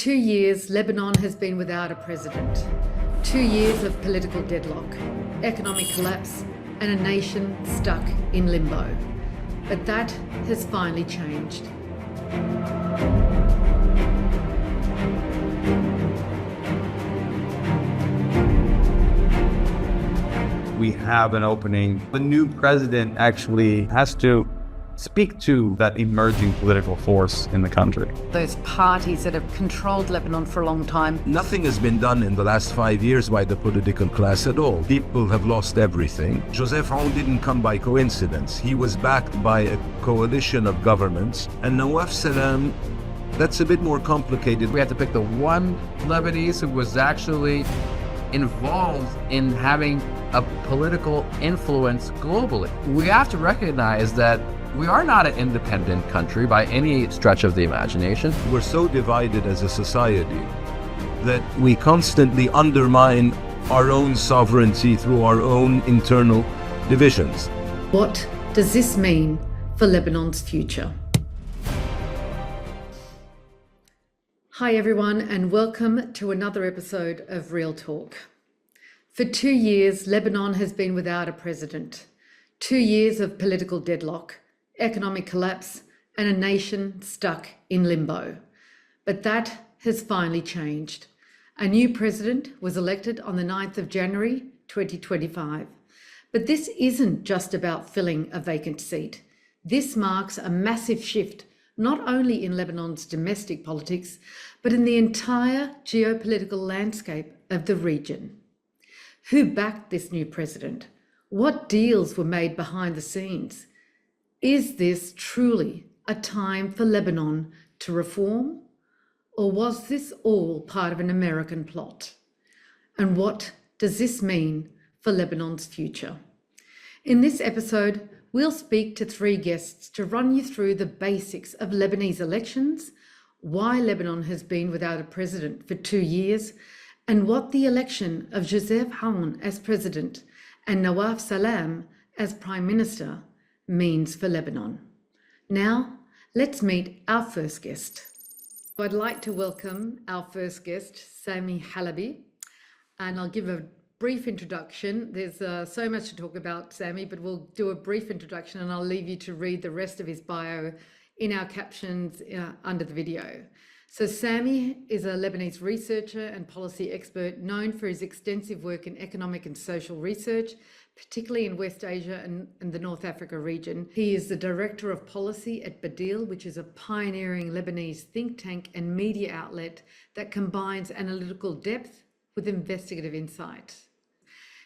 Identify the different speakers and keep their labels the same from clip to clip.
Speaker 1: 2 years, Lebanon has been without a president. 2 years of political deadlock, economic collapse, and a nation stuck in limbo. But that has finally changed.
Speaker 2: We have an opening. The new president actually has to speak to that emerging political force in the country.
Speaker 1: Those parties that have controlled Lebanon for a long time.
Speaker 3: Nothing has been done in the last 5 years by the political class at all. People have lost everything. Joseph Aoun didn't come by coincidence. He was backed by a coalition of governments. And Nawaf Salam, that's a bit more complicated.
Speaker 4: We had to pick the one Lebanese who was actually involved in having a political influence globally. We have to recognize that we are not an independent country by any stretch of the imagination.
Speaker 3: We're so divided as a society that we constantly undermine our own sovereignty through our own internal divisions.
Speaker 1: What does this mean for Lebanon's future? Hi everyone, and welcome to another episode of Real Talk. For 2 years, Lebanon has been without a president. 2 years of political deadlock, economic collapse, and a nation stuck in limbo. But that has finally changed. A new president was elected on the 9th of January 2025. But this isn't just about filling a vacant seat. This marks a massive shift, not only in Lebanon's domestic politics, but in the entire geopolitical landscape of the region. Who backed this new president? What deals were made behind the scenes? Is this truly a time for Lebanon to reform? Or was this all part of an American plot? And what does this mean for Lebanon's future? In this episode, we'll speak to 3 guests to run you through the basics of Lebanese elections, why Lebanon has been without a president for 2 years, and what the election of Joseph Aoun as president and Nawaf Salam as prime minister means for Lebanon. Now, let's meet our first guest. I'd like to welcome our first guest, Sami Halabi, and I'll give a brief introduction. There's so much to talk about Sami, but we'll do a brief introduction and I'll leave you to read the rest of his bio in our captions under the video. So Sami is a Lebanese researcher and policy expert known for his extensive work in economic and social research, particularly in West Asia and the North Africa region. He is the director of policy at Badil, which is a pioneering Lebanese think tank and media outlet that combines analytical depth with investigative insight.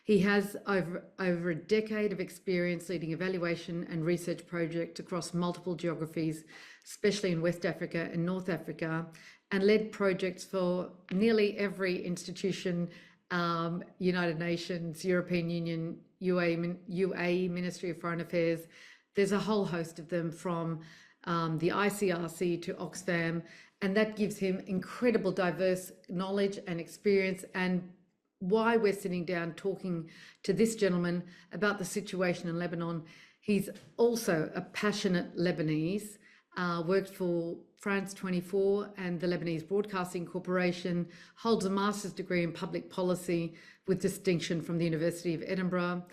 Speaker 1: He has over a decade of experience leading evaluation and research projects across multiple geographies, especially in West Africa and North Africa, and led projects for nearly every institution, United Nations, European Union, UAE, Ministry of Foreign Affairs. There's a whole host of them, from the ICRC to Oxfam, and that gives him incredible diverse knowledge and experience, and why we're sitting down talking to this gentleman about the situation in Lebanon. He's also a passionate Lebanese, worked for France 24 and the Lebanese Broadcasting Corporation, holds a master's degree in public policy with distinction from the University of Edinburgh.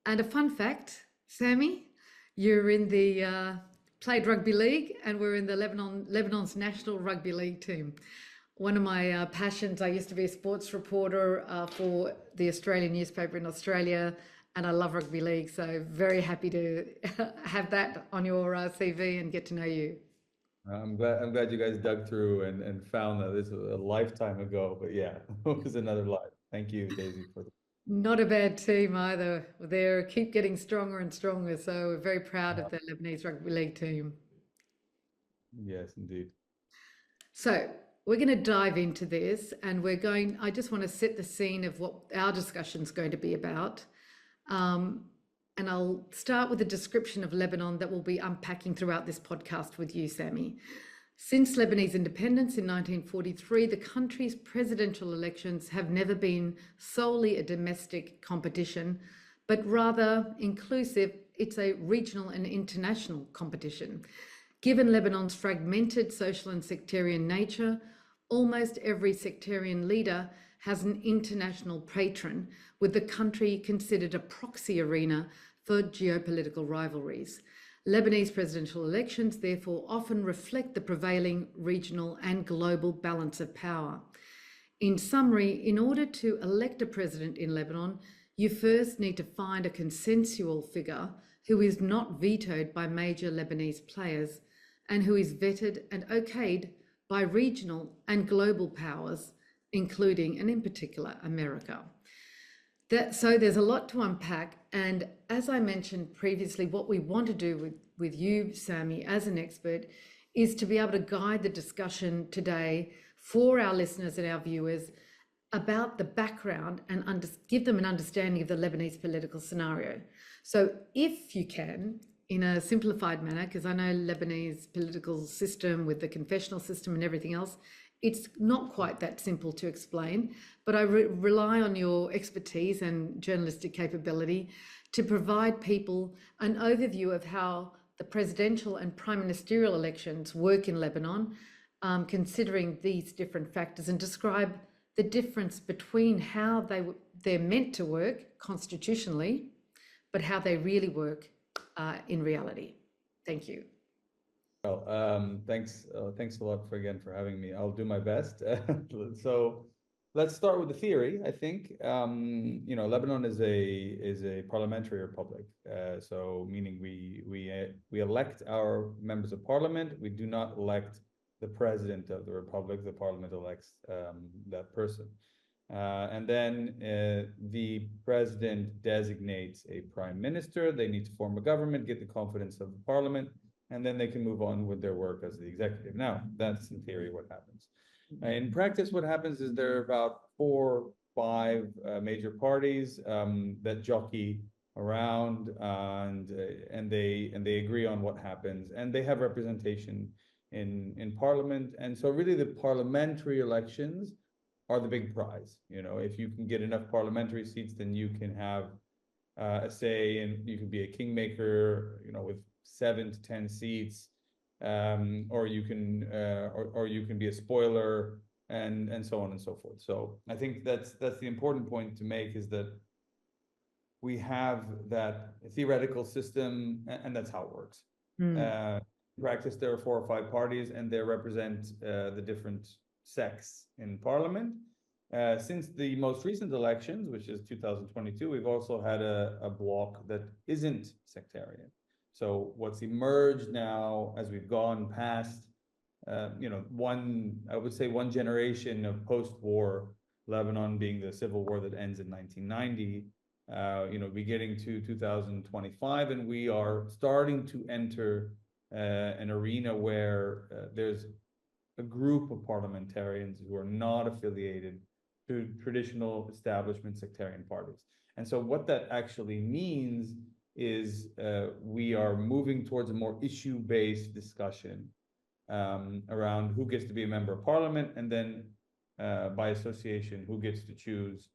Speaker 1: And a fun fact, Sami, you're in the played rugby league, and we're in the Lebanon's national rugby league team. One of my passions, I used to be a sports reporter for the Australian newspaper in Australia, and I love rugby league, so very happy to have that on your CV and get to know you.
Speaker 2: I'm glad you guys dug through and found that this was a lifetime ago, but yeah, it was another life. Thank you, Daisy, for the...
Speaker 1: Not a bad team either. They keep getting stronger and stronger, so we're very proud of the Lebanese rugby league team.
Speaker 2: Yes, indeed. So
Speaker 1: we're going to dive into this, and I just want to set the scene of what our discussion is going to be about. And I'll start with a description of Lebanon that we'll be unpacking throughout this podcast with you, Sami. Since Lebanese independence in 1943, the country's presidential elections have never been solely a domestic competition, but rather inclusive. It's a regional and international competition. Given Lebanon's fragmented social and sectarian nature, almost every sectarian leader has an international patron, with the country considered a proxy arena for geopolitical rivalries. Lebanese presidential elections therefore often reflect the prevailing regional and global balance of power. In summary, in order to elect a president in Lebanon, you first need to find a consensual figure who is not vetoed by major Lebanese players and who is vetted and okayed by regional and global powers, including and in particular America. So there's a lot to unpack, and as I mentioned previously, what we want to do with you, Sami, as an expert, is to be able to guide the discussion today for our listeners and our viewers about the background and give them an understanding of the Lebanese political scenario. So if you can, in a simplified manner, because I know Lebanese political system with the confessional system and everything else, it's not quite that simple to explain, but I rely on your expertise and journalistic capability to provide people an overview of how the presidential and prime ministerial elections work in Lebanon, considering these different factors, and describe the difference between how they're meant to work constitutionally, but how they really work in reality. Thank you.
Speaker 5: Well, thanks a lot for having me. I'll do my best. So let's start with the theory. I think Lebanon is a parliamentary republic. So meaning we elect our members of parliament. We do not elect the president of the republic. The parliament elects that person. And then the president designates a prime minister. They need to form a government, get the confidence of the parliament, and then they can move on with their work as the executive. Now, that's in theory what happens. In practice, what happens is there are about 4, 5 major parties that jockey around, and they agree on what happens, and they have representation in parliament. And so really the parliamentary elections are the big prize. If you can get enough parliamentary seats, then you can have a say, and you can be a kingmaker, with 7 to 10 seats, or you can be a spoiler, and so on and so forth. So I think that's the important point to make, is that we have that theoretical system, and that's how it works. In practice, there are 4 or 5 parties, and they represent the different sects in parliament. Since the most recent elections, which is 2022, we've also had a bloc that isn't sectarian. So what's emerged now, as we've gone past, one generation of post-war Lebanon, being the civil war that ends in 1990, beginning to 2025, and we are starting to enter an arena where there's a group of parliamentarians who are not affiliated to traditional establishment sectarian parties. And so what that actually means is we are moving towards a more issue-based discussion around who gets to be a member of parliament, and then by association, who gets to choose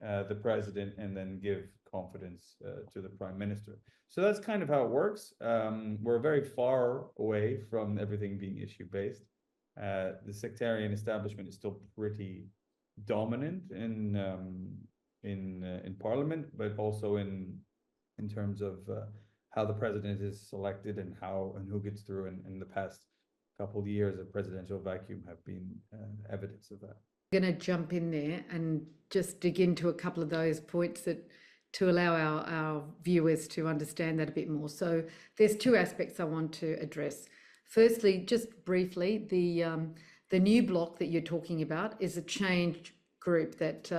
Speaker 5: the president and then give confidence to the prime minister. So that's kind of how it works. We're very far away from everything being issue-based. The sectarian establishment is still pretty dominant in parliament, but also in terms of how the president is selected and who gets through. In the past couple of years, a presidential vacuum have been evidence of that.
Speaker 1: I'm going to jump in there and just dig into a couple of those points to allow our viewers to understand that a bit more. So there's 2 aspects I want to address. Firstly, just briefly, the new bloc that you're talking about is a change group that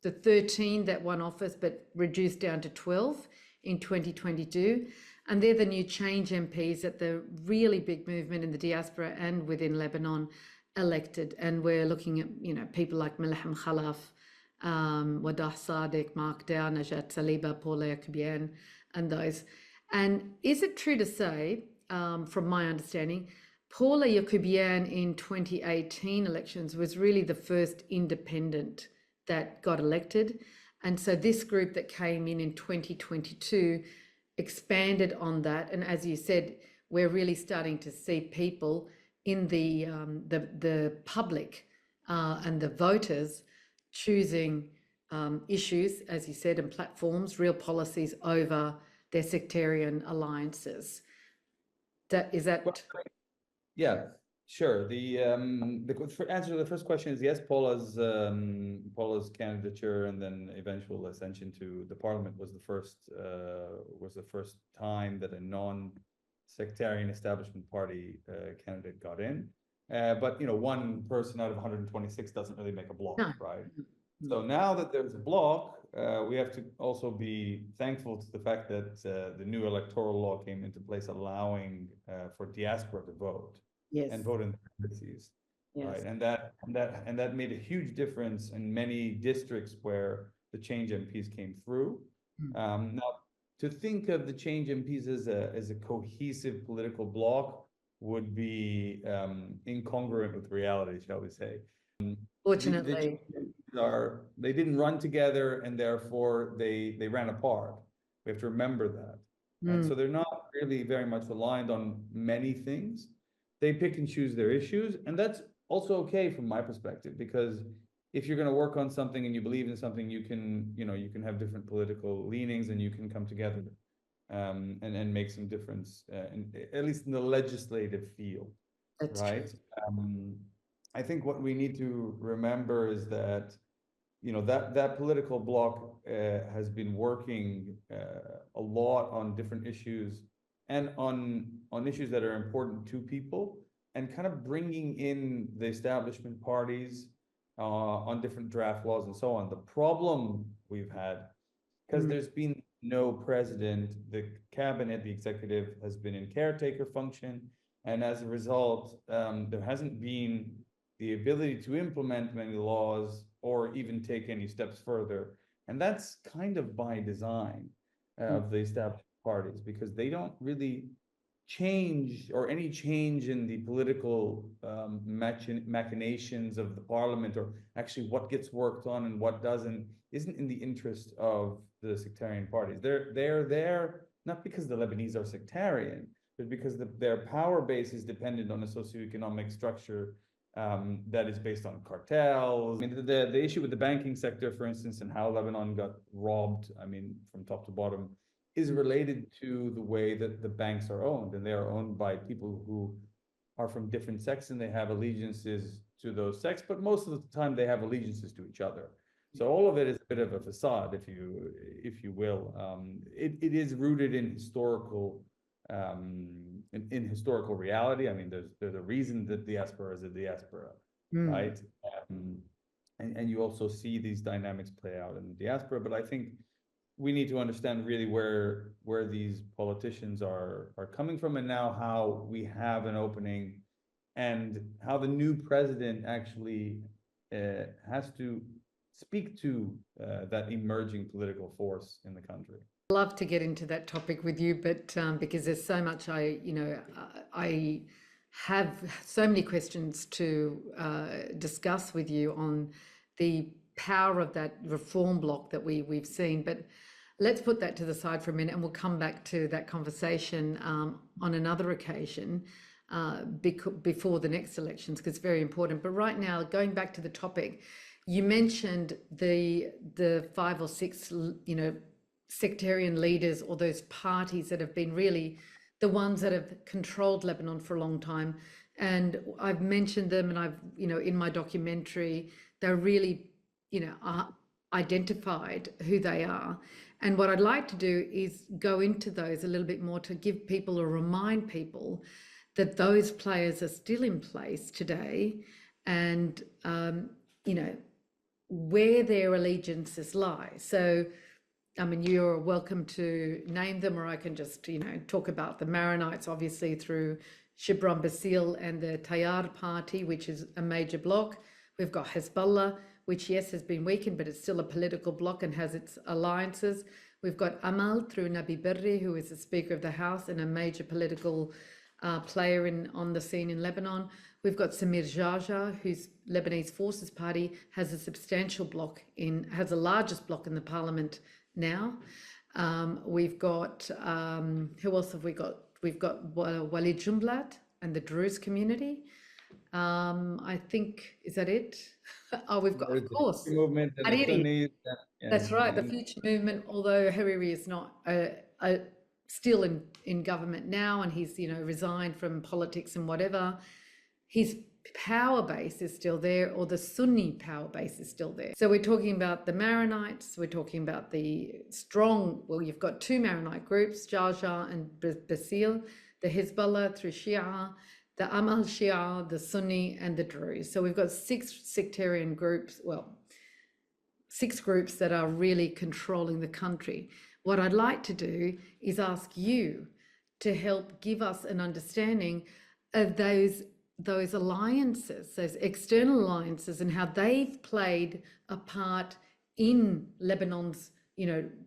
Speaker 1: the 13 that won office but reduced down to 12 in 2022. And they're the new change MPs that the really big movement in the diaspora and within Lebanon elected. And we're looking at, people like Malham Khalaf, Wadah Sadiq, Mark Dow, Najat Saliba, Paul Yakubian, and those. And is it true to say, from my understanding, Paula Yakubian in 2018 elections was really the first independent that got elected. And so this group that came in 2022 expanded on that. And as you said, we're really starting to see people in the public and the voters choosing issues, as you said, and platforms, real policies over their sectarian alliances.
Speaker 5: Yeah, sure. The answer to the first question is yes. Paula's candidature and then eventual ascension to the parliament was the first time that a non-sectarian establishment party candidate got in. But one person out of 126 doesn't really make a bloc,
Speaker 1: No.
Speaker 5: right? So now that there's a bloc, we have to also be thankful to the fact that the new electoral law came into place, allowing for diaspora to vote.
Speaker 1: Yes.
Speaker 5: And vote in the embassies,
Speaker 1: Yes.
Speaker 5: right? And that made a huge difference in many districts where the Change MPs came through. Now, to think of the Change MPs as a cohesive political bloc would be incongruent with reality, shall we say?
Speaker 1: Fortunately,
Speaker 5: they didn't run together, and therefore they ran apart. We have to remember that. Right? So they're not really very much aligned on many things. They pick and choose their issues, and that's also okay from my perspective, because if you're going to work on something and you believe in something, you can have different political leanings, and you can come together and make some difference, at least in the legislative field.
Speaker 1: that's
Speaker 5: right?
Speaker 1: true.
Speaker 5: I think what we need to remember is that that political bloc has been working a lot on different issues, and on issues that are important to people, and kind of bringing in the establishment parties on different draft laws and so on. The problem we've had, because there's been no president, the cabinet, the executive has been in caretaker function, and as a result, there hasn't been the ability to implement many laws or even take any steps further. And that's kind of by design of the established parties, because they don't really change, or any change in the political machinations of the parliament, or actually what gets worked on and what doesn't, isn't in the interest of the sectarian parties. They're there not because the Lebanese are sectarian, but because their power base is dependent on a socioeconomic structure that is based on cartels. I mean, the issue with the banking sector, for instance, and how Lebanon got robbed, I mean, from top to bottom, is related to the way that the banks are owned, and they are owned by people who are from different sects, and they have allegiances to those sects, but most of the time they have allegiances to each other. So all of it is a bit of a facade, if you will. It is rooted in historical historical reality. I mean, there's a reason that diaspora is a diaspora, right? And you also see these dynamics play out in the diaspora. But I think we need to understand really where these politicians are coming from, and now how we have an opening, and how the new president actually has to speak to that emerging political force in the country.
Speaker 1: Love to get into that topic with you, but because there's so much I have so many questions to discuss with you on the power of that reform bloc that we've seen. But let's put that to the side for a minute, and we'll come back to that conversation on another occasion before the next elections, because it's very important. But right now, going back to the topic, you mentioned the 5 or 6, sectarian leaders, or those parties that have been really the ones that have controlled Lebanon for a long time. And I've mentioned them, and I've, in my documentary, they're really, are identified who they are. And what I'd like to do is go into those a little bit more, to give people, or remind people that those players are still in place today, and, where their allegiances lie. So, I mean, you're welcome to name them, or I can just, talk about the Maronites, obviously, through Shibran Basil and the Tayyar Party, which is a major bloc. We've got Hezbollah, which, yes, has been weakened, but it's still a political bloc and has its alliances. We've got Amal through Nabi Berri, who is the Speaker of the House and a major political player on the scene in Lebanon. We've got Samir Jaja, whose Lebanese Forces Party has a substantial bloc has the largest bloc in the parliament now. We've got, who else have we got? We've got Walid Jumblat, and the Druze community. I think, is that it? Oh, we've got,
Speaker 5: There's
Speaker 1: of
Speaker 5: the
Speaker 1: course,
Speaker 5: Future movement and the
Speaker 1: Hariri.
Speaker 5: Sunnis.
Speaker 1: That's right, the Future Movement, although Hariri is not still in government now, and he's, resigned from politics and whatever, his power base is still there, or the Sunni power base is still there. So we're talking about the Maronites, we're talking about the strong, well, you've got two Maronite groups, Jarjah and Basil, the Hezbollah through Shia, the Amal Shia, the Sunni, and the Druze. So we've got 6 sectarian groups, well, 6 groups that are really controlling the country. What I'd like to do is ask you to help give us an understanding of those alliances, those external alliances, and how they've played a part in Lebanon's,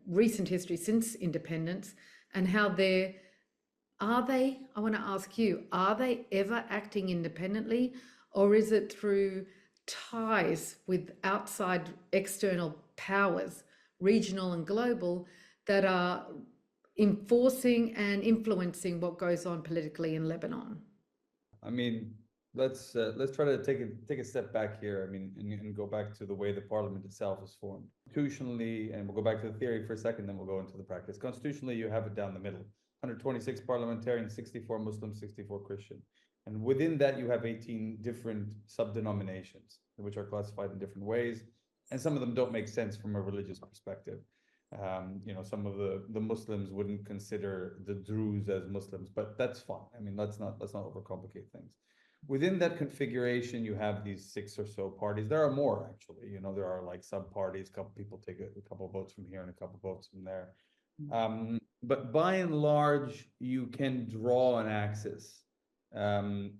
Speaker 1: recent history since independence, and how I want to ask you, are they ever acting independently, or is it through ties with outside external powers, regional and global, that are enforcing and influencing what goes on politically in Lebanon?
Speaker 5: I mean, let's try to take a step back here. I mean, and go back to the way the parliament itself is formed. Constitutionally, and we'll go back to the theory for a second, then we'll go into the practice. Constitutionally, you have it down the middle: 126 parliamentarians, 64 Muslim, 64 Christian. And within that, you have 18 different sub-denominations, which are classified in different ways. And some of them don't make sense from a religious perspective. Some of the Muslims wouldn't consider the Druze as Muslims, but that's fine. I mean, let's not overcomplicate things. Within that configuration, you have these 6 or so parties. There are more, actually. There are like sub-parties. A couple people take a couple of votes from here and a couple of votes from there. But by and large, you can draw an axis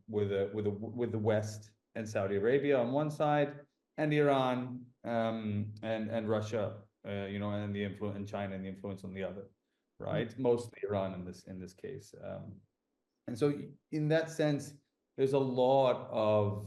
Speaker 5: with the West and Saudi Arabia on one side, and Iran and Russia, and the influence in China and the influence on the other, right? Mostly Iran in this case. And so in that sense, there's a lot of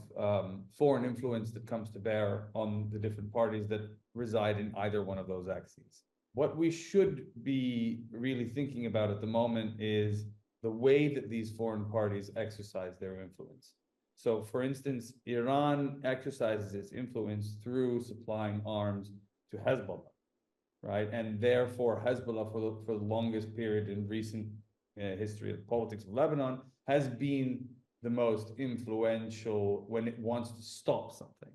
Speaker 5: foreign influence that comes to bear on the different parties that reside in either one of those axes. What we should be really thinking about at the moment is the way that these foreign parties exercise their influence. So, for instance, Iran exercises its influence through supplying arms to Hezbollah, right? And therefore, Hezbollah, for the longest period in recent history of politics of Lebanon, has been the most influential when it wants to stop something,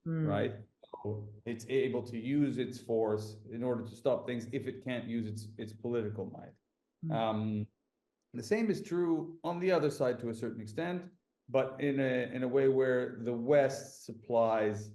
Speaker 5: right? So it's able to use its force in order to stop things if it can't use its political might. The same is true on the other side to a certain extent, but in a way where the West supplies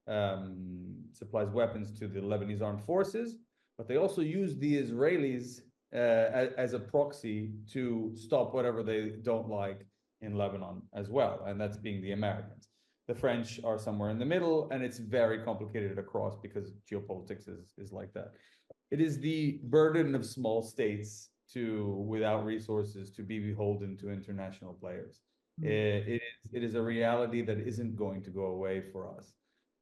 Speaker 5: weapons to the Lebanese armed forces, but they also use the Israelis as a proxy to stop whatever they don't like in Lebanon as well, and that's being the Americans. The French are somewhere in the middle, and it's very complicated across because geopolitics is like that. It is the burden of small states without resources to be beholden to international players. It is a reality that isn't going to go away for us.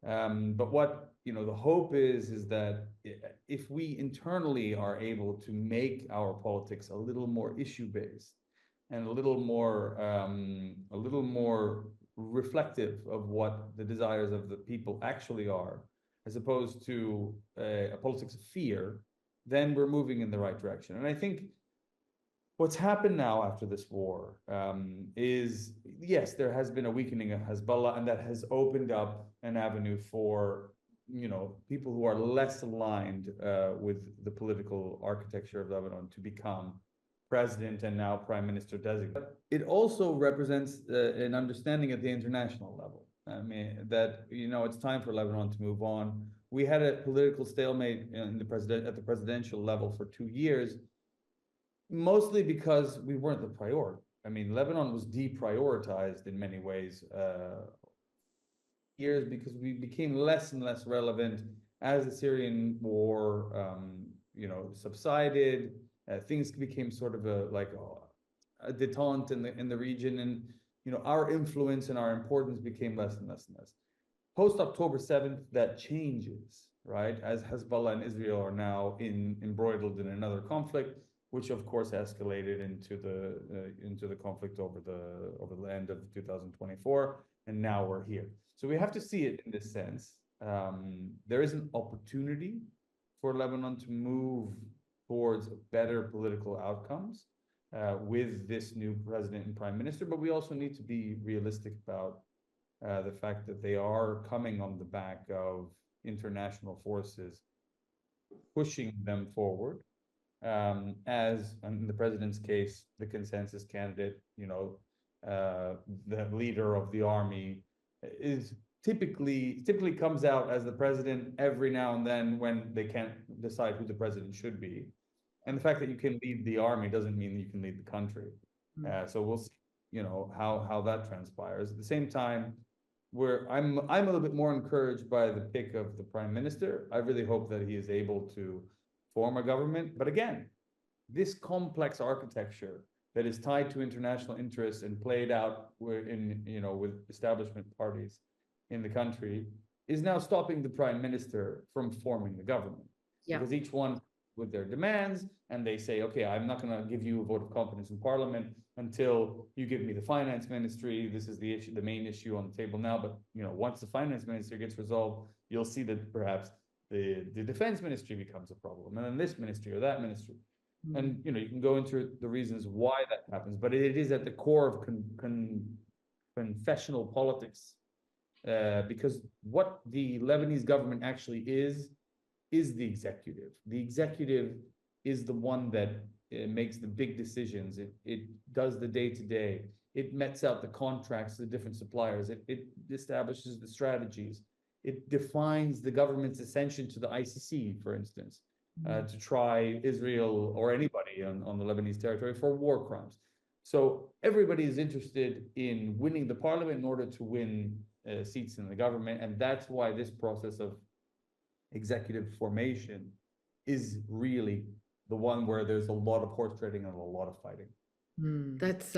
Speaker 5: But what the hope is that if we internally are able to make our politics a little more issue-based and a little more reflective of what the desires of the people actually are, as opposed to a politics of fear, then we're moving in the right direction. And I think what's happened now after this war is, yes, there has been a weakening of Hezbollah, and that has opened up an avenue for people who are less aligned with the political architecture of Lebanon to become president and now prime minister designate. But it also represents an understanding at the international level. I mean, that it's time for Lebanon to move on. We had a political stalemate at the presidential level for 2 years, mostly because we weren't the priority. I mean, Lebanon was deprioritized in many ways years because we became less and less relevant as the Syrian war subsided. Things became sort of a detente in the region, and our influence and our importance became less and less and less. Post October 7th, that changes, right? As Hezbollah and Israel are now embroiled in another conflict, which of course escalated into the conflict over the end of 2024, and now we're here. So we have to see it in this sense. There is an opportunity for Lebanon to move towards better political outcomes with this new president and prime minister, but we also need to be realistic about the fact that they are coming on the back of international forces pushing them forward. As in the president's case, the consensus candidate, the leader of the army, is typically comes out as the president every now and then when they can't decide who the president should be. And the fact that you can lead the army doesn't mean you can lead the country. So we'll see, how that transpires. At the same time, I'm a little bit more encouraged by the pick of the prime minister. I really hope that he is able to form a government. But again, this complex architecture that is tied to international interests and played out with establishment parties in the country is now stopping the prime minister from forming the government.
Speaker 1: Yeah.
Speaker 5: Because each one with their demands, and they say, okay, I'm not going to give you a vote of confidence in parliament until you give me the finance ministry. This is the issue, the main issue on the table now. But once the finance ministry gets resolved, you'll see that perhaps the defense ministry becomes a problem, and then this ministry or that ministry. And you can go into the reasons why that happens, but it is at the core of confessional politics, because what the Lebanese government actually is the executive. The executive is the one that makes the big decisions. It does the day-to-day. It mets out the contracts to the different suppliers. It establishes the strategies. It defines the government's ascension to the ICC, for instance, to try Israel or anybody on the Lebanese territory for war crimes. So everybody is interested in winning the parliament in order to win seats in the government. And that's why this process of executive formation is really the one where there's a lot of horse trading and a lot of fighting.
Speaker 1: That's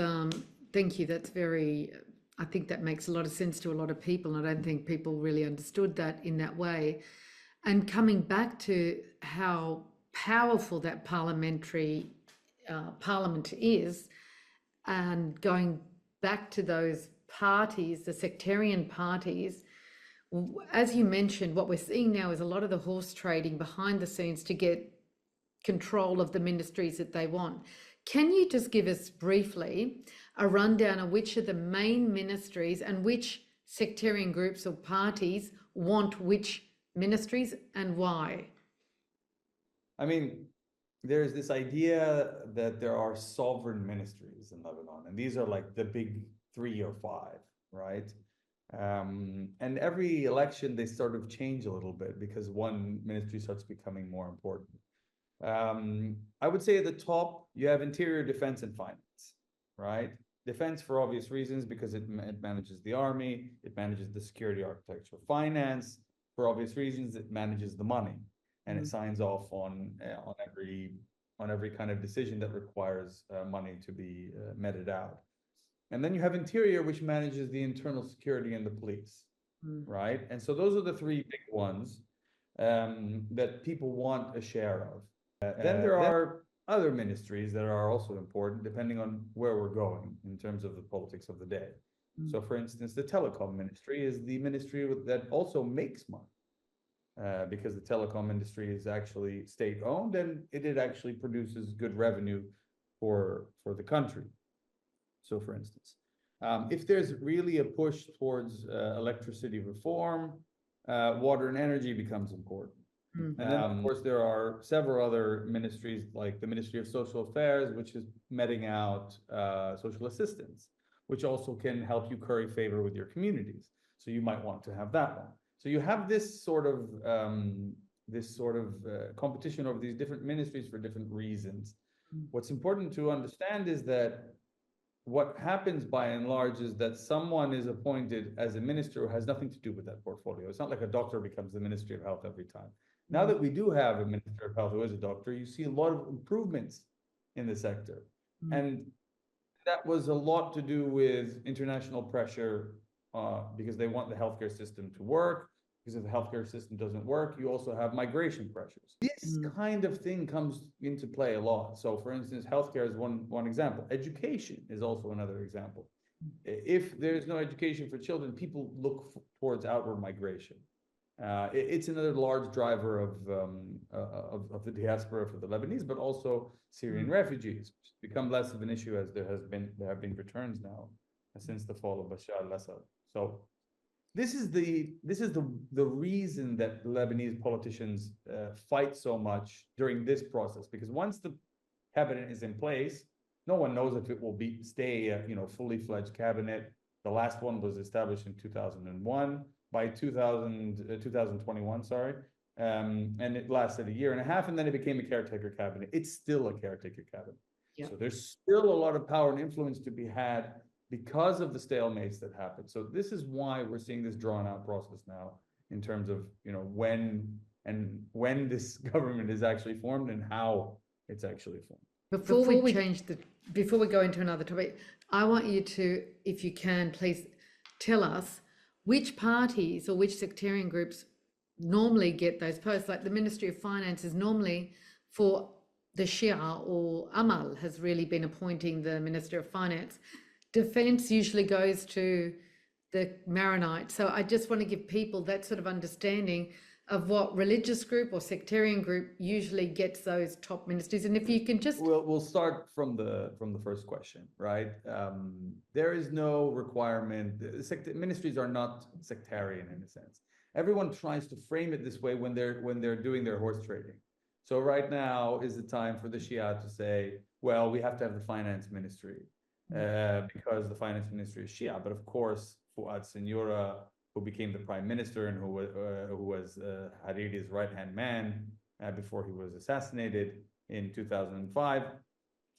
Speaker 1: thank you. That's very, I think that makes a lot of sense to a lot of people. And I don't think people really understood that in that way. And coming back to how powerful that parliament is, and going back to those parties, the sectarian parties, as you mentioned, what we're seeing now is a lot of the horse trading behind the scenes to get control of the ministries that they want. Can you just give us briefly a rundown of which are the main ministries and which sectarian groups or parties want which ministries and why?
Speaker 5: I mean, there's this idea that there are sovereign ministries in Lebanon, and these are like the big 3 or 5, right? And every election, they sort of change a little bit because one ministry starts becoming more important. I would say at the top, you have Interior, Defense, and Finance, right? Defense for obvious reasons, because it manages the army, it manages the security architecture. Finance, for obvious reasons, it manages the money, and it signs off on every kind of decision that requires money to be meted out. And then you have Interior, which manages the internal security and the police, right? And so those are the 3 big ones that people want a share of. Then there are other ministries that are also important, depending on where we're going in terms of the politics of the day. So, for instance, the telecom ministry is the ministry that also makes money, because the telecom industry is actually state-owned, and it actually produces good revenue for the country. So, for instance, if there's really a push towards electricity reform, water and energy becomes important. And then, of course, there are several other ministries, like the Ministry of Social Affairs, which is meting out social assistance, which also can help you curry favor with your communities. So you might want to have that one. So you have this sort of competition over these different ministries for different reasons. What's important to understand is that what happens by and large is that someone is appointed as a minister who has nothing to do with that portfolio. It's not like a doctor becomes the Ministry of Health every time. Now that we do have a Minister of Health who is a doctor, you see a lot of improvements in the sector. And that was a lot to do with international pressure, because they want the healthcare system to work. because if the healthcare system doesn't work, you also have migration pressures. This kind of thing comes into play a lot. So for instance, healthcare is one example. Education is also another example. If there's no education for children, people look towards outward migration. It's another large driver of the diaspora for the Lebanese, but also Syrian refugees, which become less of an issue as there have been returns now since the fall of Bashar al-Assad. So this is the reason that the Lebanese politicians fight so much during this process, because once the cabinet is in place, no one knows if it will stay a fully fledged cabinet. The last one was established in 2001. By 2021, sorry, and it lasted a year and a half, and then it became a caretaker cabinet. It's still a caretaker cabinet. Yeah. So there's still a lot of power and influence to be had because of the stalemates that happened. So this is why we're seeing this drawn out process now in terms of when this government is actually formed and how it's actually formed.
Speaker 1: Before we go into another topic, I want you to, if you can, please tell us which parties or which sectarian groups normally get those posts. Like the Ministry of Finance is normally for the Shia, or Amal has really been appointing the Minister of Finance. Defence usually goes to the Maronite. So I just want to give people that sort of understanding of what religious group or sectarian group usually gets those top ministries. And if you can just...
Speaker 5: We'll start from the first question, right? There is no requirement. Ministries are not sectarian in a sense. Everyone tries to frame it this way when they're doing their horse trading. So right now is the time for the Shia to say, well, we have to have the finance ministry because the finance ministry is Shia. But of course, Fuad Senora, who became the prime minister and who was Hariri's right-hand man before he was assassinated in 2005.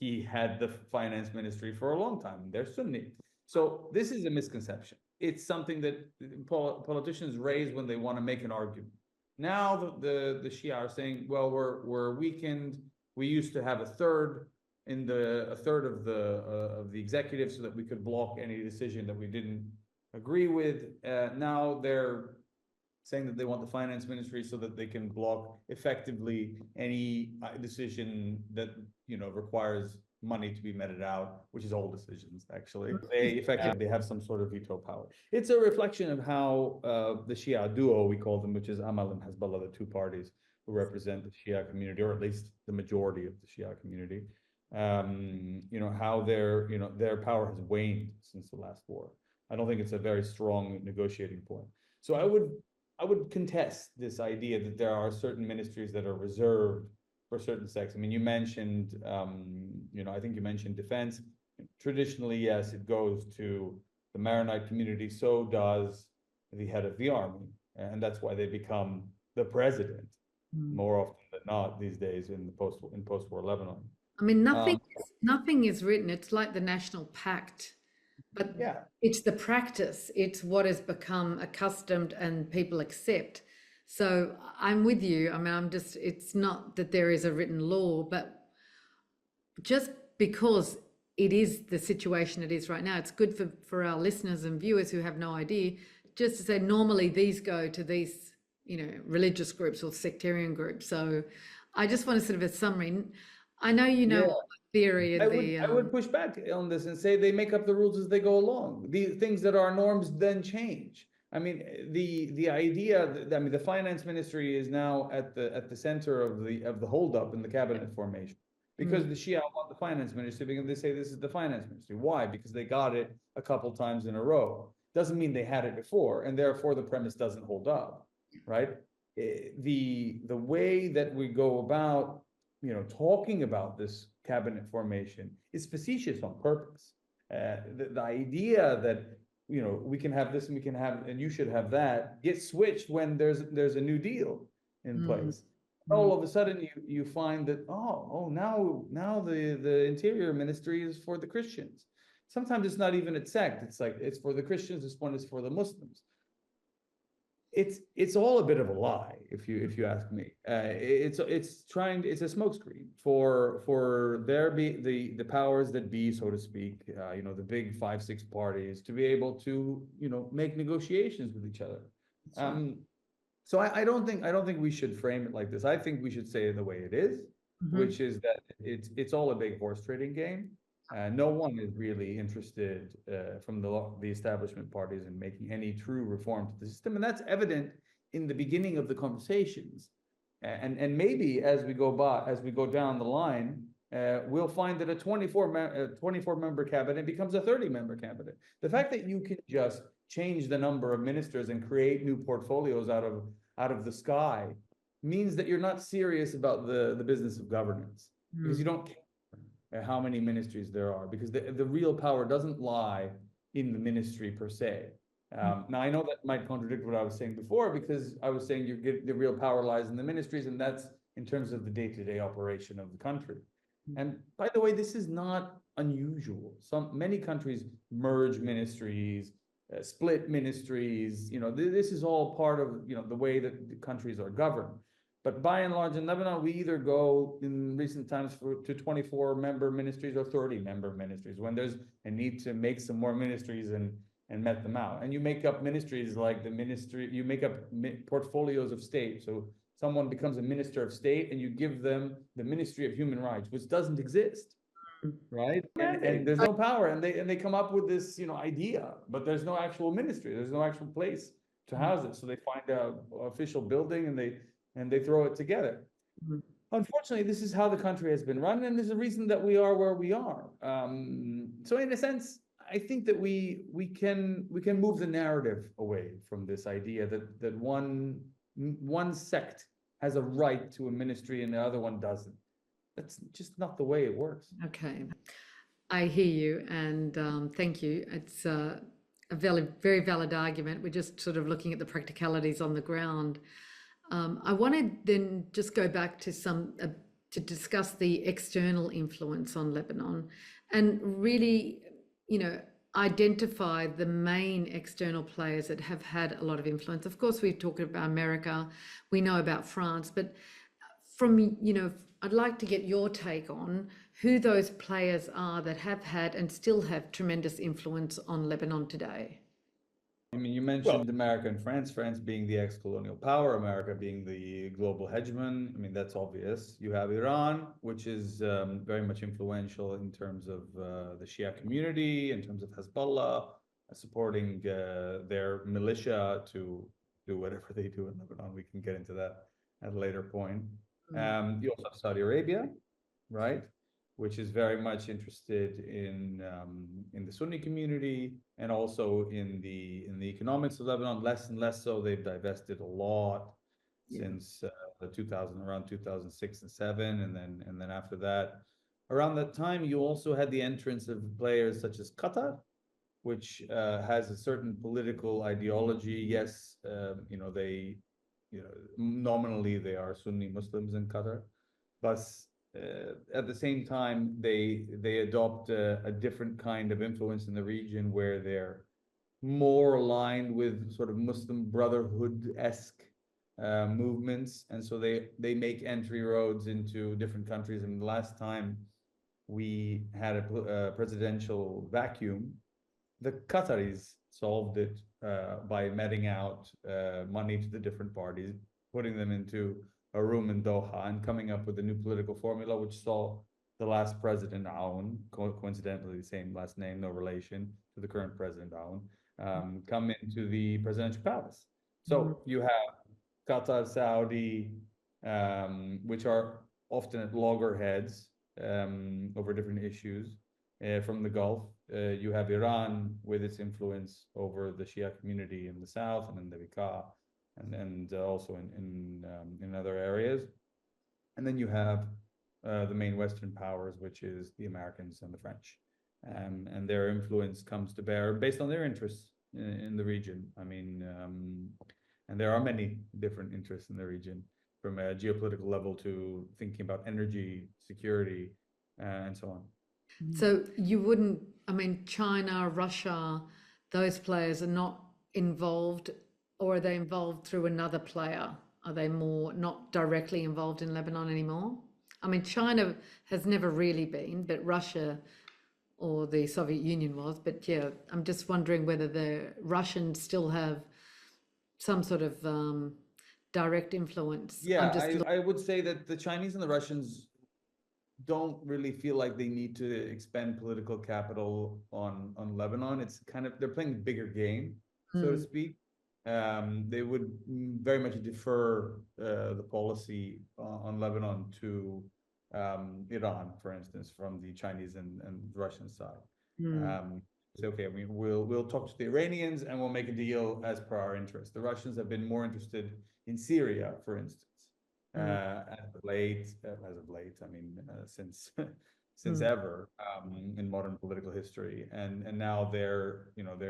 Speaker 5: He had the finance ministry for a long time. They're Sunni. So this is a misconception. It's something that politicians raise when they want to make an argument. Now the Shia are saying, well, we're weakened. We used to have a third of the executive so that we could block any decision that we didn't agree with. Now they're saying that they want the finance ministry so that they can block effectively any decision that requires money to be meted out, which is all decisions actually. They effectively have some sort of veto power. It's a reflection of how the Shia duo, we call them, which is Amal and Hezbollah, the two parties who represent the Shia community, or at least the majority of the Shia community. How their power has waned since the last war. I don't think it's a very strong negotiating point. So I would contest this idea that there are certain ministries that are reserved for certain sects. I mean, you mentioned, I think you mentioned defense. Traditionally, yes, it goes to the Maronite community. So does the head of the army, and that's why they become the president more often than not these days in post-war Lebanon.
Speaker 1: I mean, nothing is written. It's like the National Pact. But yeah, it's the practice. It's what has become accustomed and people accept. So I'm with you. I mean, it's not that there is a written law, but just because it is the situation it is right now, it's good for our listeners and viewers who have no idea, just to say normally these go to these, religious groups or sectarian groups. So I just want to sort of a summary. I know what theory
Speaker 5: I would push back on this and say they make up the rules as they go along. The things that are norms then change. I mean, the idea that, the finance ministry is now at the center of the holdup in the cabinet formation, because the Shia want the finance ministry, because they say this is the finance ministry. Why? Because they got it a couple times in a row. Doesn't mean they had it before, and therefore the premise doesn't hold up, right? The way that we go about talking about this cabinet formation is facetious on purpose. The idea that we can have this and we can have, and you should have that, gets switched when there's a new deal in place. All of a sudden you find that now the interior ministry is for the Christians. Sometimes it's not even a sect. It's like it's for the Christians. This one is for the Muslims. It's all a bit of a lie, if you ask me. It's a smokescreen for there be the powers that be, so to speak. The big 5-6 parties to be able to make negotiations with each other. So I don't think we should frame it like this. I think we should say it the way it is, which is that it's all a big horse trading game. No one is really interested from the establishment parties in making any true reform to the system, and that's evident in the beginning of the conversations. And maybe as we go down the line, we'll find that a 24 member cabinet becomes a 30-member cabinet. The fact that you can just change the number of ministers and create new portfolios out of the sky means that you're not serious about the business of governance, because you don't care how many ministries there are, because the real power doesn't lie in the ministry per se. Now, I know that might contradict what I was saying before, because I was saying the real power lies in the ministries, and that's in terms of the day-to-day operation of the country. And by the way, this is not unusual. Many countries merge ministries, split ministries. This is all part of the way that the countries are governed. But by and large, in Lebanon, we either go in recent times to 24-member ministries or 30-member ministries when there's a need to make some more ministries and met them out. And you make up ministries like you make up portfolios of state. So someone becomes a minister of state and you give them the Ministry of Human Rights, which doesn't exist, right? And there's no power, and they come up with this idea, but there's no actual ministry. There's no actual place to house it. So they find an official building and they throw it together. Unfortunately, this is how the country has been run, and there's a reason that we are where we are. So in a sense, I think that we can move the narrative away from this idea that one sect has a right to a ministry and the other one doesn't. That's just not the way it works.
Speaker 1: Okay, I hear you, and thank you. It's a very valid argument. We're just sort of looking at the practicalities on the ground. I want to then just go back to to discuss the external influence on Lebanon, and really, identify the main external players that have had a lot of influence. Of course, we've talked about America, we know about France, but I'd like to get your take on who those players are that have had and still have tremendous influence on Lebanon today.
Speaker 5: I mean, you mentioned America and France being the ex-colonial power, America being the global hegemon. I mean, that's obvious. You have Iran, which is very much influential in terms of the Shia community, in terms of Hezbollah, supporting their militia to do whatever they do in Lebanon. We can get into that at a later point. You also have Saudi Arabia, right? Which is very much interested in the Sunni community and also in the economics of Lebanon. Less and less so. They've divested a lot since around 2006 and 7, and then after that, around that time, you also had the entrance of players such as Qatar, which has a certain political ideology. Yes, nominally they are Sunni Muslims in Qatar, but at the same time, they adopt a different kind of influence in the region where they're more aligned with sort of Muslim Brotherhood-esque movements, and so they make entry roads into different countries. And the last time we had a presidential vacuum, the Qataris solved it by meting out money to the different parties, putting them into a room in Doha and coming up with a new political formula, which saw the last president, Aoun, coincidentally the same last name, no relation to the current president, Aoun, come into the presidential palace. So you have Qatar, Saudi, which are often at loggerheads over different issues from the Gulf. You have Iran with its influence over the Shia community in the south and in the Bekaa, and also in other areas. And then you have the main Western powers, which is the Americans and the French. And their influence comes to bear based on their interests in the region. I mean, and there are many different interests in the region, from a geopolitical level to thinking about energy, security, and so on.
Speaker 1: So you wouldn't, China, Russia, those players are not involved, or are they involved through another player? Are they more not directly involved in Lebanon anymore? China has never really been, but Russia or the Soviet Union was. But yeah, I'm just wondering whether the Russians still have some sort of direct influence?
Speaker 5: Yeah,
Speaker 1: I'm just
Speaker 5: I would say that the Chinese and the Russians don't really feel like they need to expend political capital on Lebanon. It's kind of, they're playing a bigger game, so to speak. They would very much defer the policy on Lebanon to Iran, for instance, from the Chinese and Russian side. Say, okay, we'll talk to the Iranians and we'll make a deal as per our interest. The Russians have been more interested in Syria, for instance. As of late, I mean, since ever in modern political history, and now their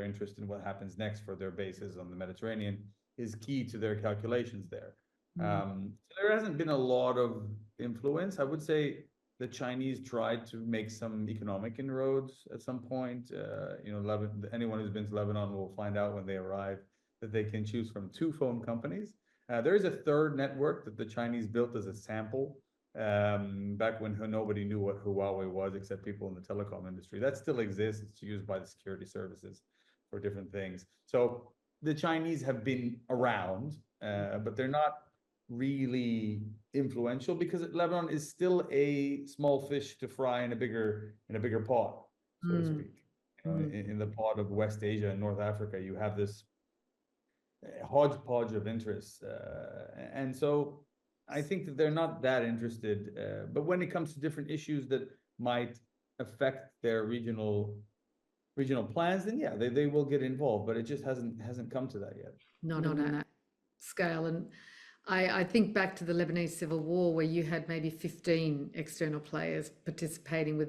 Speaker 5: interest in what happens next for their bases on the Mediterranean is key to their calculations there. So there hasn't been a lot of influence. I would say the Chinese tried to make some economic inroads at some point. Anyone who's been to Lebanon will find out when they arrive that they can choose from 2 phone companies. There is a third network that the Chinese built as a sample back when nobody knew what Huawei was except people in the telecom industry. That still exists. It's used by the security services for different things. So the Chinese have been around, but they're not really influential because Lebanon is still a small fish to fry in a bigger pot, so to speak. In the pot of West Asia and North Africa, you have this hodgepodge of interests, and so I think that they're not that interested. But when it comes to different issues that might affect their regional plans, then yeah, they will get involved. But it just hasn't come to that yet.
Speaker 1: not on that scale. And I think back to the Lebanese Civil War, where you had maybe 15 external players participating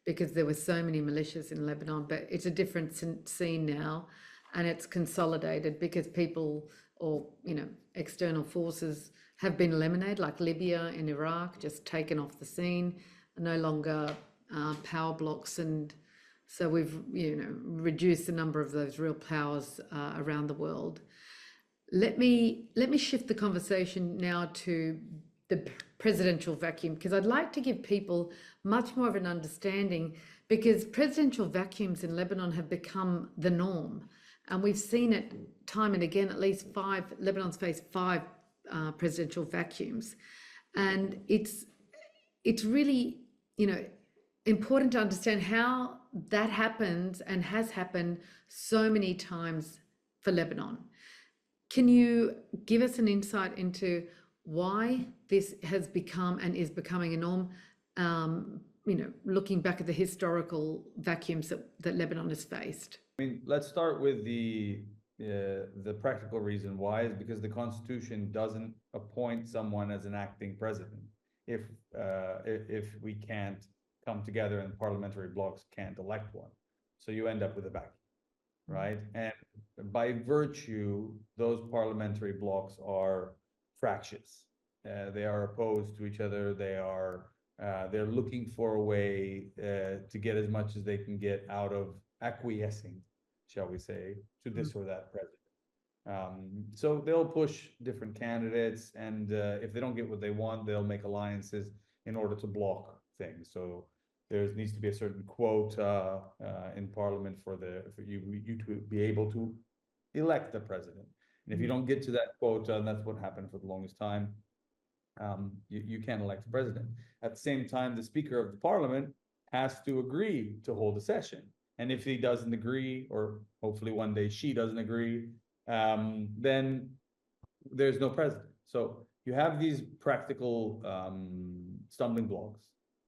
Speaker 1: because there were so many militias in Lebanon. But it's a different scene now. And it's consolidated because people or, external forces have been eliminated, like Libya and Iraq, just taken off the scene, no longer power blocks. And so we've, reduced the number of those real powers around the world. Let me shift the conversation now to the presidential vacuum, because I'd like to give people much more of an understanding, because presidential vacuums in Lebanon have become the norm. And we've seen it time and again, at least 5, Lebanon's faced 5 presidential vacuums. And it's really, important to understand how that happens and has happened so many times for Lebanon. Can you give us an insight into why this has become and is becoming a norm, looking back at the historical vacuums that Lebanon has faced?
Speaker 5: I mean, let's start with the practical reason why is because the Constitution doesn't appoint someone as an acting president if we can't come together and parliamentary blocks can't elect one. So you end up with a vacuum, right? And by virtue, those parliamentary blocks are fractious. They are opposed to each other. They're looking for a way to get as much as they can get out of acquiescing, shall we say, to this or that president. So they'll push different candidates, and if they don't get what they want, they'll make alliances in order to block things. So there needs to be a certain quota in parliament for you to be able to elect the president. And if you don't get to that quota, and that's what happened for the longest time, you can't elect the president. At the same time, the Speaker of the Parliament has to agree to hold a session. And if he doesn't agree, or hopefully one day she doesn't agree, then there's no president. So you have these practical stumbling blocks,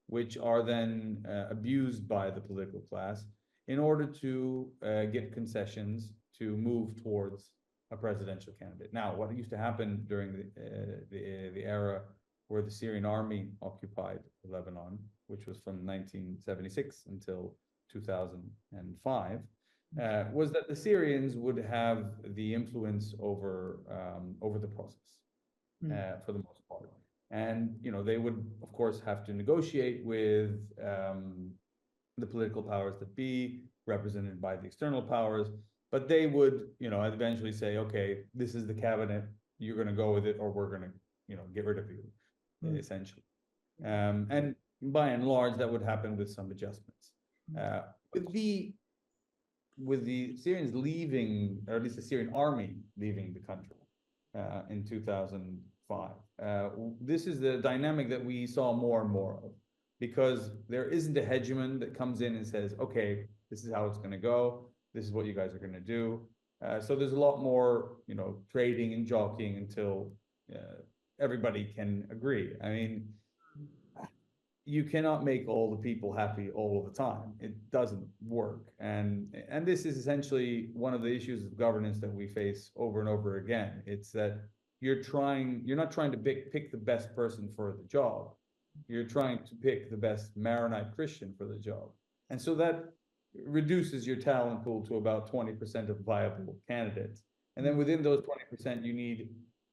Speaker 5: which are then abused by the political class in order to get concessions to move towards a presidential candidate. Now, what used to happen during the era where the Syrian army occupied Lebanon, which was from 1976 until 2005, was that the Syrians would have the influence over the process for the most part. And they would, of course, have to negotiate with the political powers that be, represented by the external powers. But they would, eventually say, okay, this is the cabinet, you're going to go with it, or we're going to, get rid of you, essentially. And by and large, that would happen with some adjustments. With the Syrians leaving, or at least the Syrian army leaving the country, in 2005. This is the dynamic that we saw more and more of, because there isn't a hegemon that comes in and says, okay, this is how it's going to go. This is what you guys are going to do. So there's a lot more, trading and jockeying until everybody can agree. I mean, you cannot make all the people happy all of the time. It doesn't work. And this is essentially one of the issues of governance that we face over and over again. It's that you're not trying to pick the best person for the job. You're trying to pick the best Maronite Christian for the job. And so that reduces your talent pool to about 20% of viable candidates. And then within those 20%, you need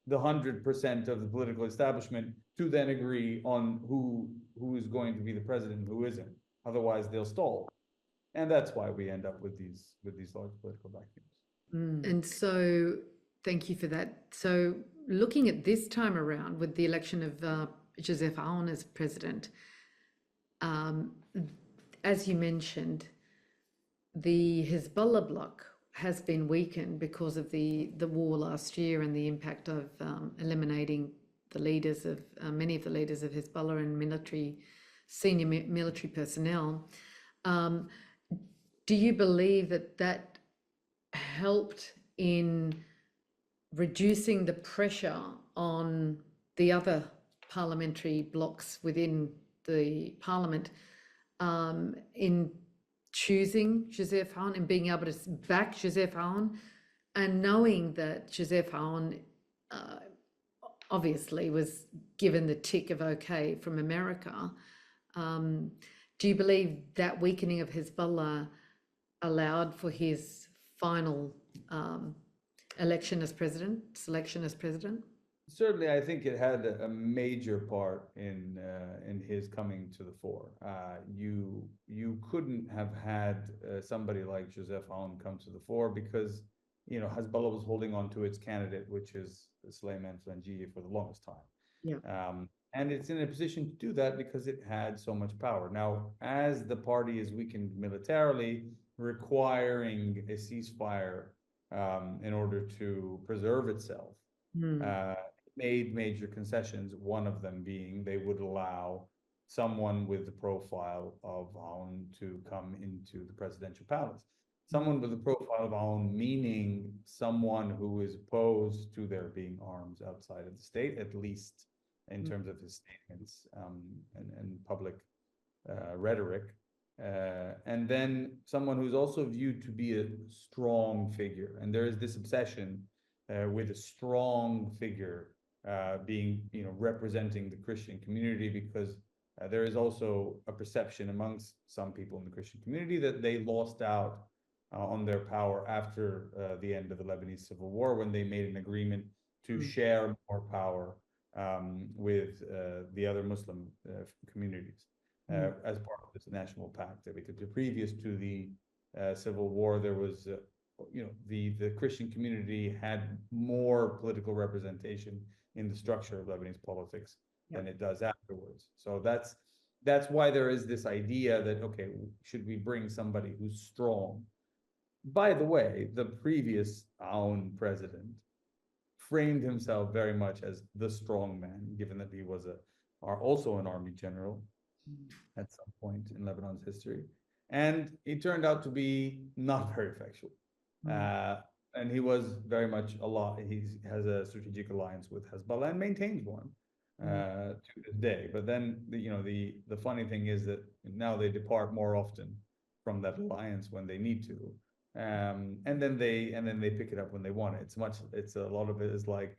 Speaker 5: the 100% of the political establishment to then agree on who is going to be the president and who isn't. Otherwise, they'll stall. And that's why we end up with these large political vacuums.
Speaker 1: And so, thank you for that. So, looking at this time around with the election of Joseph Aoun as president, as you mentioned, the Hezbollah bloc has been weakened because of the war last year and the impact of eliminating the leaders of many of the leaders of Hezbollah and senior military personnel. Do you believe that helped in reducing the pressure on the other parliamentary blocs within the parliament in choosing Joseph Aoun and being able to back Joseph Aoun, and knowing that Joseph Aoun obviously was given the tick of okay from America? Do you believe that weakening of Hezbollah allowed for his final selection as president?
Speaker 5: Certainly, I think it had a major part in his coming to the fore. You couldn't have had somebody like Joseph Aoun come to the fore because Hezbollah was holding on to its candidate, which is Sulaiman Flangiye, for the longest time.
Speaker 1: Yeah.
Speaker 5: And it's in a position to do that because it had so much power. Now, as the party is weakened militarily, requiring a ceasefire in order to preserve itself, made major concessions, one of them being they would allow someone with the profile of Aoun to come into the presidential palace. Someone with the profile of Aoun, meaning someone who is opposed to there being arms outside of the state, at least in terms of his statements and public rhetoric. And then someone who's also viewed to be a strong figure. And there is this obsession with a strong figure being, representing the Christian community, because there is also a perception amongst some people in the Christian community that they lost out on their power after the end of the Lebanese Civil War, when they made an agreement to share more power with the other Muslim communities as part of this national pact. Because previous to the Civil War, there was the Christian community had more political representation in the structure of Lebanese politics than it does afterwards. So that's why there is this idea that, okay, should we bring somebody who's strong? By the way, the previous Aoun president framed himself very much as the strong man, given that he was also an army general at some point in Lebanon's history. And he turned out to be not very effectual. And he was very much he has a strategic alliance with Hezbollah and maintains one to this day. But then the funny thing is that now they depart more often from that alliance when they need to, and then they pick it up when they want it. It's a lot of it is like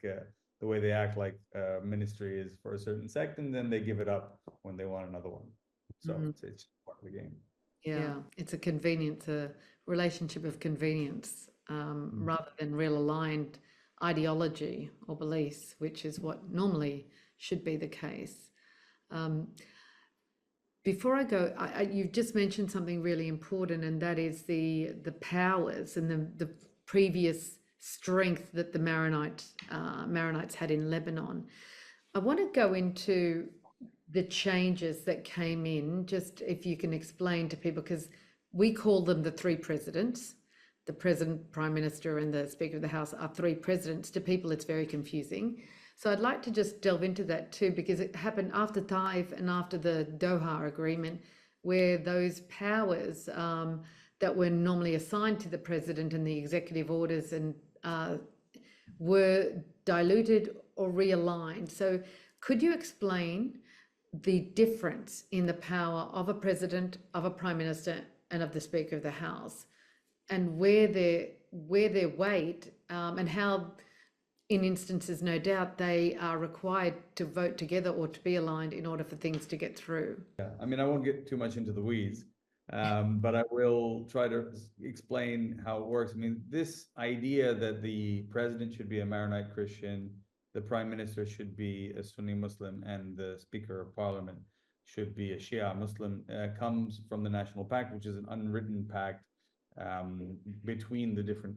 Speaker 5: the way they act like ministry is for a certain sect, and then they give it up when they want another one. So it's part of the game.
Speaker 1: Yeah, it's a relationship of convenience rather than real aligned ideology or beliefs, which is what normally should be the case. Before I go, you've just mentioned something really important, and that is the powers and the previous strength that the Maronites had in Lebanon. I want to go into the changes that came in, just if you can explain to people, because we call them the three presidents, the president, prime minister, and the speaker of the house are three presidents. To people, it's very confusing. So I'd like to just delve into that too, because it happened after Taif and after the Doha Agreement, where those powers that were normally assigned to the president and the executive orders and were diluted or realigned. So could you explain the difference in the power of a president, of a prime minister, and of the speaker of the house, and where their weight and how, in instances, no doubt, they are required to vote together or to be aligned in order for things to get through?
Speaker 5: Yeah, I mean, I won't get too much into the weeds, but I will try to explain how it works. I mean, this idea that the president should be a Maronite Christian, the prime minister should be a Sunni Muslim, and the speaker of parliament should be a Shia Muslim comes from the National Pact, which is an unwritten pact between the different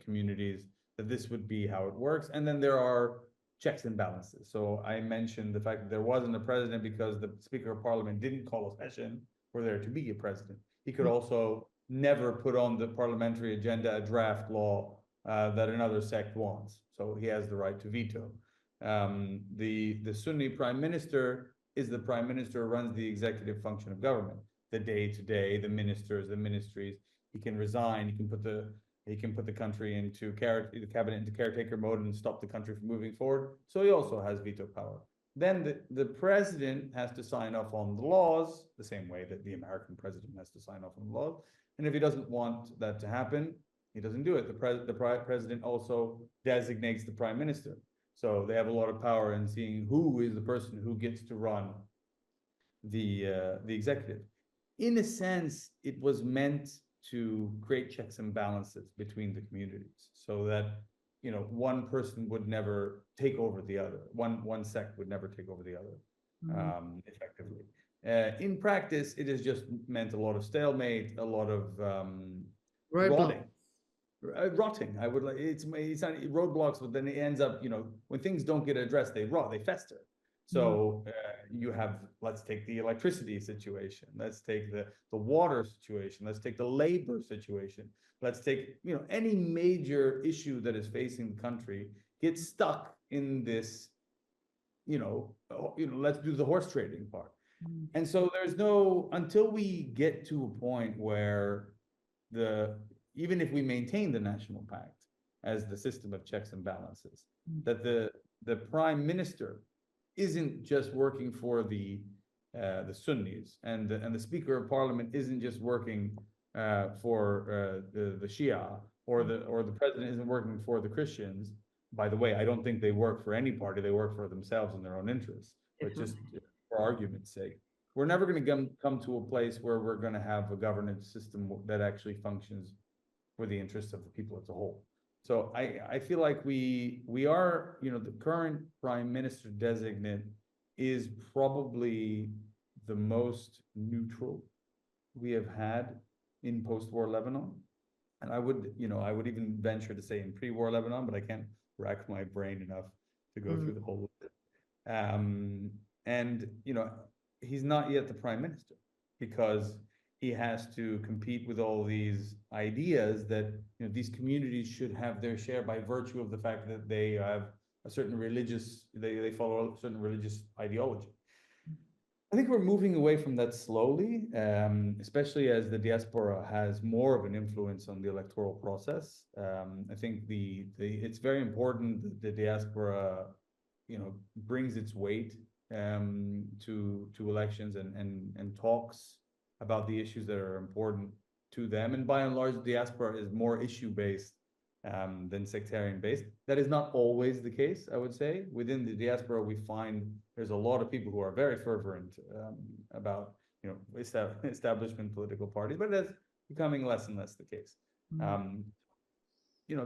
Speaker 5: communities, that this would be how it works. And then there are checks and balances. So I mentioned the fact that there wasn't a president because the Speaker of Parliament didn't call a session for there to be a president. He could also never put on the parliamentary agenda a draft law that another sect wants. So he has the right to veto. The Sunni prime minister is the prime minister who runs the executive function of government, the day-to-day, the ministers, the ministries. He can resign, he can put the country into the cabinet into caretaker mode and stop the country from moving forward. So he also has veto power. Then the president has to sign off on the laws, the same way that the American president has to sign off on the laws. And if he doesn't want that to happen, he doesn't do it. The president also designates the prime minister. So they have a lot of power in seeing who is the person who gets to run the executive. In a sense, it was meant to create checks and balances between the communities, so that one person would never take over the other. One sect would never take over the other effectively. In practice, it has just meant a lot of stalemate, a lot of rotting. I would like it's not roadblocks, but then it ends up when things don't get addressed, they rot, they fester. So you have, let's take the electricity situation, let's take the water situation, let's take the labor situation, let's take any major issue that is facing the country gets stuck in this let's do the horse trading part. And so there's no, until we get to a point where even if we maintain the National Pact as the system of checks and balances, that the prime minister isn't just working for the Sunnis, and the Speaker of Parliament isn't just working for the Shia, or the president isn't working for the Christians. By the way, I don't think they work for any party; they work for themselves and their own interests. But just for argument's sake, we're never going to come to a place where we're going to have a governance system that actually functions for the interests of the people as a whole. So I feel like we are, the current prime minister designate is probably the most neutral we have had in post-war Lebanon. And I would even venture to say in pre-war Lebanon, but I can't rack my brain enough to go through the whole of it. And he's not yet the prime minister, because he has to compete with all these ideas that these communities should have their share by virtue of the fact that they have a certain they follow a certain religious ideology. I think we're moving away from that slowly, especially as the diaspora has more of an influence on the electoral process. I think it's very important that the diaspora brings its weight to elections and talks about the issues that are important to them. And by and large, the diaspora is more issue-based than sectarian-based. That is not always the case, I would say. Within the diaspora, we find there's a lot of people who are very fervent about establishment political parties, but that's becoming less and less the case.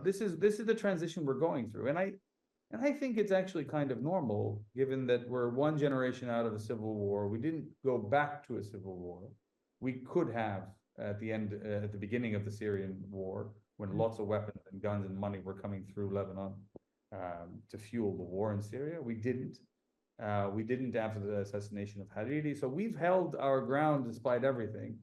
Speaker 5: This is the transition we're going through, and I think it's actually kind of normal, given that we're one generation out of a civil war. We didn't go back to a civil war. We could have at the beginning of the Syrian war, when lots of weapons and guns and money were coming through Lebanon to fuel the war in Syria. We didn't. We didn't after the assassination of Hariri. So we've held our ground despite everything.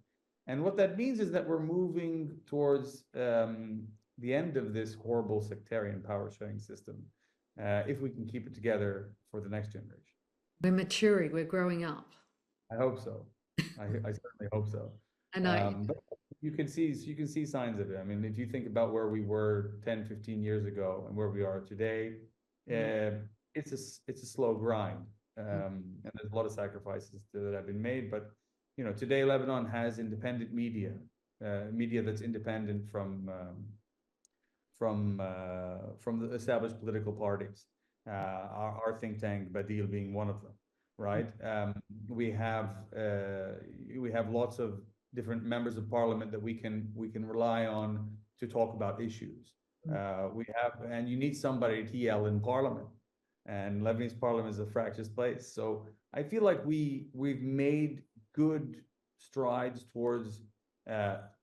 Speaker 5: And what that means is that we're moving towards the end of this horrible sectarian power sharing system, if we can keep it together for the next generation.
Speaker 1: We're maturing, we're growing up.
Speaker 5: I hope so. I certainly hope so.
Speaker 1: I know.
Speaker 5: But you can see signs of it. I mean, if you think about where we were 10, 15 years ago and where we are today, it's a slow grind. And there's a lot of sacrifices that have been made. But today Lebanon has independent media, media that's independent from the established political parties. Our think tank, Badil, being one of them, right? We have lots of different members of parliament that we can rely on to talk about issues. And you need somebody to yell in parliament, and Lebanese parliament is a fractious place. So I feel like we've made good strides towards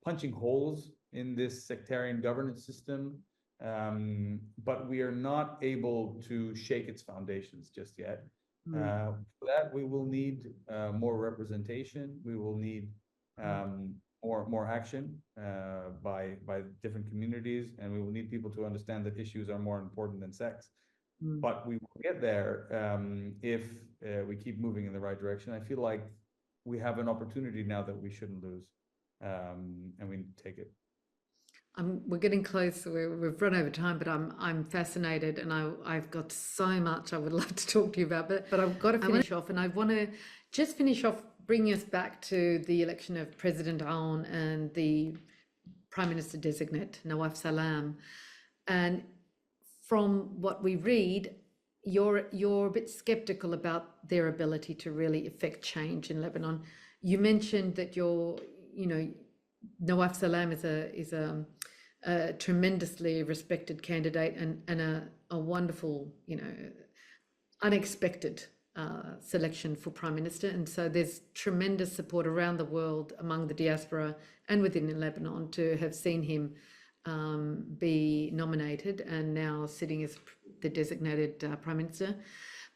Speaker 5: punching holes in this sectarian governance system, but we are not able to shake its foundations just yet. For that, we will need more representation. We will need more action by different communities, and we will need people to understand that issues are more important than sex. But we will get there if we keep moving in the right direction. I feel like we have an opportunity now that we shouldn't lose, and we need to take it.
Speaker 1: We're getting close. We've run over time, but I'm fascinated, and I've got so much I would love to talk to you about. But I've got to finish off, and I want to just finish off, bringing us back to the election of President Aoun and the Prime Minister designate Nawaf Salam. And from what we read, you're a bit skeptical about their ability to really affect change in Lebanon. You mentioned that Nawaf Salam is a tremendously respected candidate and a wonderful, unexpected selection for Prime Minister. And so there's tremendous support around the world among the diaspora and within Lebanon to have seen him be nominated and now sitting as the designated Prime Minister.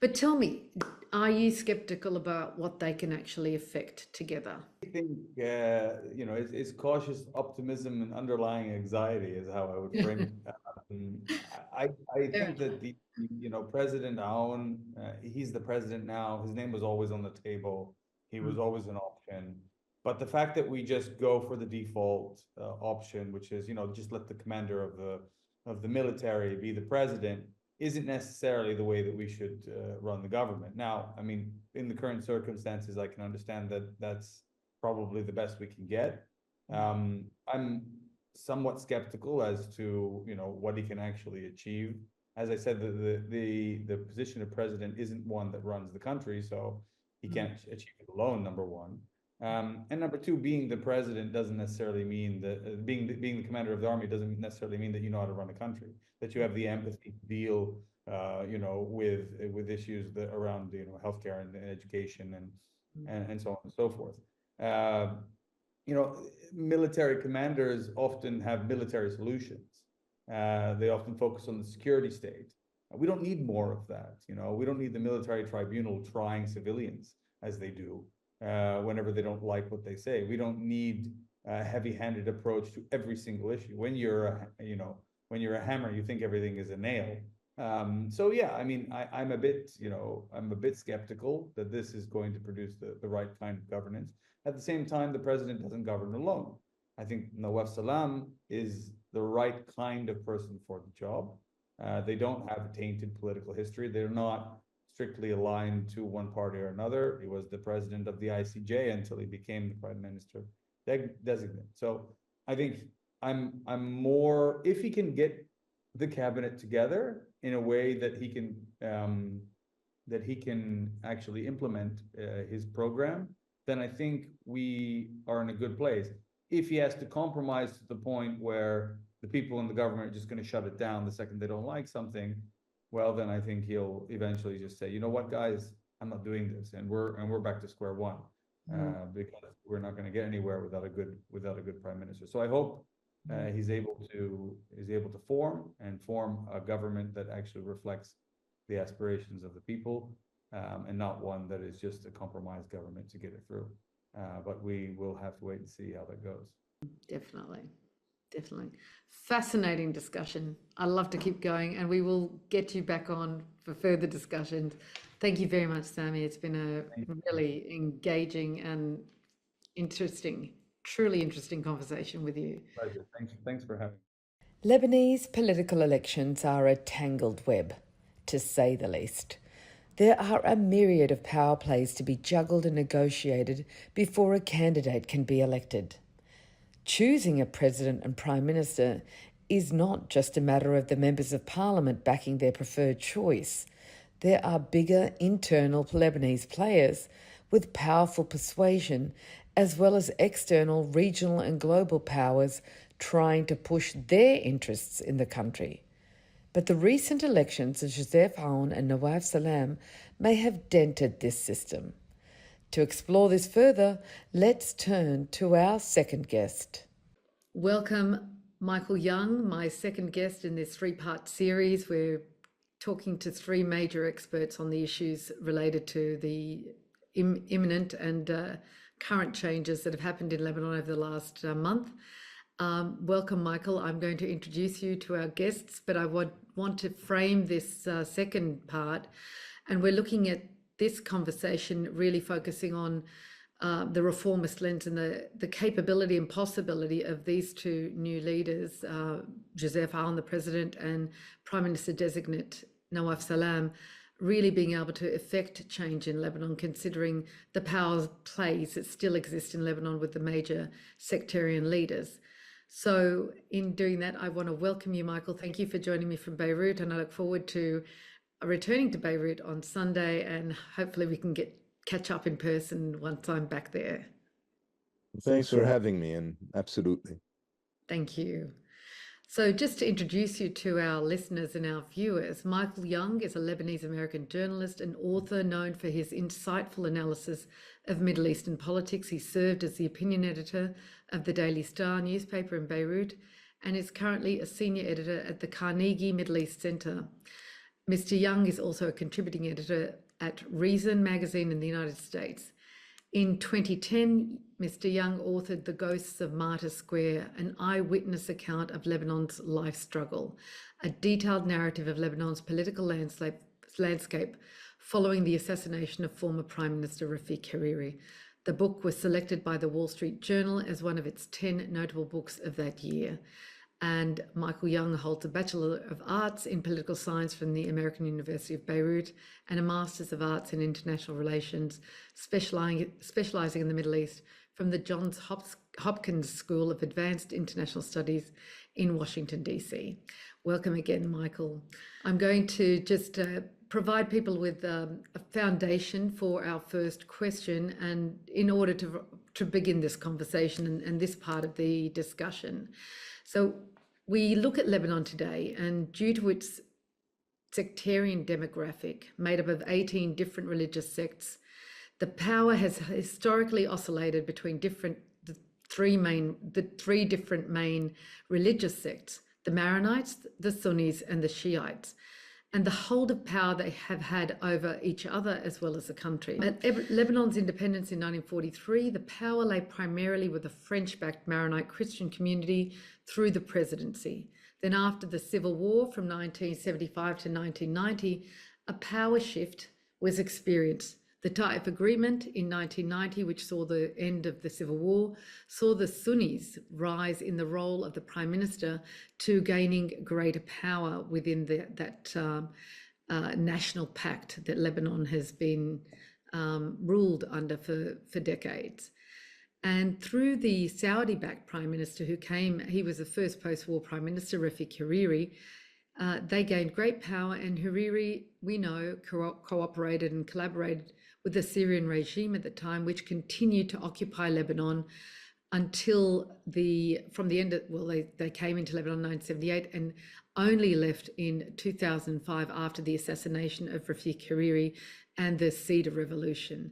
Speaker 1: But tell me, are you skeptical about what they can actually affect together?
Speaker 5: I think, it's cautious optimism and underlying anxiety is how I would frame it. I think that President Aoun, he's the president now. His name was always on the table. He was always an option. But the fact that we just go for the default option, which is, just let the commander of the military be the president, isn't necessarily the way that we should run the government. Now, I mean, in the current circumstances, I can understand that that's probably the best we can get. I'm somewhat skeptical as to, what he can actually achieve. As I said, the position of president isn't one that runs the country, so he can't achieve it alone, number one. And number two, being the president doesn't necessarily mean that being the commander of the army doesn't necessarily mean that you know how to run a country, that you have the empathy to deal, with issues around healthcare and education and so on and so forth. Military commanders often have military solutions. They often focus on the security state. We don't need more of that. We don't need the military tribunal trying civilians as they do. Whenever they don't like what they say. We don't need a heavy-handed approach to every single issue. When you're a hammer, you think everything is a nail. So yeah, I mean, I'm a bit skeptical that this is going to produce the right kind of governance. At the same time, the president doesn't govern alone. I think Nawaf Salam is the right kind of person for the job. They don't have a tainted political history. They're not strictly aligned to one party or another. He was the president of the ICJ until he became the prime minister designate. So I think I'm more, if he can get the cabinet together in a way that he can actually implement his program, then I think we are in a good place. If he has to compromise to the point where the people in the government are just going to shut it down the second they don't like something, well, then I think he'll eventually just say, you know what, guys, I'm not doing this, and we're back to square one, because we're not going to get anywhere without a good prime minister. So I hope he's able to form a government that actually reflects the aspirations of the people, and not one that is just a compromised government to get it through. but we will have to wait and see how that goes.
Speaker 1: Definitely. Definitely. Fascinating discussion. I'd love to keep going, and we will get you back on for further discussions. Thank you very much, Sami. It's been a really engaging and interesting, truly interesting conversation with you.
Speaker 5: Pleasure. Thanks for having me.
Speaker 6: Lebanese political elections are a tangled web, to say the least. There are a myriad of power plays to be juggled and negotiated before a candidate can be elected. Choosing a president and prime minister is not just a matter of the members of parliament backing their preferred choice. There are bigger internal Lebanese players with powerful persuasion, as well as external, regional and global powers trying to push their interests in the country. But the recent elections of Joseph Aoun and Nawaf Salam may have dented this system. To explore this further, let's turn to our second guest.
Speaker 1: Welcome, Michael Young, my second guest in this three-part series. We're talking to three major experts on the issues related to the imminent and current changes that have happened in Lebanon over the last month. Welcome, Michael. I'm going to introduce you to our guests, but I would want to frame this second part, and we're looking at this conversation really focusing on the reformist lens and the capability and possibility of these two new leaders, Joseph Aoun, the president, and Prime Minister designate Nawaf Salam, really being able to effect change in Lebanon, considering the power plays that still exist in Lebanon with the major sectarian leaders. So in doing that, I want to welcome you, Michael. Thank you for joining me from Beirut, and I look forward to returning to Beirut on Sunday, and hopefully we can catch up in person once I'm back there.
Speaker 3: Thanks for having me, and absolutely.
Speaker 1: Thank you. So just to introduce you to our listeners and our viewers, Michael Young is a Lebanese-American journalist and author known for his insightful analysis of Middle Eastern politics. He served as the opinion editor of the Daily Star newspaper in Beirut and is currently a senior editor at the Carnegie Middle East Center. Mr. Young is also a contributing editor at Reason magazine in the United States. In 2010, Mr. Young authored The Ghosts of Martyr Square, an eyewitness account of Lebanon's life struggle, a detailed narrative of Lebanon's political landscape following the assassination of former Prime Minister Rafik Hariri. The book was selected by the Wall Street Journal as one of its 10 notable books of that year. And Michael Young holds a Bachelor of Arts in Political Science from the American University of Beirut and a Master's of Arts in International Relations, specializing in the Middle East from the Johns Hopkins School of Advanced International Studies in Washington, D.C. Welcome again, Michael. I'm going to just provide people with a foundation for our first question, and in order to begin this conversation and this part of the discussion. So we look at Lebanon today, and due to its sectarian demographic made up of 18 different religious sects, the power has historically oscillated between the three different main religious sects: the Maronites, the Sunnis, and the Shiites, and the hold of power they have had over each other as well as the country. At Lebanon's independence in 1943, the power lay primarily with the French-backed Maronite Christian community through the presidency. Then after the Civil War from 1975 to 1990, a power shift was experienced. The Taif Agreement in 1990, which saw the end of the Civil War, saw the Sunnis rise in the role of the Prime Minister to gaining greater power within that national pact that Lebanon has been ruled under for decades. And through the Saudi-backed Prime Minister who came, he was the first post-war Prime Minister, Rafik Hariri, they gained great power, and Hariri, we know, cooperated and collaborated with the Syrian regime at the time, which continued to occupy Lebanon until they came into Lebanon in 1978 and only left in 2005 after the assassination of Rafik Hariri and the Cedar Revolution.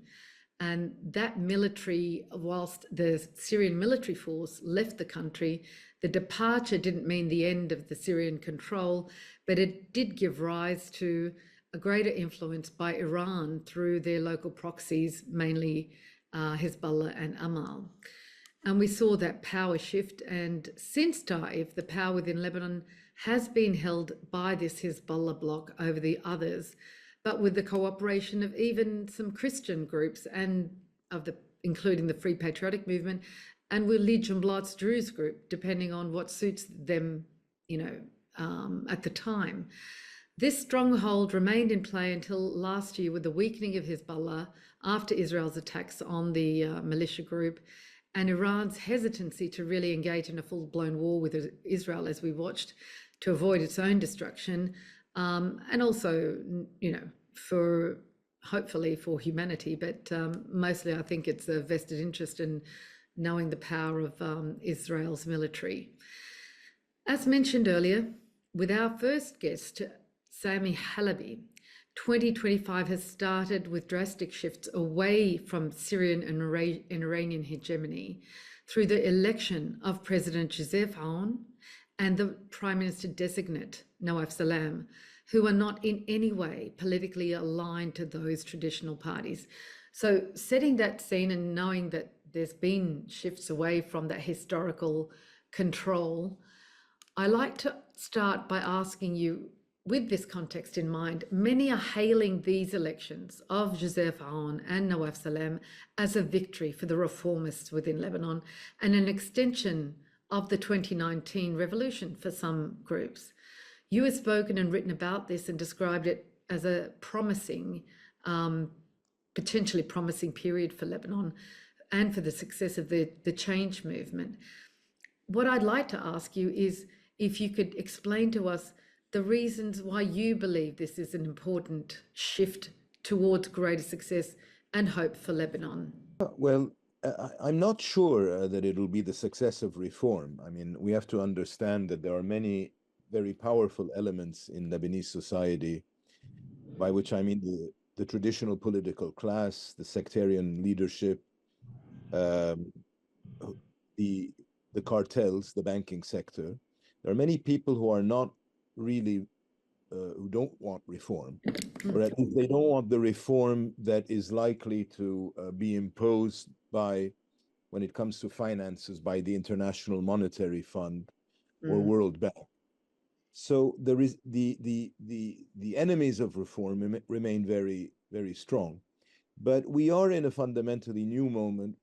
Speaker 1: And that military, whilst the Syrian military force left the country, the departure didn't mean the end of the Syrian control, but it did give rise to a greater influence by Iran through their local proxies, mainly Hezbollah and Amal. And we saw that power shift. And since Taif, the power within Lebanon has been held by this Hezbollah bloc over the others, but with the cooperation of even some Christian groups and including the Free Patriotic Movement and Religion Blots Druze group, depending on what suits them, at the time. This stronghold remained in play until last year with the weakening of Hezbollah after Israel's attacks on the militia group and Iran's hesitancy to really engage in a full-blown war with Israel, as we watched, to avoid its own destruction, and also, hopefully for humanity, but mostly I think it's a vested interest in knowing the power of Israel's military. As mentioned earlier, with our first guest, Sami Halabi, 2025 has started with drastic shifts away from Syrian and Iranian hegemony through the election of President Joseph Aoun and the Prime Minister designate, Nawaf Salam, who are not in any way politically aligned to those traditional parties. So setting that scene and knowing that there's been shifts away from that historical control, I like to start by asking you, with this context in mind, many are hailing these elections of Joseph Aoun and Nawaf Salam as a victory for the reformists within Lebanon and an extension of the 2019 revolution for some groups. You have spoken and written about this and described it as a promising, potentially promising period for Lebanon and for the success of the change movement. What I'd like to ask you is if you could explain to us the reasons why you believe this is an important shift towards greater success and hope for Lebanon.
Speaker 3: Well, I'm not sure that it'll be the success of reform. I mean, we have to understand that there are many very powerful elements in Lebanese society, by which I mean the traditional political class, the sectarian leadership, the cartels, the banking sector. There are many people who are not really, who don't want reform, or at least they don't want the reform that is likely to be imposed by, when it comes to finances, by the International Monetary Fund or World Bank. So there is the enemies of reform remain very, very strong. But we are in a fundamentally new moment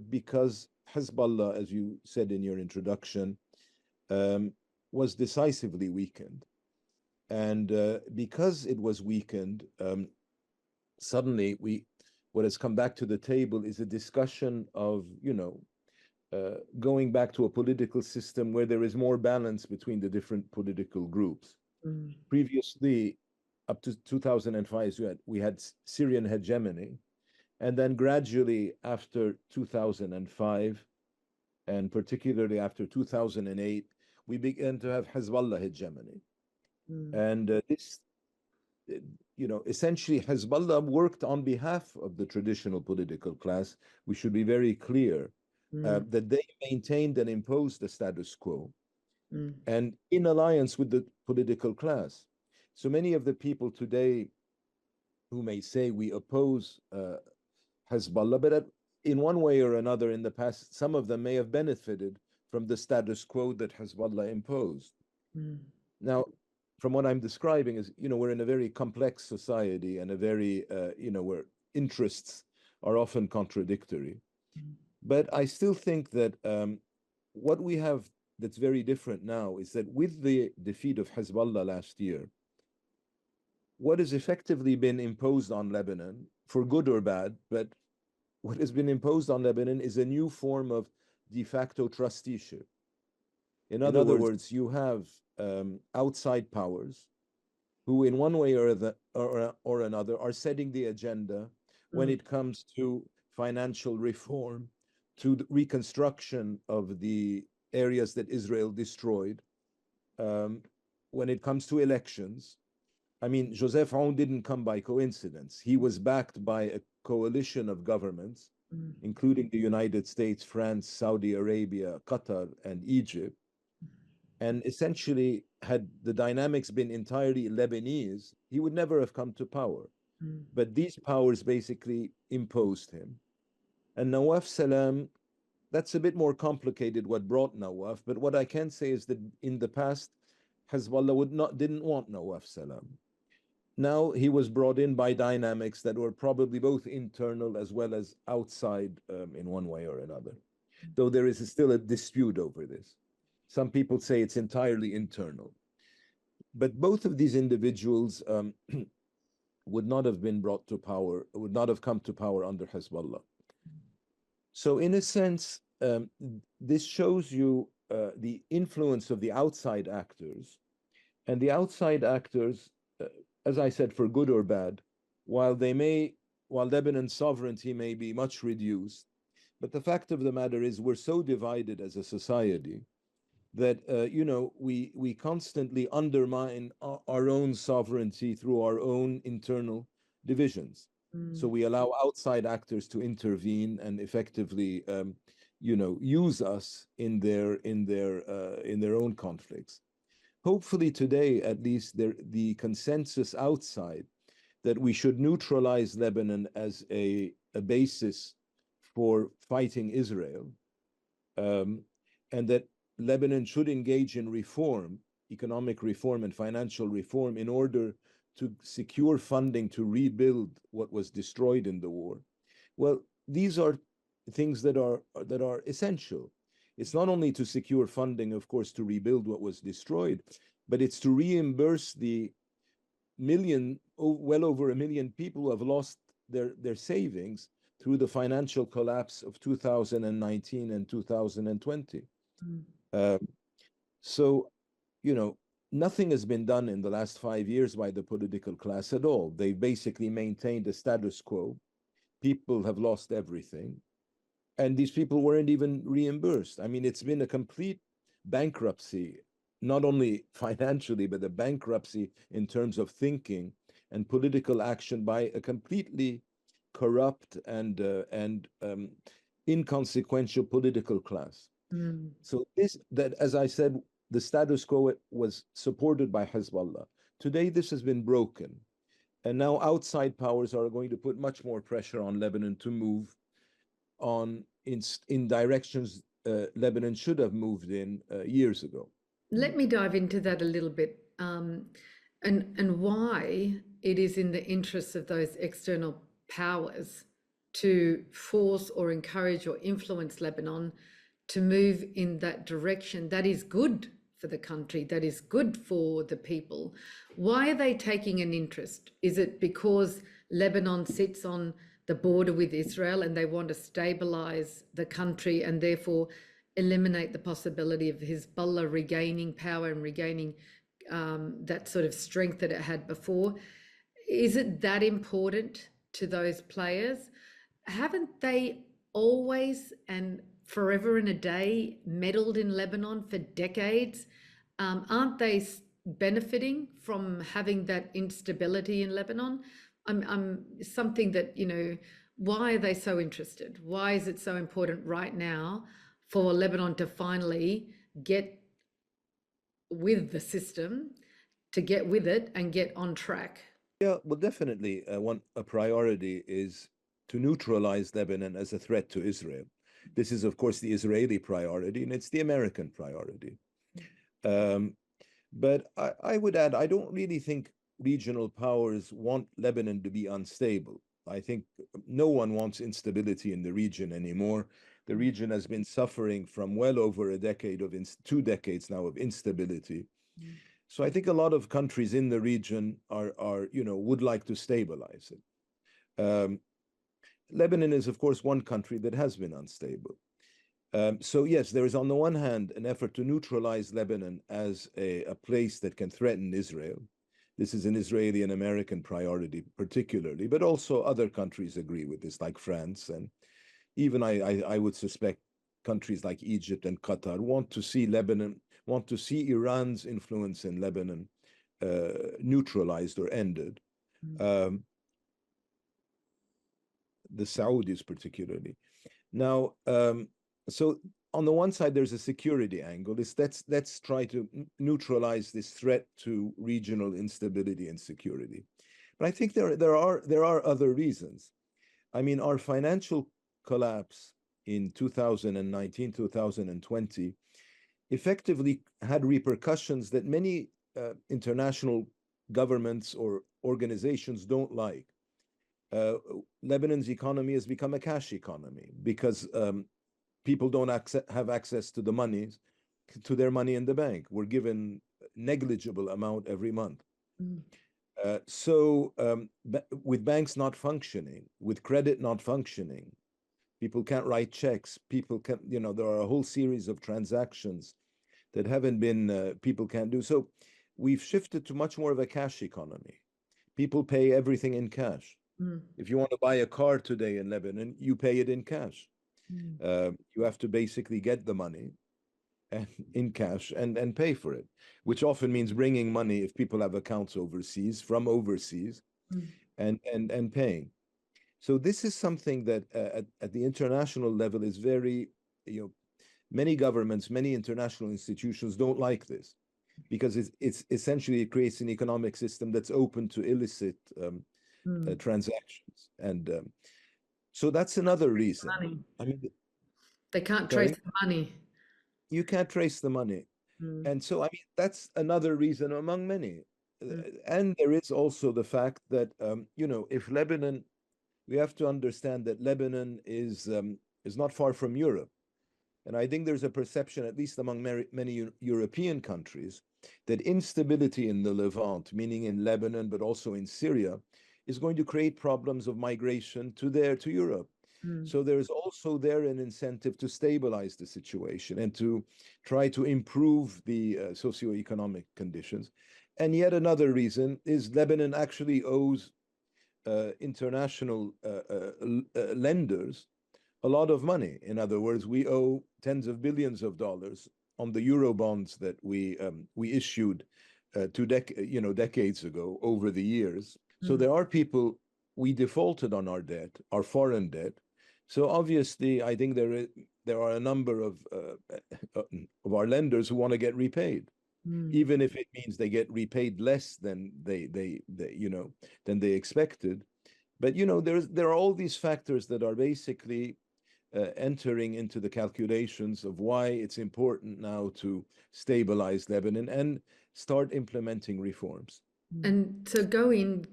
Speaker 3: because Hezbollah, as you said in your introduction, was decisively weakened. And because it was weakened, suddenly what has come back to the table is a discussion of, going back to a political system where there is more balance between the different political groups. Previously, up to 2005, we had Syrian hegemony. And then gradually after 2005, and particularly after 2008, we began to have Hezbollah hegemony. And this, essentially Hezbollah worked on behalf of the traditional political class. We should be very clear that they maintained and imposed the status quo and in alliance with the political class. So many of the people today who may say we oppose Hezbollah, but in one way or another in the past, some of them may have benefited from the status quo that Hezbollah imposed. Now, from what I'm describing is, we're in a very complex society and a very, where interests are often contradictory. But I still think that what we have that's very different now is that with the defeat of Hezbollah last year, what has effectively been imposed on Lebanon, for good or bad, but what has been imposed on Lebanon is a new form of de facto trusteeship. In other words, you have outside powers who in one way or another are setting the agenda when it comes to financial reform, to the reconstruction of the areas that Israel destroyed, when it comes to elections. I mean, Joseph Aoun didn't come by coincidence. He was backed by a coalition of governments, including the United States, France, Saudi Arabia, Qatar, and Egypt. And essentially, had the dynamics been entirely Lebanese, he would never have come to power. But these powers basically imposed him. And Nawaf Salam, that's a bit more complicated what brought Nawaf, but what I can say is that in the past, Hezbollah didn't want Nawaf Salam. Now he was brought in by dynamics that were probably both internal as well as outside in one way or another. Though there is still a dispute over this. Some people say it's entirely internal. But both of these individuals would not have been brought to power, would not have come to power under Hezbollah. So in a sense, this shows you the influence of the outside actors. And the outside actors, as I said, for good or bad, while Lebanon's sovereignty may be much reduced, but the fact of the matter is we're so divided as a society that we constantly undermine our own sovereignty through our own internal divisions. So we allow outside actors to intervene and effectively use us in their own conflicts. Hopefully today, at least, the consensus outside that we should neutralize Lebanon as a basis for fighting Israel, and that Lebanon should engage in reform, economic reform and financial reform, in order to secure funding to rebuild what was destroyed in the war. Well, these are things that are essential. It's not only to secure funding, of course, to rebuild what was destroyed, but it's to reimburse the well over a million people who have lost their savings through the financial collapse of 2019 and 2020. So, nothing has been done in the last 5 years by the political class at all. They basically maintained a status quo. People have lost everything. And these people weren't even reimbursed. I mean, it's been a complete bankruptcy, not only financially, but a bankruptcy in terms of thinking and political action by a completely corrupt and inconsequential political class. So that, as I said, the status quo was supported by Hezbollah. Today, this has been broken. And now outside powers are going to put much more pressure on Lebanon to move on in directions Lebanon should have moved in years ago.
Speaker 1: Let me dive into that a little bit, and why it is in the interests of those external powers to force or encourage or influence Lebanon to move in that direction that is good for the country, that is good for the people. Why are they taking an interest? Is it because Lebanon sits on the border with Israel and they want to stabilize the country and therefore eliminate the possibility of Hezbollah regaining power and regaining that sort of strength that it had before? Is it that important to those players? Haven't they always and forever and a day meddled in Lebanon for decades? Aren't they benefiting from having that instability in Lebanon? I'm something that, why are they so interested? Why is it so important right now for Lebanon to finally get with the system, to get with it and get on track?
Speaker 3: Yeah, well, definitely a priority is to neutralize Lebanon as a threat to Israel. This is, of course, the Israeli priority, and it's the American priority. But I would add, I don't really think regional powers want Lebanon to be unstable. I think no one wants instability in the region anymore. The region has been suffering from well over a decade of 2 decades now of instability. So I think a lot of countries in the region would like to stabilize it. Lebanon is, of course, one country that has been unstable. So yes, there is on the one hand an effort to neutralize Lebanon as a place that can threaten Israel. This is an Israeli and American priority particularly, but also other countries agree with this, like France. And even I would suspect countries like Egypt and Qatar want to see Iran's influence in Lebanon neutralized or ended. The Saudis particularly. Now, so on the one side, there's a security angle. Let's try to neutralize this threat to regional instability and security. But I think there are other reasons. I mean, our financial collapse in 2019, 2020 effectively had repercussions that many international governments or organizations don't like. Lebanon's economy has become a cash economy because people don't have access to their money in the bank. We're given negligible amount every month. With banks not functioning, with credit not functioning, people can't write checks. People can, there are a whole series of transactions that haven't been, people can't do. So we've shifted to much more of a cash economy. People pay everything in cash. If you want to buy a car today in Lebanon, you pay it in cash. You have to basically get the money and in cash and pay for it, which often means bringing money if people have accounts overseas, from overseas, and paying. So this is something that at the international level is very, many governments, many international institutions don't like this because it's essentially, it creates an economic system that's open to illicit transactions. And so that's another reason.
Speaker 1: Money.
Speaker 3: I mean,
Speaker 1: they can't trace the money.
Speaker 3: You can't trace the money. And so, I mean, that's another reason among many. And there is also the fact that, if Lebanon, we have to understand that Lebanon is not far from Europe. And I think there's a perception, at least among many European countries, that instability in the Levant, meaning in Lebanon, but also in Syria, is going to create problems of migration to Europe. So there's also there an incentive to stabilize the situation and to try to improve the socioeconomic conditions. And yet another reason is Lebanon actually owes international lenders a lot of money. In other words, we owe tens of billions of dollars on the Euro bonds that we issued decades ago over the years. So there are people, we defaulted on our debt, our foreign debt. So obviously, I think there are a number of our lenders who want to get repaid, even if it means they get repaid less than than they expected. But there are all these factors that are basically entering into the calculations of why it's important now to stabilize Lebanon and start implementing reforms.
Speaker 1: And so going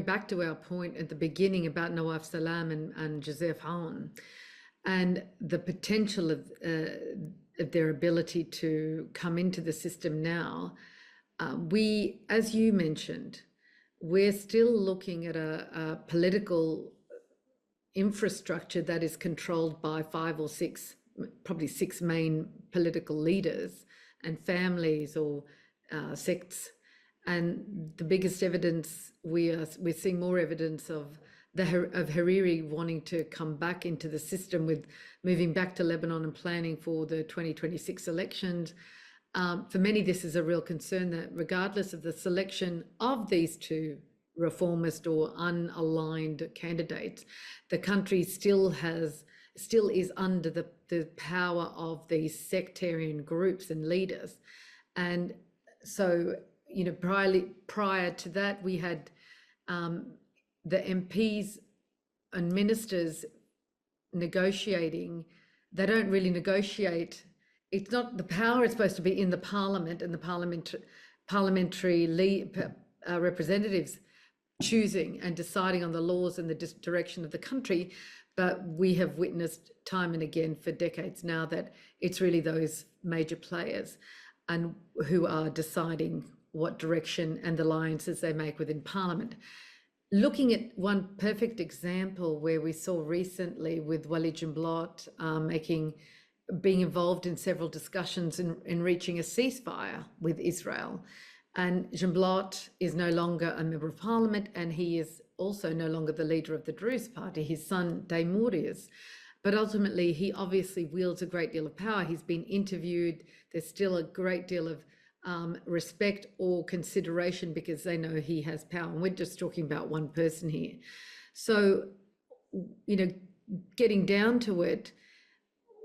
Speaker 1: back to our point at the beginning about Nawaf Salam and Joseph Aoun and the potential of their ability to come into the system now, we, as you mentioned, we're still looking at a political infrastructure that is controlled by 5 or 6, probably 6 main political leaders and families or sects. And the biggest evidence, we're seeing more evidence of Hariri wanting to come back into the system with moving back to Lebanon and planning for the 2026 elections. For many, this is a real concern that regardless of the selection of these two reformist or unaligned candidates, the country still is under the power of these sectarian groups and leaders. And so, prior to that, we had the MPs and ministers negotiating. They don't really negotiate. It's not, the power is supposed to be in the parliament and the parliamentary representatives choosing and deciding on the laws and the direction of the country. But we have witnessed time and again for decades now that it's really those major players and who are deciding what direction and the alliances they make within Parliament. Looking at one perfect example where we saw recently with Walid Jumblatt being involved in several discussions in reaching a ceasefire with Israel. And Jumblatt is no longer a member of Parliament, and he is also no longer the leader of the Druze party. His son, Daimour, is. But ultimately, he obviously wields a great deal of power. He's been interviewed. There's still a great deal of respect or consideration because they know he has power. And we're just talking about one person here. So, getting down to it,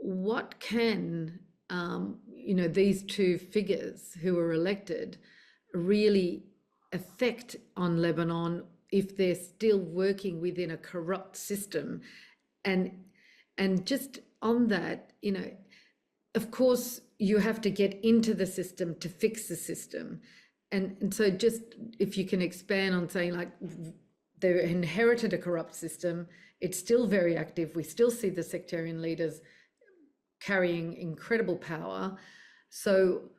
Speaker 1: what can, these two figures who are elected really affect on Lebanon if they're still working within a corrupt system And just on that, you know, of course, you have to get into the system to fix the system. And so just if you can expand on saying, like, they inherited a corrupt system, it's still very active. We still see the sectarian leaders carrying incredible power. So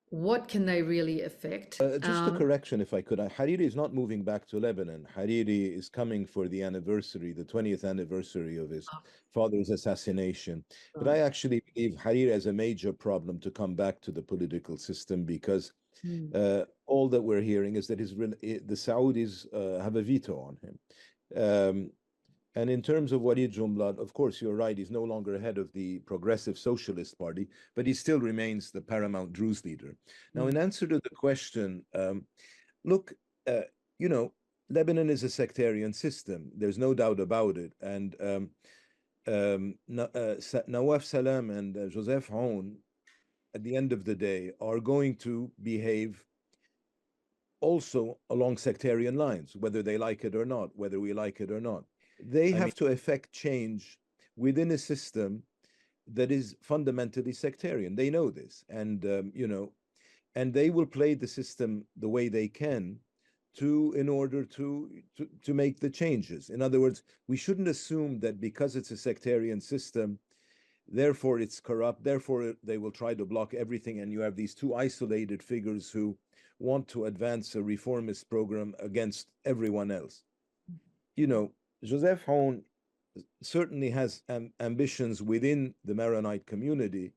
Speaker 1: what can they really affect?
Speaker 7: Just a correction, if I could. Hariri is not moving back to Lebanon. Hariri is coming for the anniversary, the 20th anniversary of his father's assassination. But I actually believe Hariri has a major problem to come back to the political system, because all that we're hearing is that the Saudis have a veto on him. And in terms of Walid Jumblat, of course, you're right, he's no longer head of the Progressive Socialist Party, but he still remains the paramount Druze leader. Now, in answer to the question, look, you know, Lebanon is a sectarian system. There's no doubt about it. And Nawaf Salam and Joseph Aoun, at the end of the day, are going to behave also along sectarian lines, whether they like it or not, whether we like it or not. They have to effect change within a system that is fundamentally sectarian. They know this, and you know, and they will play the system the way they can in order to make the changes. In other words, we shouldn't assume that because it's a sectarian system, therefore it's corrupt, therefore they will try to block everything, and you have these two isolated figures who want to advance a reformist program against everyone else. You know, Joseph Aoun certainly has ambitions within the Maronite community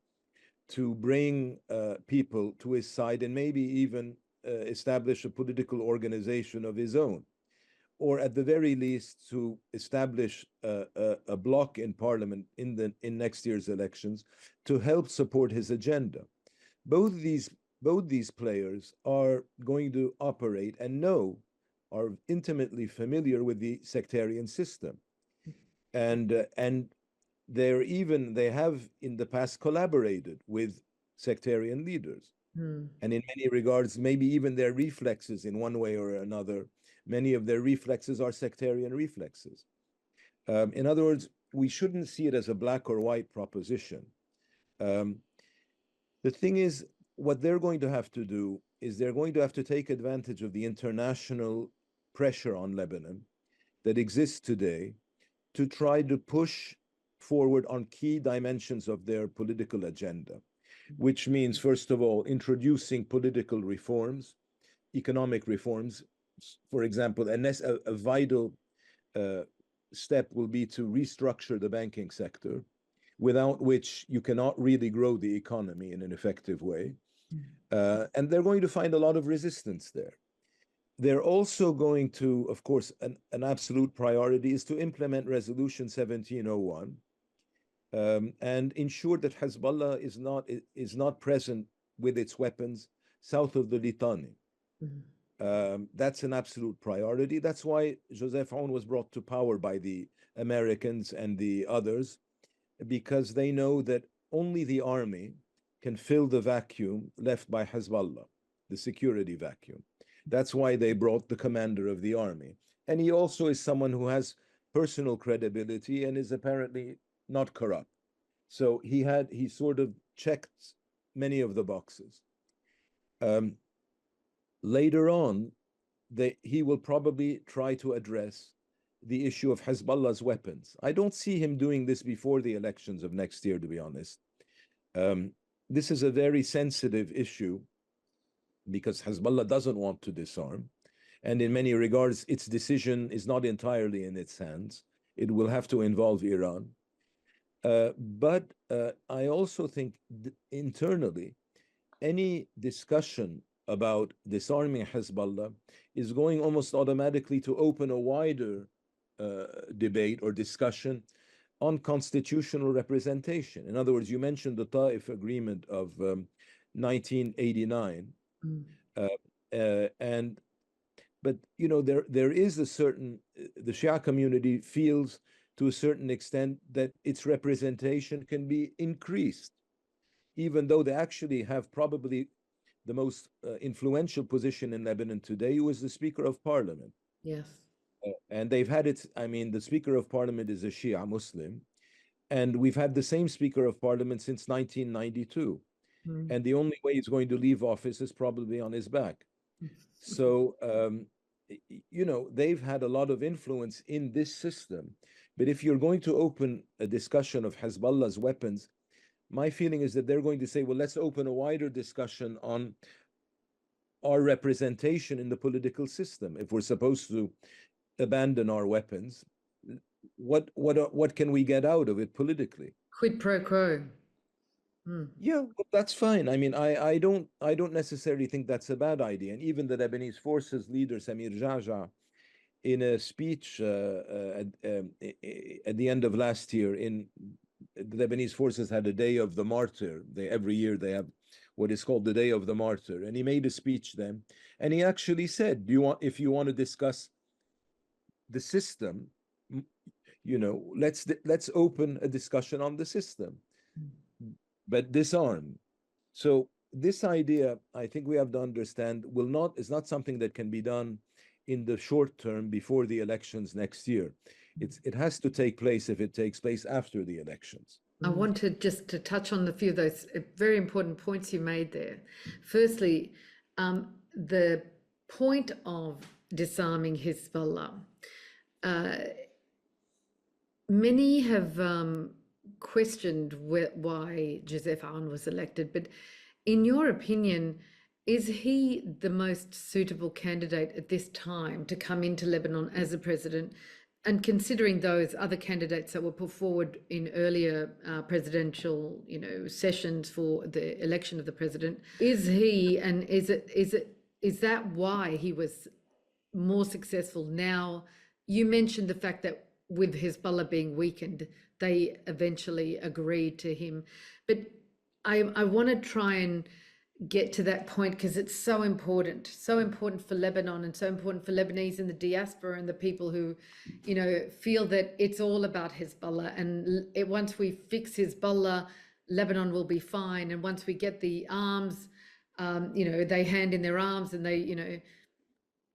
Speaker 7: to bring people to his side, and maybe even establish a political organization of his own, or at the very least to establish a bloc in parliament in next year's elections to help support his agenda. Both these players are going to operate and are intimately familiar with the sectarian system, and they have in the past collaborated with sectarian leaders, and in many regards, maybe even their reflexes in one way or another, many of their reflexes are sectarian reflexes. In other words, we shouldn't see it as a black or white proposition. The thing is, what they're going to have to do is they're going to have to take advantage of the international pressure on Lebanon that exists today to try to push forward on key dimensions of their political agenda, which means, first of all, introducing political reforms, economic reforms. For example, a vital step will be to restructure the banking sector, without which you cannot really grow the economy in an effective way. And they're going to find a lot of resistance there. They're also going to, of course, an absolute priority is to implement Resolution 1701 and ensure that Hezbollah is not present with its weapons south of the Litani. That's an absolute priority. That's why Joseph Aoun was brought to power by the Americans and the others, because they know that only the army can fill the vacuum left by Hezbollah, the security vacuum. That's why they brought the commander of the army. And he also is someone who has personal credibility and is apparently not corrupt. So he sort of checked many of the boxes. Later on, he will probably try to address the issue of Hezbollah's weapons. I don't see him doing this before the elections of next year, to be honest. This is a very sensitive issue because Hezbollah doesn't want to disarm. And in many regards, its decision is not entirely in its hands. It will have to involve Iran. But I also think internally, any discussion about disarming Hezbollah is going almost automatically to open a wider debate or discussion on constitutional representation. In other words, you mentioned the Ta'if Agreement of 1989, but you know there is a certain the Shia community feels to a certain extent that its representation can be increased, even though they actually have probably the most influential position in Lebanon today, who is the Speaker of Parliament.
Speaker 1: Yes.
Speaker 7: And they've had it, I mean, the Speaker of Parliament is a Shia Muslim, and we've had the same Speaker of Parliament since 1992. And the only way he's going to leave office is probably on his back. So, you know, they've had a lot of influence in this system. But if you're going to open a discussion of Hezbollah's weapons, my feeling is that they're going to say, well, let's open a wider discussion on our representation in the political system. If we're supposed to abandon our weapons, what can we get out of it politically?
Speaker 1: Quid pro quo.
Speaker 7: Yeah, well, that's fine. I mean, I don't necessarily think that's a bad idea. And even the Lebanese forces leader Samir Jaja, in a speech at the end of last year, the Lebanese forces had a day of the martyr. Every year they have what is called the Day of the Martyr, and he made a speech then, and he actually said, if you want to discuss the system, you know, let's open a discussion on the system, but disarm. So this idea, I think we have to understand, is not something that can be done in the short term before the elections next year. It has to take place if it takes place after the elections.
Speaker 1: I wanted just to touch on a few of those very important points you made there. Firstly, the point of disarming Hezbollah. Many have questioned why Joseph Aoun was elected, but in your opinion, is he the most suitable candidate at this time to come into Lebanon as a president? And considering those other candidates that were put forward in earlier presidential, you know, sessions for the election of the president, is he, and is that why he was more successful now? You mentioned the fact that with Hezbollah being weakened, they eventually agreed to him. But I want to try and get to that point because it's so important for Lebanon and so important for Lebanese in the diaspora and the people who, you know, feel that it's all about Hezbollah, and once we fix Hezbollah, Lebanon will be fine. And once we get the arms, you know, they hand in their arms and they, you know,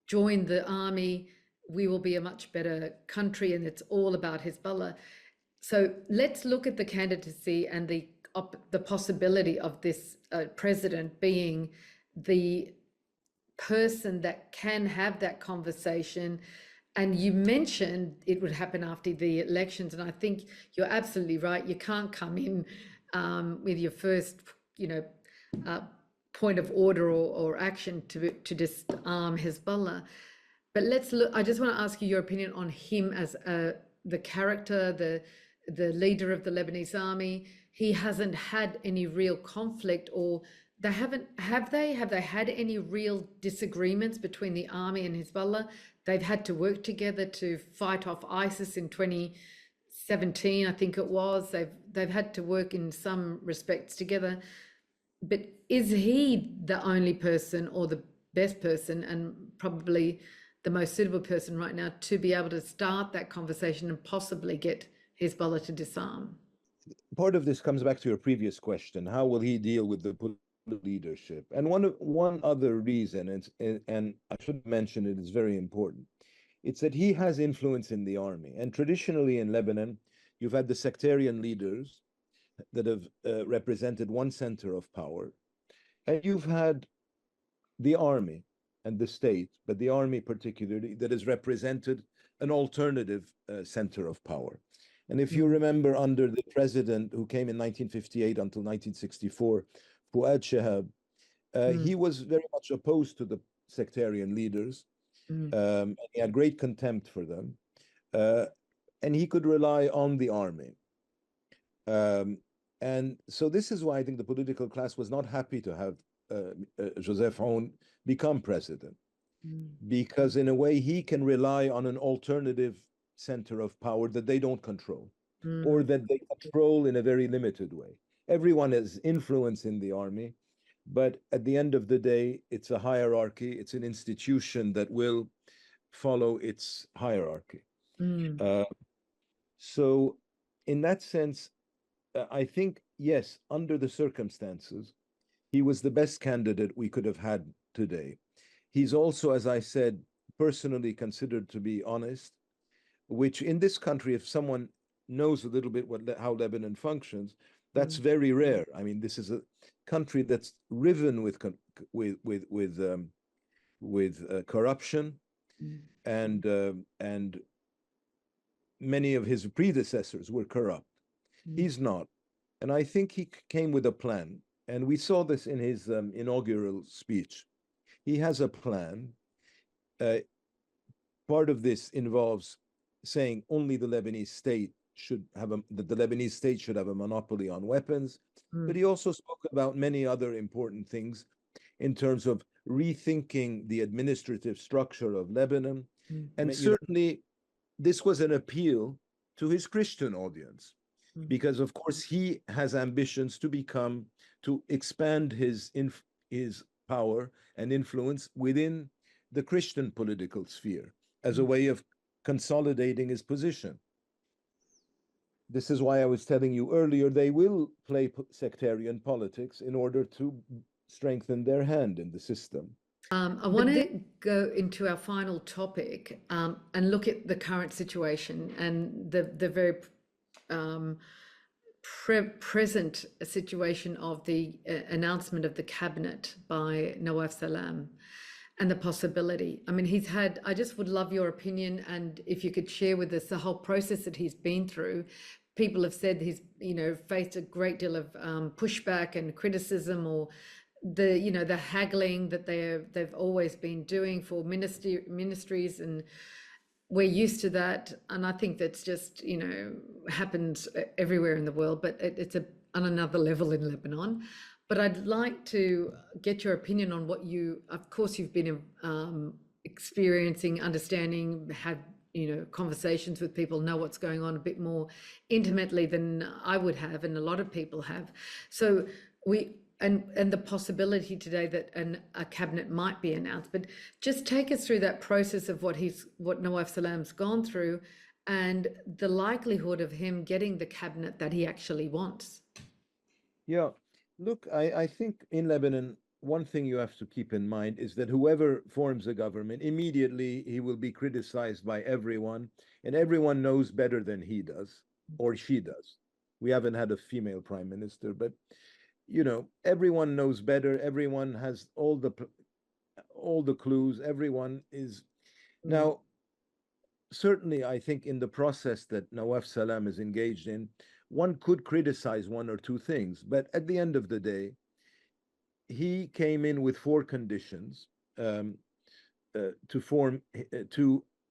Speaker 1: join the army, we will be a much better country, and it's all about Hezbollah. So let's look at the candidacy and the possibility of this president being the person that can have that conversation. And you mentioned it would happen after the elections, and I think you're absolutely right. You can't come in with your first, you know, point of order or action to disarm Hezbollah. But let's look. I just want to ask you your opinion on him as the character, the leader of the Lebanese army. He hasn't had any real conflict, or they haven't, have they had any real disagreements between the army and Hezbollah? They've had to work together to fight off ISIS in 2017, I think it was. They've had to work in some respects together. But is he the only person or the best person and probably the most suitable person right now to be able to start that conversation and possibly get Hezbollah to disarm?
Speaker 7: Part of this comes back to your previous question. How will he deal with the leadership? And one other reason, and I should mention it, is very important. It's that he has influence in the army. And traditionally in Lebanon, you've had the sectarian leaders that have represented one center of power. And you've had the army and the state, but the army particularly, that has represented an alternative center of power. And if you remember, under the president who came in 1958 until 1964, Fuad Shahab, he was very much opposed to the sectarian leaders. And he had great contempt for them. And he could rely on the army. And so this is why I think the political class was not happy to have Joseph Aoun become president. Because in a way, he can rely on an alternative center of power that they don't control, or that they control in a very limited way. Everyone has influence in the army, but at the end of the day, it's a hierarchy. It's an institution that will follow its hierarchy. So in that sense, I think, yes, under the circumstances, he was the best candidate we could have had today. He's also, as I said, personally considered to be honest, which in this country, if someone knows a little bit how Lebanon functions, that's very rare. I mean, this is a country that's riven with corruption, and many of his predecessors were corrupt. He's not, and I think he came with a plan, and we saw this in his inaugural speech. He has a plan. Part of this involves saying only the Lebanese state should have that the Lebanese state should have a monopoly on weapons. But he also spoke about many other important things in terms of rethinking the administrative structure of Lebanon. And certainly this was an appeal to his Christian audience, because of course he has ambitions to expand his power and influence within the Christian political sphere as a way of consolidating his position. This is why I was telling you earlier, they will play sectarian politics in order to strengthen their hand in the system.
Speaker 1: I want to go into our final topic and look at the current situation and the very present situation of the announcement of the cabinet by Nawaf Salam and the possibility. I mean, I just would love your opinion, and if you could share with us the whole process that he's been through. People have said he's, faced a great deal of pushback and criticism, or the haggling that they've always been doing for ministries, and we're used to that. And I think that's just, happens everywhere in the world, but it's on another level in Lebanon. But I'd like to get your opinion on what of course, you've been experiencing, understanding, had conversations with people, know what's going on a bit more intimately than I would have, and a lot of people have. So and the possibility today that a cabinet might be announced. But just take us through that process of what Nawaf Salam's gone through, and the likelihood of him getting the cabinet that he actually wants.
Speaker 7: Yeah, look, I think in Lebanon, one thing you have to keep in mind is that whoever forms a government, immediately he will be criticized by everyone, and everyone knows better than he does or she does. We haven't had a female prime minister, but everyone knows better. Everyone has all the clues. Everyone is now. Certainly, I think in the process that Nawaf Salam is engaged in, one could criticize one or two things, but at the end of the day, he came in with 4 conditions to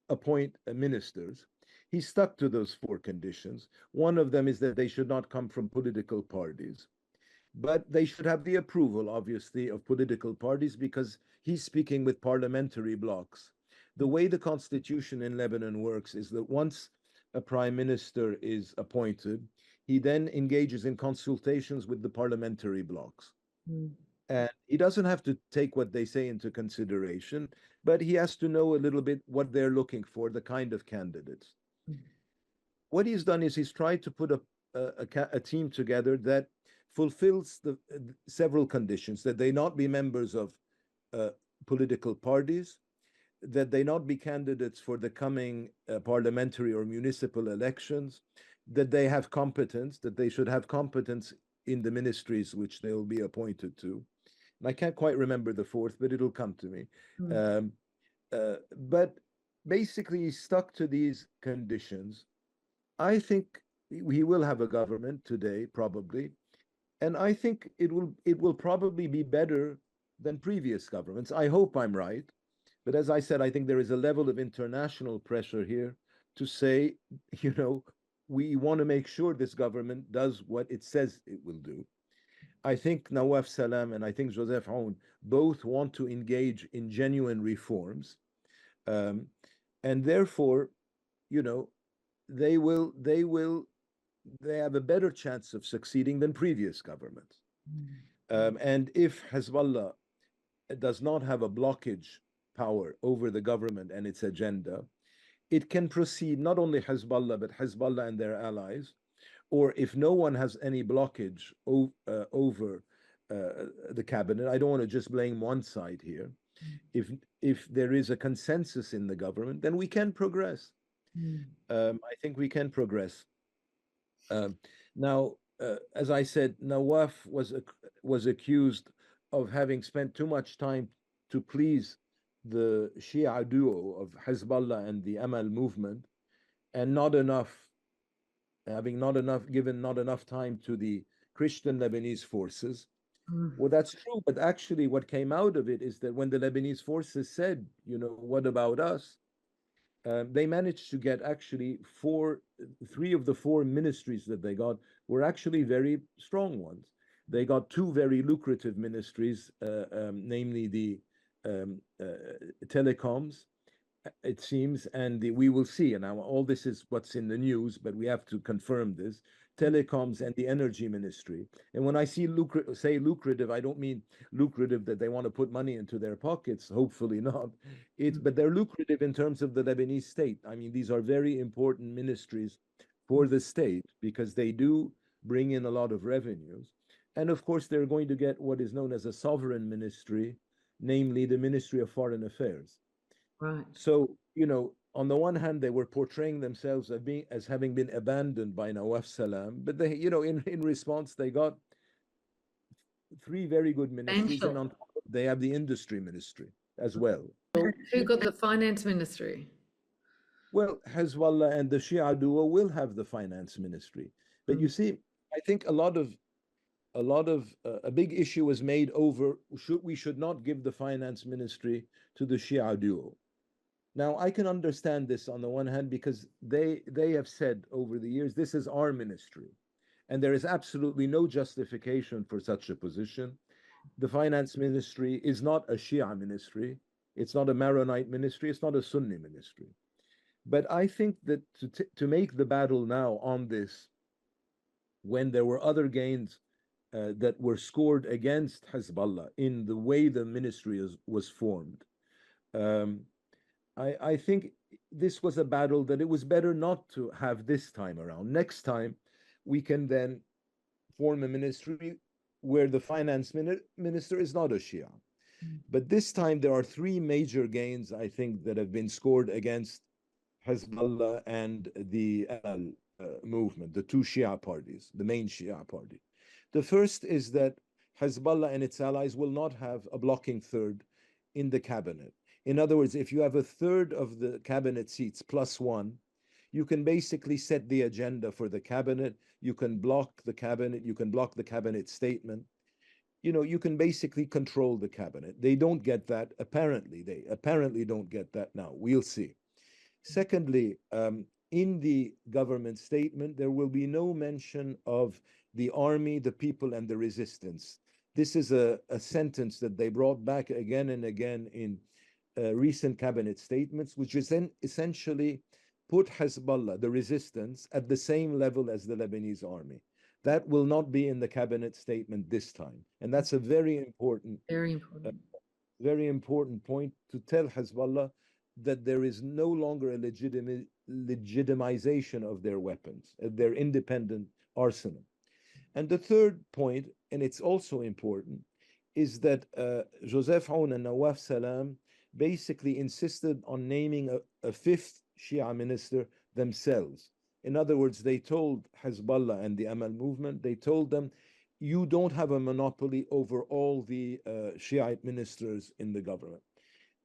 Speaker 7: appoint ministers. He stuck to those 4 conditions. One of them is that they should not come from political parties, but they should have the approval, obviously, of political parties, because he's speaking with parliamentary blocs. The way the constitution in Lebanon works is that once a prime minister is appointed, he then engages in consultations with the parliamentary blocs. And he doesn't have to take what they say into consideration, but he has to know a little bit what they're looking for, the kind of candidates. What he's done is he's tried to put a team together that fulfills the several conditions: that they not be members of political parties, that they not be candidates for the coming parliamentary or municipal elections, that they have competence, that they should have competence in the ministries which they'll be appointed to. And I can't quite remember the 4th, but it'll come to me. But basically, he stuck to these conditions. I think he will have a government today, probably, and I think it will probably be better than previous governments. I hope I'm right. But as I said, I think there is a level of international pressure here to say, we want to make sure this government does what it says it will do. I think Nawaf Salam and I think Joseph Aoun both want to engage in genuine reforms. And therefore, they have a better chance of succeeding than previous governments. And if Hezbollah does not have a blockage power over the government and its agenda, it can proceed, not only Hezbollah, but Hezbollah and their allies, or if no one has any blockage over the cabinet, I don't want to just blame one side here. If there is a consensus in the government, then we can progress. I think we can progress. Now, as I said, Nawaf was accused of having spent too much time to please the Shia duo of Hezbollah and the Amal movement, and given not enough time to the Christian Lebanese forces. Well, that's true, but actually what came out of it is that when the Lebanese forces said, what about us? They managed to get actually three of the four ministries that they got were actually very strong ones. They got two very lucrative ministries, namely the telecoms, it seems, and we will see. And now all this is what's in the news, but we have to confirm this. Telecoms and the energy ministry. And when I say lucrative, I don't mean lucrative that they want to put money into their pockets, hopefully not. But they're lucrative in terms of the Lebanese state. I mean, these are very important ministries for the state because they do bring in a lot of revenues. And of course, they're going to get what is known as a sovereign ministry, namely the Ministry of Foreign Affairs.
Speaker 1: Right.
Speaker 7: So, on the one hand, they were portraying themselves as having been abandoned by Nawaf Salam, but they, in response, they got three very good ministries, and on top, they have the industry ministry as well. So,
Speaker 1: who got the finance ministry?
Speaker 7: Well, Hezbollah and the Shia duo will have the finance ministry, but you see, I think a big issue was made over we should not give the finance ministry to the Shia duo. Now, I can understand this on the one hand because they have said over the years, this is our ministry. And there is absolutely no justification for such a position. The finance ministry is not a Shia ministry. It's not a Maronite ministry. It's not a Sunni ministry. But I think that to make the battle now on this, when there were other gains that were scored against Hezbollah in the way the ministry was formed, I think this was a battle that it was better not to have this time around. Next time, we can then form a ministry where the finance minister is not a Shia. But this time, there are three major gains, I think, that have been scored against Hezbollah and the Amal movement, the two Shia parties, the main Shia party. The first is that Hezbollah and its allies will not have a blocking third in the cabinet. In other words, if you have a third of the cabinet seats plus one, you can basically set the agenda for the cabinet. You can block the cabinet. You can block the cabinet statement. You can basically control the cabinet. They don't get that. They apparently don't get that now. We'll see. Secondly, in the government statement, there will be no mention of the army, the people, and the resistance. This is a sentence that they brought back again and again in recent cabinet statements, which is then essentially put Hezbollah, the resistance, at the same level as the Lebanese army. That will not be in the cabinet statement this time. And that's a very important point to tell Hezbollah that there is no longer a legitimization of their weapons, their independent arsenal. And the third point, and it's also important, is that Joseph Aoun and Nawaf Salam basically insisted on naming a fifth Shia minister themselves. In other words, they told Hezbollah and the Amal movement, they told them, you don't have a monopoly over all the Shiite ministers in the government.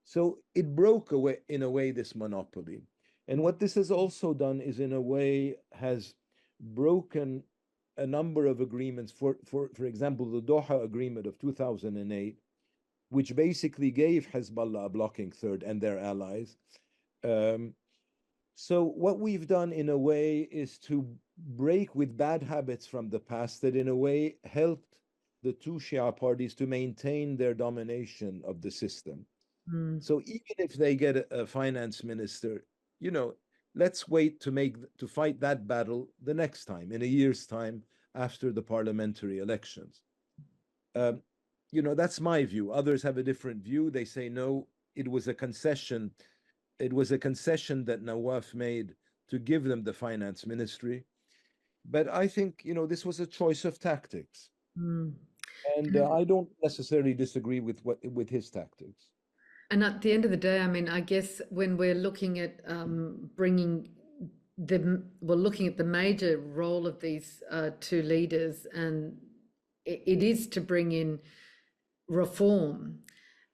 Speaker 7: So it broke away, in a way, this monopoly. And what this has also done is, in a way, has broken a number of agreements. For example, the Doha Agreement of 2008, which basically gave Hezbollah a blocking third and their allies. So what we've done, in a way, is to break with bad habits from the past that, in a way, helped the two Shia parties to maintain their domination of the system. So even if they get a finance minister, let's wait to fight that battle the next time, in a year's time, after the parliamentary elections. That's my view. Others have a different view. They say, no, it was a concession. It was a concession that Nawaf made to give them the finance ministry. But I think, this was a choice of tactics. And I don't necessarily disagree with his tactics.
Speaker 1: And at the end of the day, I mean, I guess when we're looking at bringing looking at the major role of these two leaders, and it is to bring in reform,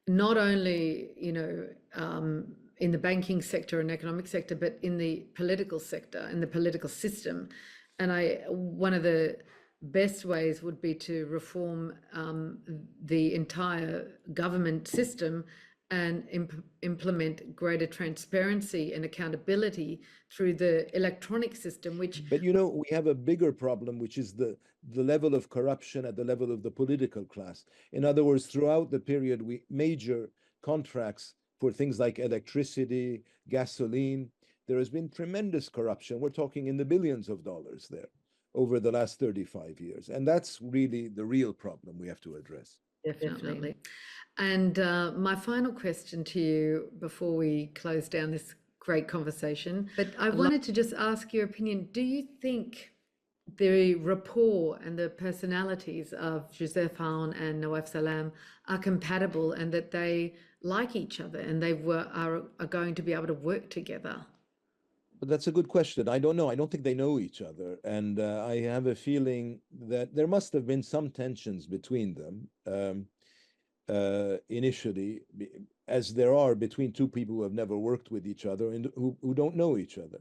Speaker 1: not only, in the banking sector and economic sector, but in the political sector and the political system. And one of the best ways would be to reform the entire government system and implement greater transparency and accountability through the electronic system,
Speaker 7: But we have a bigger problem, which is the level of corruption at the level of the political class. In other words, throughout the period, major contracts for things like electricity, gasoline, there has been tremendous corruption. We're talking in the billions of dollars there over the last 35 years. And that's really the real problem we have to address.
Speaker 1: Definitely. And my final question to you before we close down this great conversation, but I wanted to just ask your opinion. Do you think the rapport and the personalities of Joseph Aoun and Nawaf Salam are compatible, and that they like each other and they are going to be able to work together?
Speaker 7: But that's a good question. I don't know. I don't think they know each other. And I have a feeling that there must have been some tensions between them initially, as there are between two people who have never worked with each other and who don't know each other.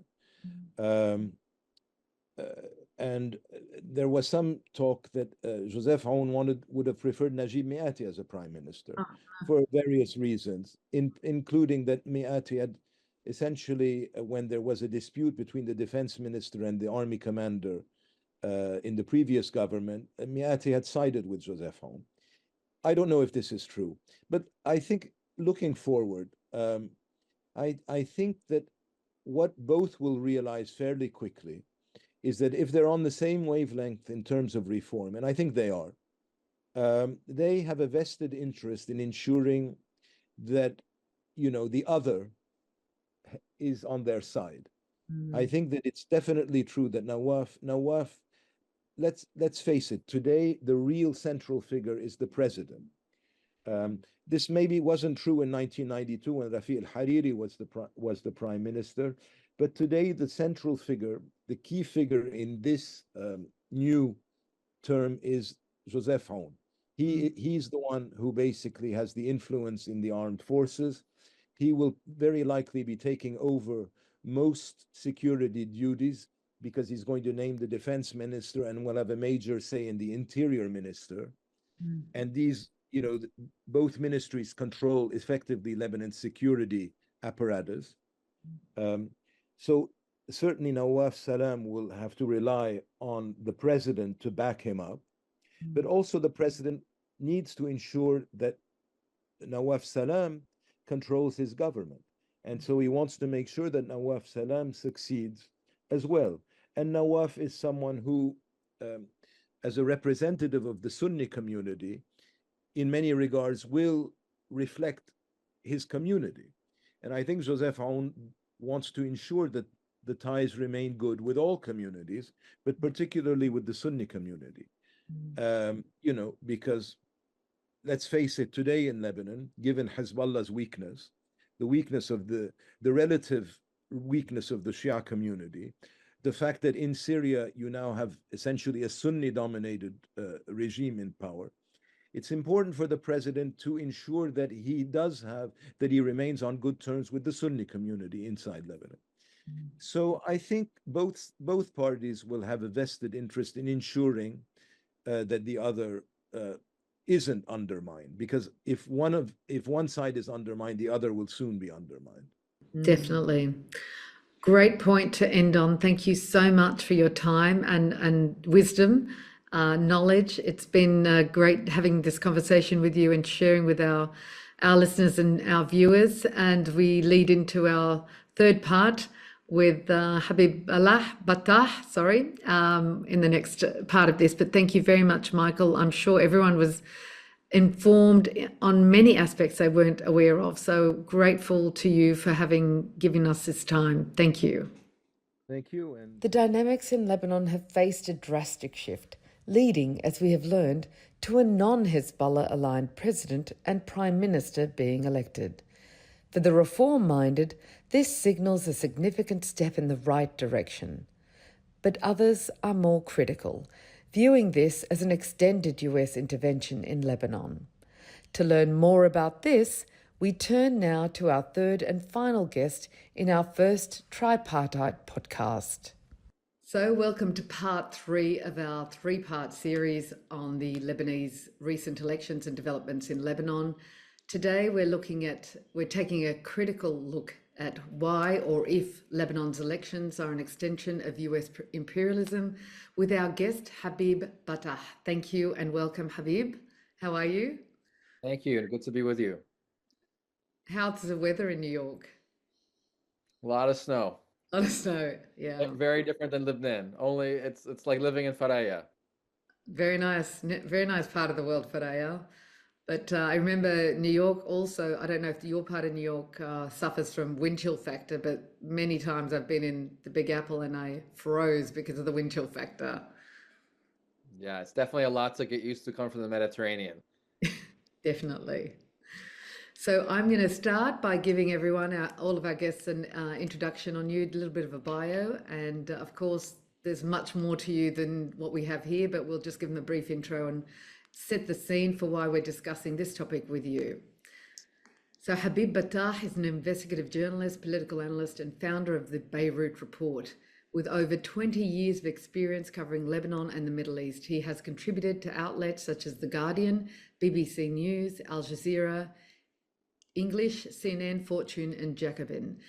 Speaker 7: And there was some talk that Joseph Aoun would have preferred Najib Mikati as a prime minister for various reasons, including that Mikati had essentially, when there was a dispute between the defense minister and the army commander in the previous government, Mikati had sided with Joseph Aoun. I don't know if this is true, but I think looking forward, I think that what both will realize fairly quickly is that if they're on the same wavelength in terms of reform, and I think they are, they have a vested interest in ensuring that, the other is on their side. I think that it's definitely true that Nawaf, let's face it, today the real central figure is the president. This maybe wasn't true in 1992 when Rafiq al-Hariri was the prime minister, but today the central figure, the key figure in this new term is Joseph Aoun. He's the one who basically has the influence in the armed forces. He will very likely be taking over most security duties because he's going to name the defense minister and will have a major say in the interior minister. And these, both ministries control effectively Lebanon's security apparatus. So certainly Nawaf Salam will have to rely on the president to back him up, but also the president needs to ensure that Nawaf Salam controls his government. And so he wants to make sure that Nawaf Salam succeeds as well. And Nawaf is someone who, as a representative of the Sunni community, in many regards will reflect his community. And I think Joseph Aoun wants to ensure that the ties remain good with all communities, but particularly with the Sunni community. Because let's face it, today in Lebanon, given Hezbollah's weakness, the weakness of the relative weakness of the Shia community, the fact that in Syria you now have essentially a Sunni-dominated regime in power, it's important for the president to ensure that he remains on good terms with the Sunni community inside Lebanon. So I think both parties will have a vested interest in ensuring that the other isn't undermined, because if one side is undermined, the other will soon be undermined.
Speaker 1: Definitely. Great point to end on. Thank you so much for your time and wisdom, knowledge. It's been great having this conversation with you and sharing with our listeners and our viewers. And we lead into our third part with Habib Battah, in the next part of this. But thank you very much, Michael. I'm sure everyone was informed on many aspects they weren't aware of. So grateful to you for given us this time. Thank you.
Speaker 7: Thank you. And
Speaker 6: the dynamics in Lebanon have faced a drastic shift, leading, as we have learned, to a non-Hezbollah-aligned president and prime minister being elected. For the reform-minded, This signals a significant step in the right direction. But others are more critical, viewing this as an extended US intervention in Lebanon. To learn more about this, we turn now to our third and final guest in our first tripartite podcast.
Speaker 1: So, welcome to part 3 of our 3-part series on the Lebanese recent elections and developments in Lebanon. Today, we're taking a critical look at why or if Lebanon's elections are an extension of US imperialism with our guest, Habib Battah. Thank you and welcome, Habib. How are you?
Speaker 4: Thank you, and good to be with you.
Speaker 1: How's the weather in New York?
Speaker 4: A lot of snow.
Speaker 1: A lot of snow, yeah.
Speaker 4: Very different than Lebanon. Only it's like living in Faraya.
Speaker 1: Very nice part of the world, Faraya. But I remember New York also, I don't know if your part of New York suffers from wind chill factor, but many times I've been in the Big Apple and I froze because of the wind chill factor.
Speaker 4: Yeah, it's definitely a lot to get used to coming from the Mediterranean.
Speaker 1: Definitely. So I'm going to start by giving everyone, all of our guests, an introduction on you, a little bit of a bio. And of course, there's much more to you than what we have here, but we'll just give them a brief intro and set the scene for why we're discussing this topic with you. So Habib Battah is an investigative journalist, political analyst, and founder of the Beirut Report. With over 20 years of experience covering Lebanon and the Middle East, he has contributed to outlets such as The Guardian, BBC News, Al Jazeera, English, CNN, Fortune, and Jacobin.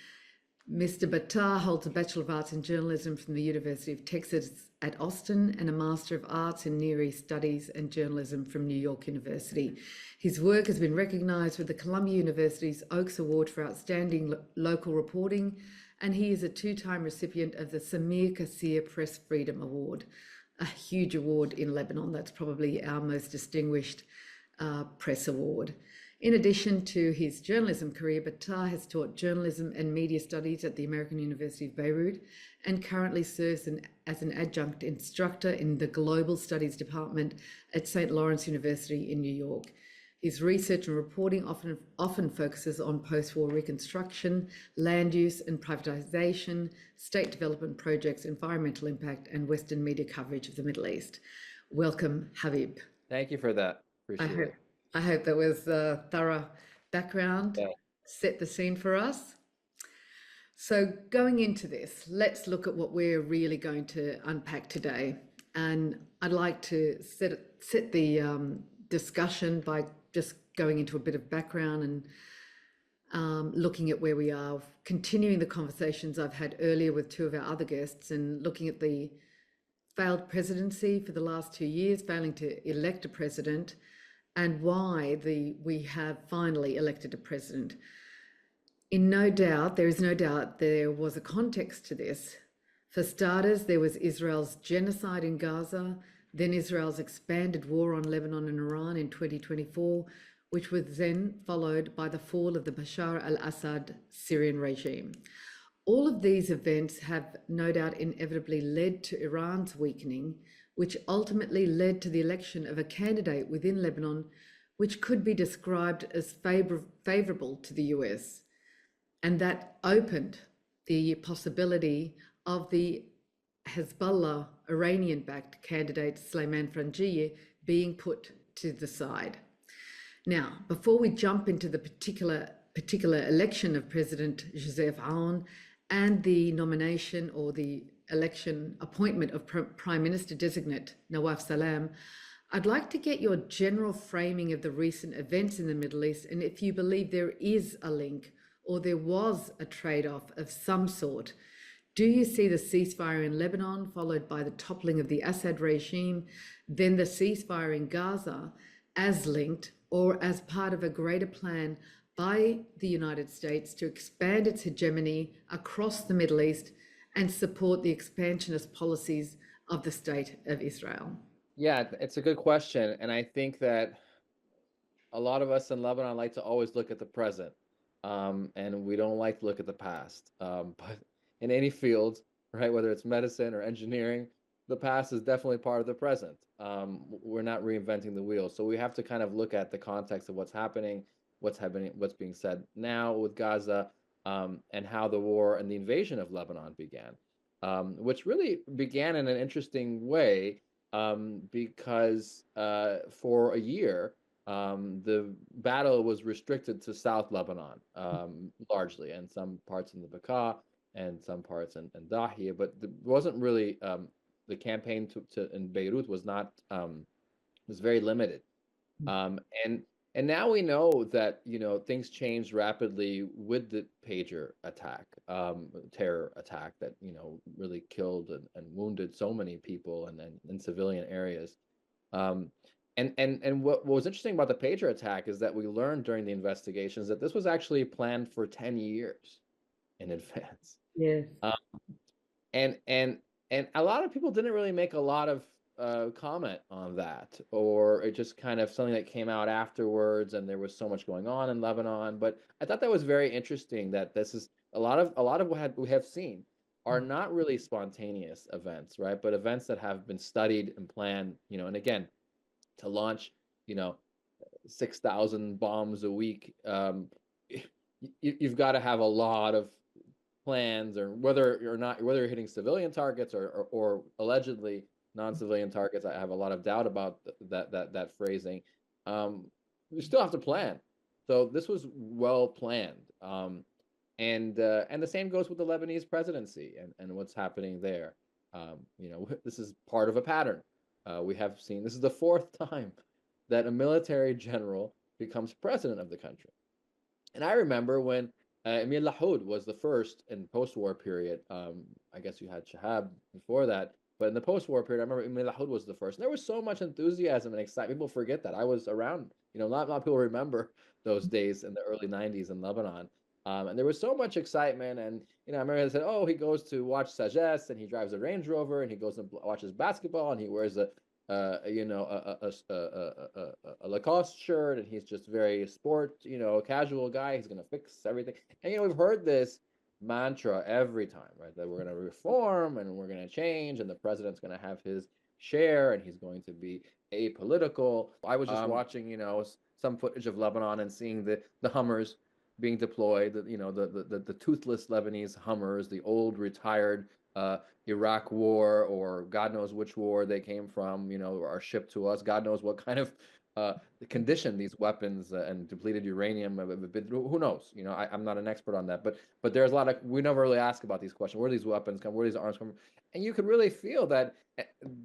Speaker 1: Mr. Battah holds a Bachelor of Arts in Journalism from the University of Texas at Austin and a Master of Arts in Near East Studies and Journalism from New York University. His work has been recognised with the Columbia University's Oaks Award for Outstanding Local Reporting, and he is a 2-time recipient of the Samir Kassir Press Freedom Award, a huge award in Lebanon. That's probably our most distinguished press award. In addition to his journalism career, Battah has taught journalism and media studies at the American University of Beirut and currently serves as an adjunct instructor in the Global Studies Department at St. Lawrence University in New York. His research and reporting often focuses on post-war reconstruction, land use and privatization, state development projects, environmental impact, and Western media coverage of the Middle East. Welcome, Habib.
Speaker 4: Thank you for that. Appreciate it.
Speaker 1: I hope that was a thorough background, set the scene for us. So going into this, let's look at what we're really going to unpack today. And I'd like to set the discussion by just going into a bit of background and looking at where we are, continuing the conversations I've had earlier with 2 of our other guests and looking at the failed presidency for the last 2 years, failing to elect a president, and why we have finally elected a president. There is no doubt there was a context to this. For starters, there was Israel's genocide in Gaza, then Israel's expanded war on Lebanon and Iran in 2024, which was then followed by the fall of the Bashar al-Assad Syrian regime. All of these events have no doubt inevitably led to Iran's weakening, which ultimately led to the election of a candidate within Lebanon, which could be described as favorable to the US. And that opened the possibility of the Hezbollah Iranian-backed candidate Sulaiman Frangieh being put to the side. Now, before we jump into the particular election of President Joseph Aoun and the nomination or the appointment of Prime Minister designate Nawaf Salam, I'd like to get your general framing of the recent events in the Middle East and if you believe there is a link or there was a trade-off of some sort. Do you see the ceasefire in Lebanon followed by the toppling of the Assad regime, then the ceasefire in Gaza as linked or as part of a greater plan by the United States to expand its hegemony across the Middle East and support the expansionist policies of the State of Israel?
Speaker 4: Yeah, it's a good question. And I think that a lot of us in Lebanon like to always look at the present, and we don't like to look at the past. But in any field, right, whether it's medicine or engineering, the past is definitely part of the present. We're not reinventing the wheel. So we have to kind of look at the context of what's happening, what's being said now with Gaza, and how the war and the invasion of Lebanon began, which really began in an interesting way because for a year, the battle was restricted to South Lebanon largely, and some parts in the Battah and some parts in Dahia, but it wasn't really the campaign in Beirut was not was very limited. Um, and and now we know that things changed rapidly with the pager attack, terror attack that really killed and wounded so many people and in civilian areas. Um, and what was interesting about the pager attack is that we learned during the investigations that this was actually planned for 10 years in advance.
Speaker 1: Yes.
Speaker 4: And a lot of people didn't really make a lot of comment on that, or it just kind of something that came out afterwards, and there was so much going on in Lebanon. But I thought that was very interesting that this is a lot of what we have seen are not really spontaneous events, right? But events that have been studied and planned, and again, to launch, 6,000 bombs a week, you've got to have a lot of plans, or whether you're hitting civilian targets or allegedly non-civilian targets. I have a lot of doubt about that phrasing. You still have to plan. So this was well planned. And the same goes with the Lebanese presidency and what's happening there. This is part of a pattern. We have seen this is the fourth time that a military general becomes president of the country. And I remember when Emil Lahoud was the first in post-war period. I guess you had Shahab before that, but in the post-war period, I remember Emil Lahoud was the first. And there was so much enthusiasm and excitement. People forget that. I was around, a lot of people remember those days in the early 90s in Lebanon. And there was so much excitement. And, I remember they said, oh, he goes to watch Sagesse and he drives a Range Rover and he goes and watches basketball and he wears a Lacoste shirt and he's just very sport, casual guy. He's going to fix everything. And, we've heard this mantra every time, right? That we're going to reform and we're going to change and the president's going to have his share and he's going to be apolitical. I was just watching, some footage of Lebanon and seeing the Hummers being deployed, the toothless Lebanese Hummers, the old retired Iraq war, or God knows which war they came from, are shipped to us. God knows what kind of condition these weapons and depleted uranium have been through. Who knows? I'm not an expert on that, but there's a lot of, we never really ask about these questions. Where do these weapons come? Where do these arms come from? And you could really feel that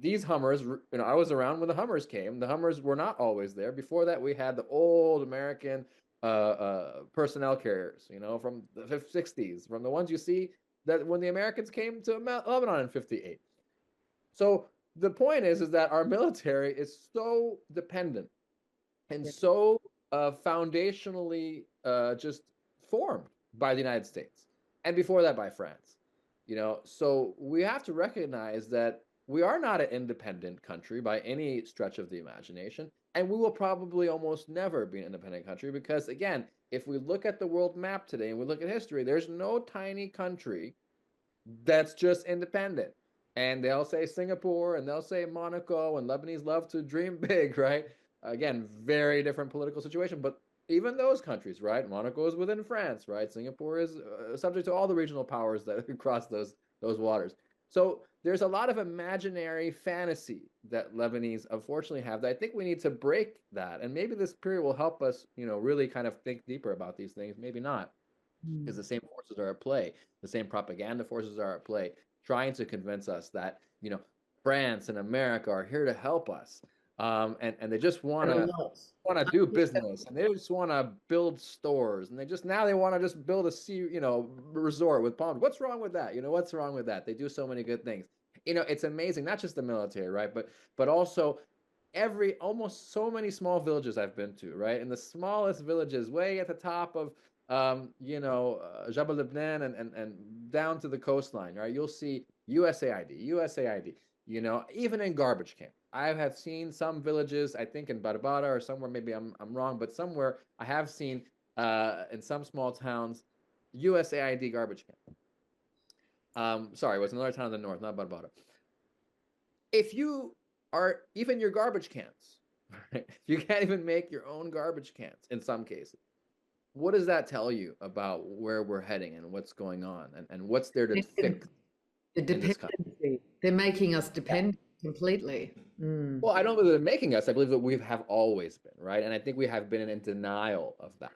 Speaker 4: these Hummers, I was around when the Hummers came. The Hummers were not always there. Before that, we had the old American personnel carriers, from the 60s, from the ones you see that when the Americans came to Lebanon in 58. So the point is that our military is so dependent and so foundationally just formed by the United States, and before that by France. So we have to recognize that we are not an independent country by any stretch of the imagination, and we will probably almost never be an independent country because, again, if we look at the world map today and we look at history, there's no tiny country that's just independent. And they'll say Singapore and they'll say Monaco, and Lebanese love to dream big, right? Again, very different political situation, but even those countries, right? Monaco is within France, right? Singapore is subject to all the regional powers that cross those waters. So there's a lot of imaginary fantasy that Lebanese unfortunately have that I think we need to break that. And maybe this period will help us, really kind of think deeper about these things. Maybe not, because the same forces are at play. The same propaganda forces are at play, trying to convince us that, France and America are here to help us. And they just want to do business, and they just want to build stores, and they want to just build a resort with palms. What's wrong with that? What's wrong with that? They do so many good things. It's amazing, not just the military, right? But also almost so many small villages I've been to, right? In the smallest villages, way at the top of Jabal Lebanon and down to the coastline, right? You'll see USAID, even in garbage camp. I have seen some villages, I think in Barbara or somewhere, maybe I'm wrong, but somewhere I have seen in some small towns, USAID garbage camp. Sorry, it was another town in the north, not Barbara. If you are even your garbage cans, right? You can't even make your own garbage cans in some cases. what does that tell you about where we're heading and what's going on and what's there to fix
Speaker 1: The
Speaker 4: in this country?
Speaker 1: dependency. They're making us dependent completely.
Speaker 4: Well, I don't believe they're making us. I believe that we have always been, right? And I think we have been in denial of that,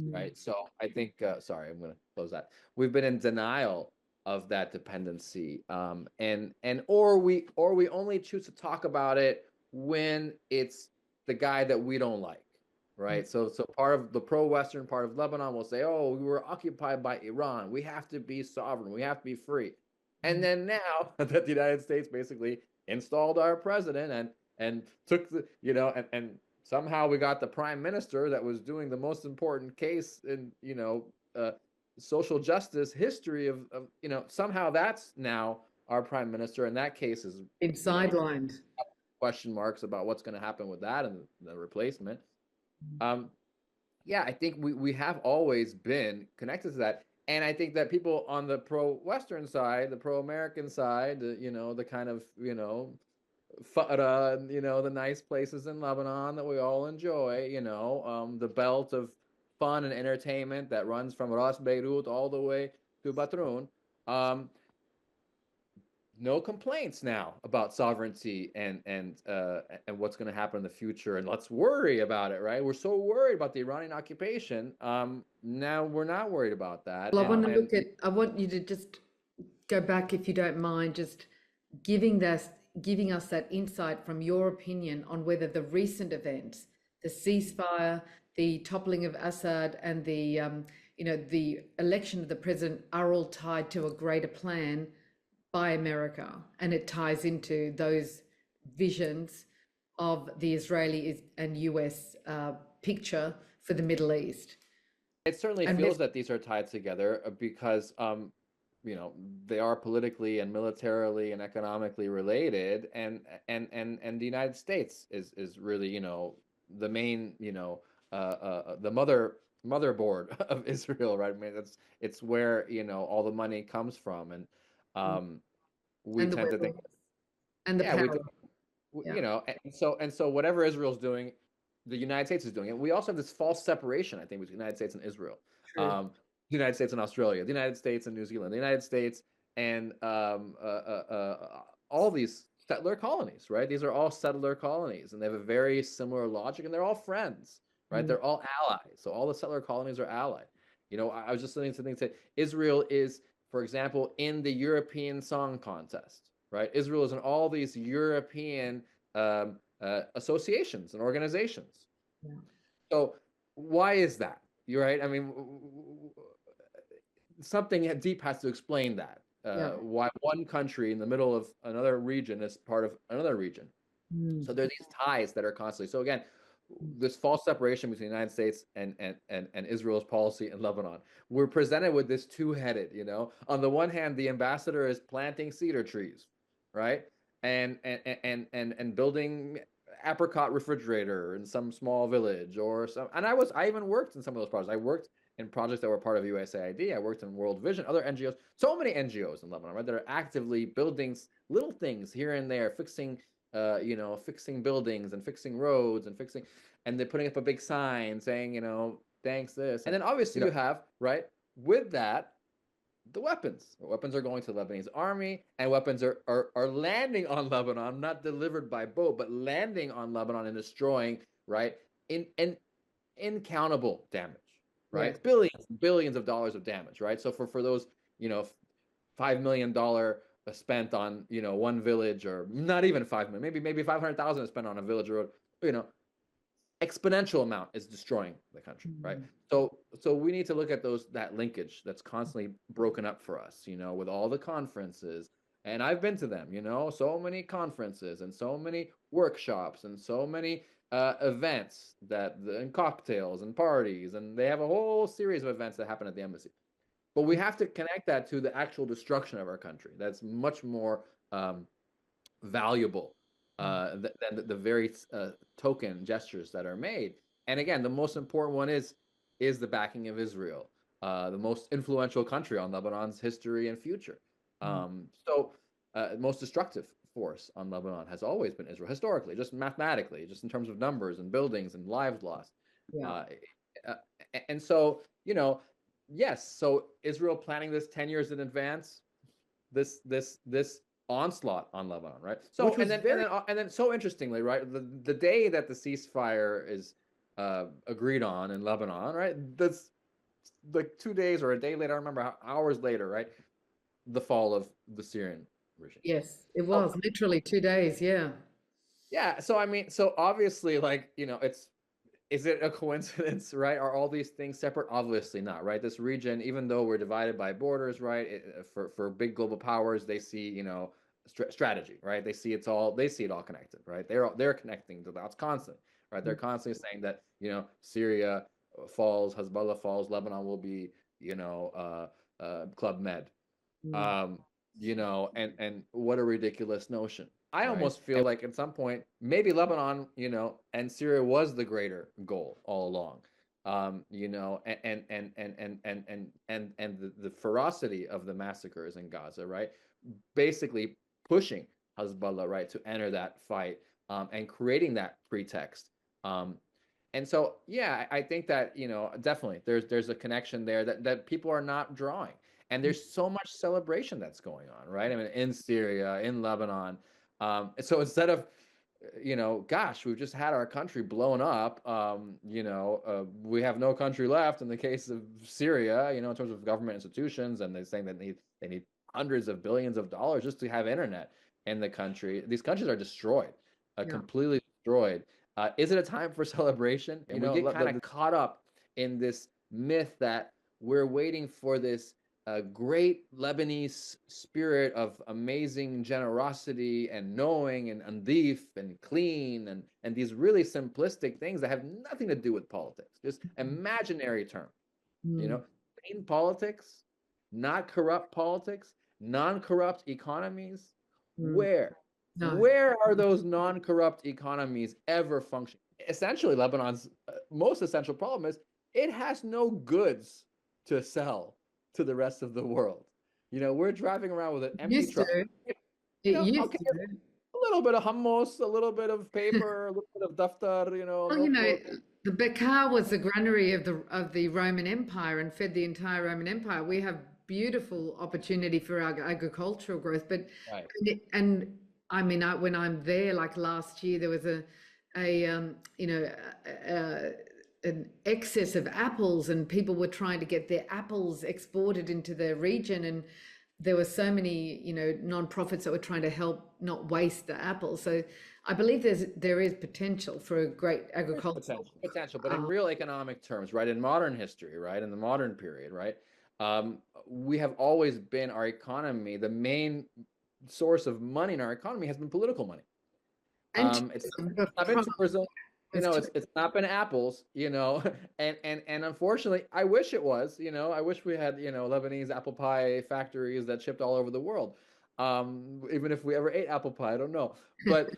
Speaker 4: right? So I think, sorry, I'm going to close that. We've been in denial of that dependency, or we only choose to talk about it when it's the guy that we don't like, right? So part of the pro-Western part of Lebanon will say, oh, we were occupied by Iran. We have to be sovereign. We have to be free. And then now that the United States basically installed our president and took the, and somehow we got the prime minister that was doing the most important case in, social justice history of somehow that's now our prime minister, and that case is
Speaker 1: been sidelined.
Speaker 4: Question marks about what's going to happen with that and the replacement. Yeah, I think we have always been connected to that. And I think that people on the pro-Western side, the pro-American side, the kind of, Fatah, the nice places in Lebanon that we all enjoy, the belt of fun and entertainment that runs from Ras Beirut all the way to Batroun. No complaints now about sovereignty and what's going to happen in the future, and let's worry about it, right? We're so worried about the Iranian occupation. Now we're not worried about that.
Speaker 1: Well, I want you to just go back, if you don't mind, just giving us that insight from your opinion on whether the recent events, the ceasefire, the toppling of Assad, and the the election of the president are all tied to a greater plan by America, and it ties into those visions of the Israeli and US picture for the Middle East.
Speaker 4: It certainly feels that these are tied together because they are politically and militarily and economically related, and the United States is really the main the motherboard of Israel, right? I mean, it's where all the money comes from, and we tend to think,
Speaker 1: and the power.
Speaker 4: And so whatever Israel's doing, the United States is doing it. We also have this false separation, I think, between the United States and Israel, the United States and Australia, the United States and New Zealand, the United States and all these settler colonies, right? These are all settler colonies, and they have a very similar logic, and they're all friends, right? They're all allies. So all the settler colonies are allied. I was just listening to something say Israel is, for example, in the European Song Contest, right? Israel is in all these European associations and organizations. Yeah. So why is that? You're right. I mean, something deep has to explain that. Why one country in the middle of another region is part of another region. So there are these ties that are constantly. So again, this false separation between the United States and Israel's policy in Lebanon. We're presented with this two-headed, on the one hand, the ambassador is planting cedar trees, right? And building apricot refrigerator in some small village or some, and I even worked in some of those projects. I worked in projects that were part of USAID. I worked in World Vision, other NGOs, so many NGOs in Lebanon, right? That are actively building little things here and there, fixing fixing buildings and fixing roads and they're putting up a big sign saying, thanks this. And then obviously you have, right, with that, the weapons. Weapons are going to the Lebanese army, and weapons are landing on Lebanon, not delivered by boat, but landing on Lebanon and destroying, right, in incountable damage, right? Yeah. Billions of dollars of damage, right? So for those, $5 million spent on one village, or not even 5 million, maybe 500,000 is spent on a village road, exponential amount is destroying the country, right? So we need to look at that linkage that's constantly broken up for us, with all the conferences, and I've been to them, so many conferences and so many workshops and so many events and cocktails and parties, and they have a whole series of events that happen at the embassy. But we have to connect that to the actual destruction of our country. That's much more valuable than the very token gestures that are made. And again, the most important one is the backing of Israel, the most influential country on Lebanon's history and future. So most destructive force on Lebanon has always been Israel, historically, just mathematically, just in terms of numbers and buildings and lives lost. Yeah. And so, yes, so Israel planning this 10 years in advance, this onslaught on Lebanon, right? So and then so interestingly, right, the day that the ceasefire is agreed on in Lebanon, right, that's like 2 days or a day later, I don't remember, hours later, right, the fall of the Syrian regime.
Speaker 1: Yes, it was literally 2 days. Yeah.
Speaker 4: Yeah. So I mean, so obviously, like, is it a coincidence, right? Are all these things separate? Obviously not, right? This region, even though we're divided by borders, right? For big global powers, they see, strategy, right? They see it all connected, right? They're connecting the dots constantly, right? They're constantly saying that, Syria falls, Hezbollah falls, Lebanon will be, Club Med. And what a ridiculous notion. I almost feel like at some point, maybe Lebanon, and Syria was the greater goal all along. And the ferocity of the massacres in Gaza, right? Basically pushing Hezbollah, right, to enter that fight, and creating that pretext. And so, yeah, I think that, definitely there's a connection there that people are not drawing. And there's so much celebration that's going on, right? I mean, in Syria, in Lebanon. So instead of, gosh, we've just had our country blown up. We have no country left in the case of Syria, in terms of government institutions, and they're saying that they need hundreds of billions of dollars just to have internet in the country. These countries are destroyed, completely destroyed. Is it a time for celebration? We get kind of caught up in this myth that we're waiting for this great Lebanese spirit of amazing generosity and knowing and undif and clean and these really simplistic things that have nothing to do with politics, just imaginary terms. Clean politics, not corrupt politics, non-corrupt economies. Where are those non-corrupt economies ever functioning? Essentially, Lebanon's most essential problem is it has no goods to sell to the rest of the world. We're driving around with an empty truck. A little bit of hummus, a little bit of paper, a little bit of daftar,
Speaker 1: the Bekaa was the granary of the Roman Empire and fed the entire Roman Empire. We have beautiful opportunity for our agricultural growth, but and I mean, when I'm there, like last year, there was an excess of apples, and people were trying to get their apples exported into the region, and there were so many non-profits that were trying to help not waste the apples. So I believe there is potential for a great agriculture
Speaker 4: potential, but in real economic terms, right, in modern history, right, in the modern period, right, we have always been, our economy, the main source of money in our economy has been political money. It's not been tourism. It's not been apples, and unfortunately, I wish it was, I wish we had, Lebanese apple pie factories that shipped all over the world. Even if we ever ate apple pie, I don't know. But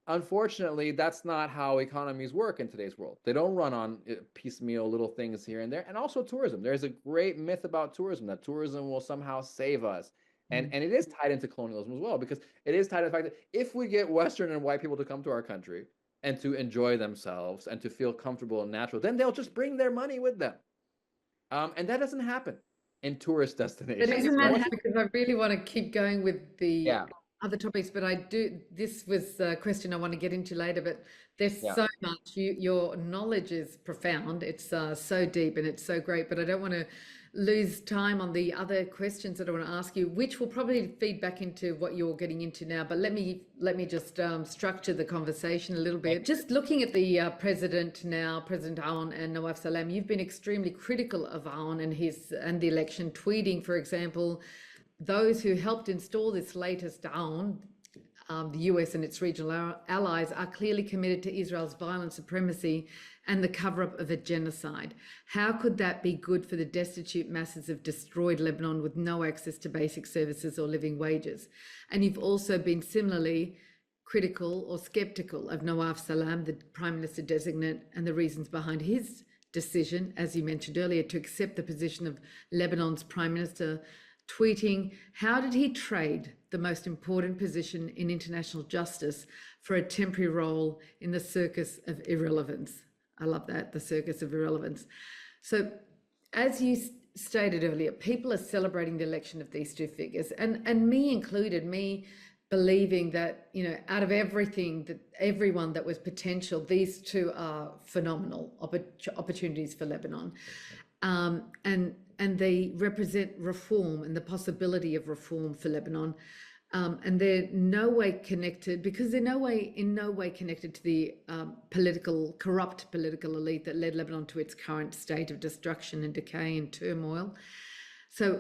Speaker 4: unfortunately, that's not how economies work in today's world. They don't run on piecemeal little things here and there. And also tourism. There's a great myth about tourism, that tourism will somehow save us. And it is tied into colonialism as well, because it is tied to the fact that if we get Western and white people to come to our country and to enjoy themselves and to feel comfortable and natural, then they'll just bring their money with them. And that doesn't happen in tourist destinations.
Speaker 1: It doesn't happen, because I really want to keep going with the other topics, but this was a question I want to get into later, but there's so much. Your knowledge is profound. It's so deep and it's so great, but I don't want to lose time on the other questions that I want to ask you, which will probably feed back into what you're getting into now. But let me just structure the conversation a little bit. Just looking at the president now, President Aoun and Nawaf Salam, you've been extremely critical of Aoun and the election, tweeting, for example, those who helped install this latest Aoun, the US and its regional allies, are clearly committed to Israel's violent supremacy and the cover-up of a genocide. How could that be good for the destitute masses of destroyed Lebanon with no access to basic services or living wages? And you've also been similarly critical or skeptical of Nawaf Salam, the Prime Minister designate, and the reasons behind his decision, as you mentioned earlier, to accept the position of Lebanon's Prime Minister, tweeting, how did he trade the most important position in international justice for a temporary role in the circus of irrelevance? I love that, the circus of irrelevance. So as you stated earlier, people are celebrating the election of these two figures, and me included, me believing that, you know, out of everything, that everyone that was potential, these two are phenomenal opportunities for Lebanon. And they represent reform and the possibility of reform for Lebanon. And they're no way connected, because they're in no way connected to the corrupt political elite that led Lebanon to its current state of destruction and decay and turmoil. So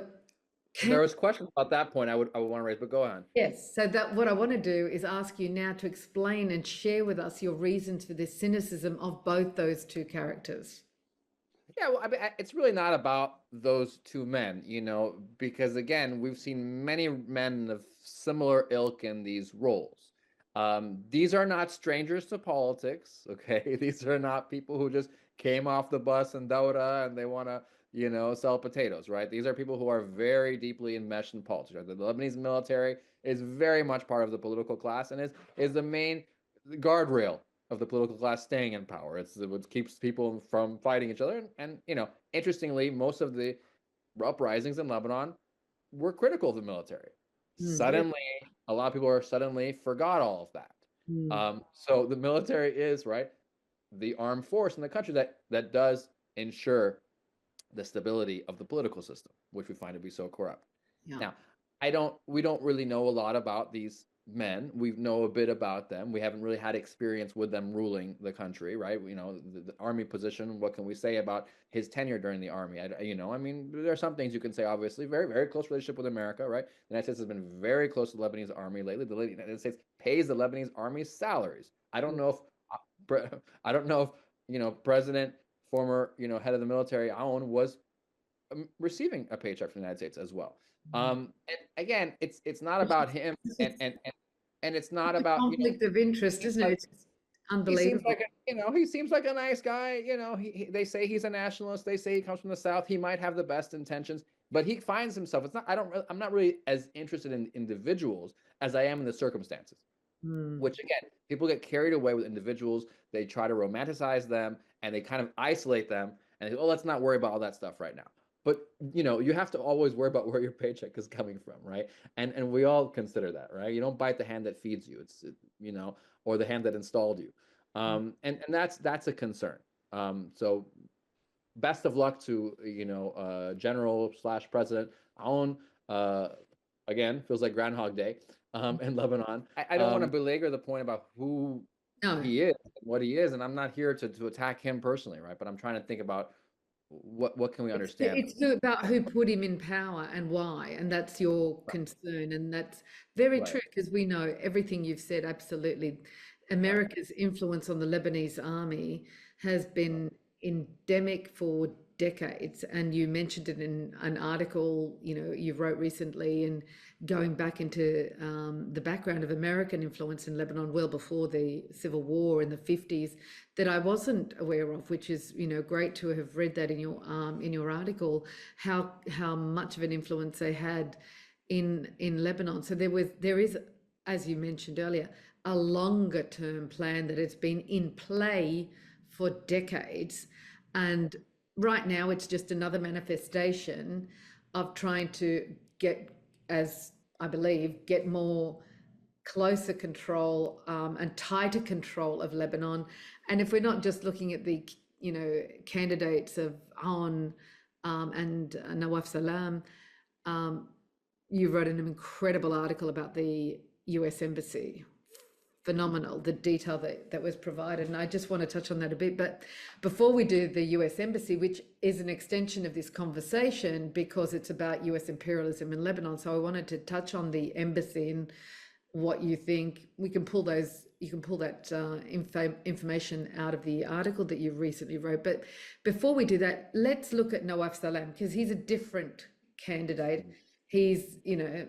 Speaker 4: there was questions about that point I would want to raise, but go on.
Speaker 1: Yes, so that what I want to do is ask you now to explain and share with us your reasons for this cynicism of both those two characters.
Speaker 4: Yeah, well, I mean, it's really not about those two men, you know, because again, we've seen many men of similar ilk in these roles. These are not strangers to politics, okay? These are not people who just came off the bus in Dawra and they want to, you know, sell potatoes, right? These are people who are very deeply enmeshed in politics. Right? The Lebanese military is very much part of the political class and is the main guardrail of the political class staying in power. It's what keeps people from fighting each other. And you know, interestingly, most of the uprisings in Lebanon were critical of the military. Suddenly, a lot of people are suddenly forgot all of that. So the military is, right, the armed force in the country that does ensure the stability of the political system, which we find to be so corrupt. Yeah. Now, we don't really know a lot about these men. We know a bit about them. We haven't really had experience with them ruling the country, right? You know, the army position, what can we say about his tenure during the army? You know, I mean, there are some things you can say, obviously. Very, very close relationship with America, right? The United States has been very close to the Lebanese army lately. The United States pays the Lebanese army's salaries. I don't know if, you know, President, former, you know, head of the military, Aoun, was receiving a paycheck from the United States as well. And again, it's not about him, and it's not about
Speaker 1: conflict of interest, isn't it? It's unbelievable.
Speaker 4: He seems like a nice guy. You know, they say he's a nationalist. They say he comes from the South. He might have the best intentions, but he finds himself. I'm not really as interested in individuals as I am in the circumstances. Which again, people get carried away with individuals. They try to romanticize them and they kind of isolate them and they say, oh, let's not worry about all that stuff right now. But, you know, you have to always worry about where your paycheck is coming from, right? And we all consider that, right? You don't bite the hand that feeds you, you know, or the hand that installed you. And that's a concern. So best of luck to, you know, General/President Aoun. Again, feels like Groundhog Day in Lebanon. I don't want to belabor the point about who he is, what he is, and I'm not here to attack him personally, right? But I'm trying to think about what can we understand?
Speaker 1: It's about who put him in power and why, and that's your concern, and that's very true, because we know everything you've said. Absolutely, America's influence on the Lebanese army has been endemic for decades, and you mentioned it in an article, you know, you wrote recently, and going back into the background of American influence in Lebanon well before the Civil War in the 50s, that I wasn't aware of, which is, you know, great to have read that in your article, how much of an influence they had in Lebanon. So there is, as you mentioned earlier, a longer term plan that has been in play for decades, and right now it's just another manifestation of trying to get, as I believe, get more closer control and tighter control of Lebanon. And if we're not just looking at the, you know, candidates of Aoun and Nawaf Salam, you wrote an incredible article about the US Embassy. Phenomenal, the detail that was provided, and I just want to touch on that a bit. But before we do the US Embassy, which is an extension of this conversation because it's about US imperialism in Lebanon, so I wanted to touch on the embassy and what you think. You can pull that information out of the article that you recently wrote. But before we do that, let's look at Nawaf Salam, because he's a different candidate. He's, you know,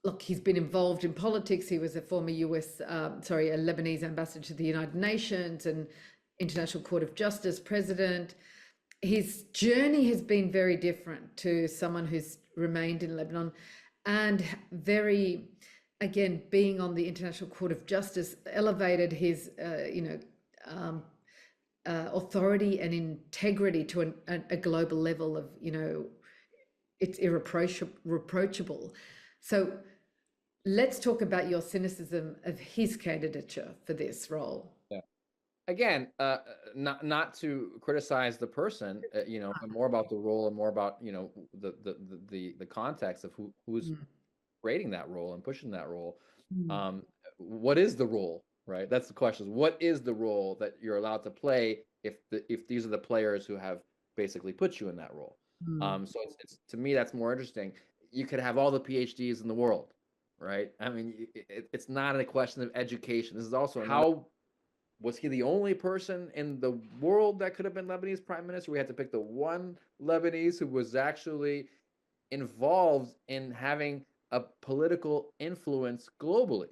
Speaker 1: look, he's been involved in politics. He was a former a Lebanese ambassador to the United Nations and International Court of Justice president. His journey has been very different to someone who's remained in Lebanon, and very, again, being on the International Court of Justice elevated his, authority and integrity to a global level of, it's irreproachable. So let's talk about your cynicism of his candidature for this role.
Speaker 4: Yeah. Again, not to criticize the person, but more about the role and more about, the context of who's creating that role and pushing that role. What is the role, right? That's the question. What is the role that you're allowed to play if these are the players who have basically put you in that role? So it's to me, that's more interesting. You could have all the PhDs in the world, right? I mean, it's not a question of education. This is also how was he the only person in the world that could have been Lebanese prime minister? We had to pick the one Lebanese who was actually involved in having a political influence globally.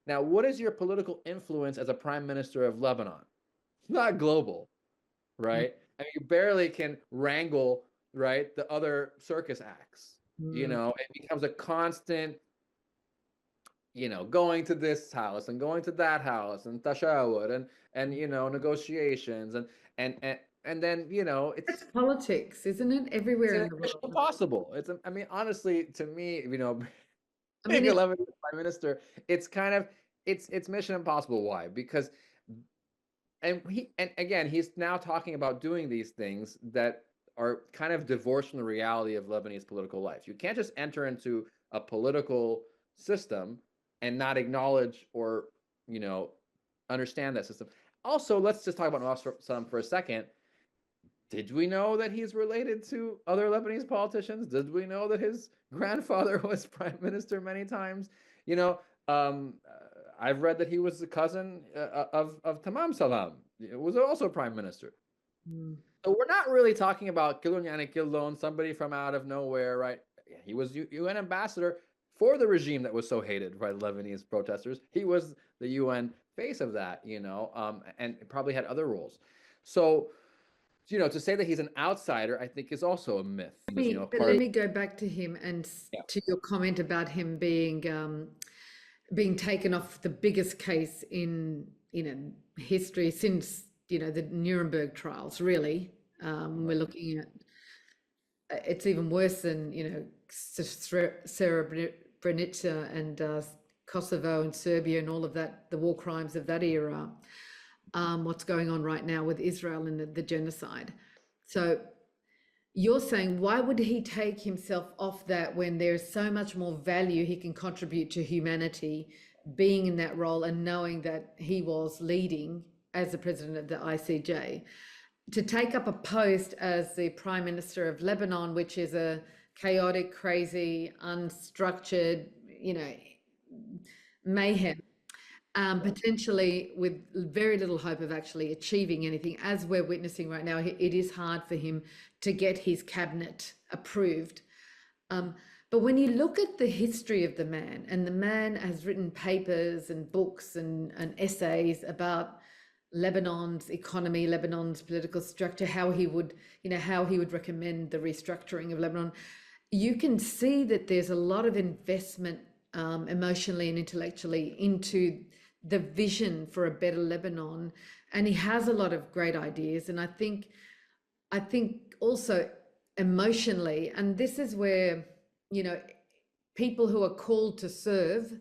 Speaker 4: Now, what is your political influence as a prime minister of Lebanon? It's not global, right? I mean, you barely can wrangle, right, the other circus acts. It becomes a constant, going to this house and going to that house and tashawur and negotiations and then
Speaker 1: it's politics, isn't it? Everywhere in the world.
Speaker 4: It's impossible. I mean, honestly, to me, being a
Speaker 1: mean,
Speaker 4: Lebanese prime minister, it's kind of it's mission impossible. Why? Because and again, he's now talking about doing these things that are kind of divorced from the reality of Lebanese political life. You can't just enter into a political system and not acknowledge or, understand that system. Also, let's just talk about Nawaf Salam for a second. Did we know that he's related to other Lebanese politicians? Did we know that his grandfather was prime minister many times? I've read that he was the cousin of Tamam Salam. It was also prime minister. So we're not really talking about Kilon, somebody from out of nowhere, right? He was UN ambassador for the regime that was so hated by the Lebanese protesters. He was the UN face of that, and probably had other roles. So, to say that he's an outsider, I think is also a myth.
Speaker 1: But let me go back to him and to your comment about him being taken off the biggest case in history since the Nuremberg trials. Really, we're looking at it's even worse than Srebrenica and Kosovo and Serbia and all of that, the war crimes of that era. What's going on right now with Israel and the genocide. So you're saying, why would he take himself off that when there's so much more value he can contribute to humanity, being in that role and knowing that he was leading as the president of the ICJ? To take up a post as the prime minister of Lebanon, which is a chaotic, crazy, unstructured, mayhem, potentially with very little hope of actually achieving anything, as we're witnessing right now. It is hard for him to get his cabinet approved. But when you look at the history of the man, and the man has written papers and books and essays about Lebanon's economy, Lebanon's political structure, how he would recommend the restructuring of Lebanon, you can see that there's a lot of investment emotionally and intellectually into the vision for a better Lebanon, and he has a lot of great ideas. And I think also emotionally, and this is where people who are called to serve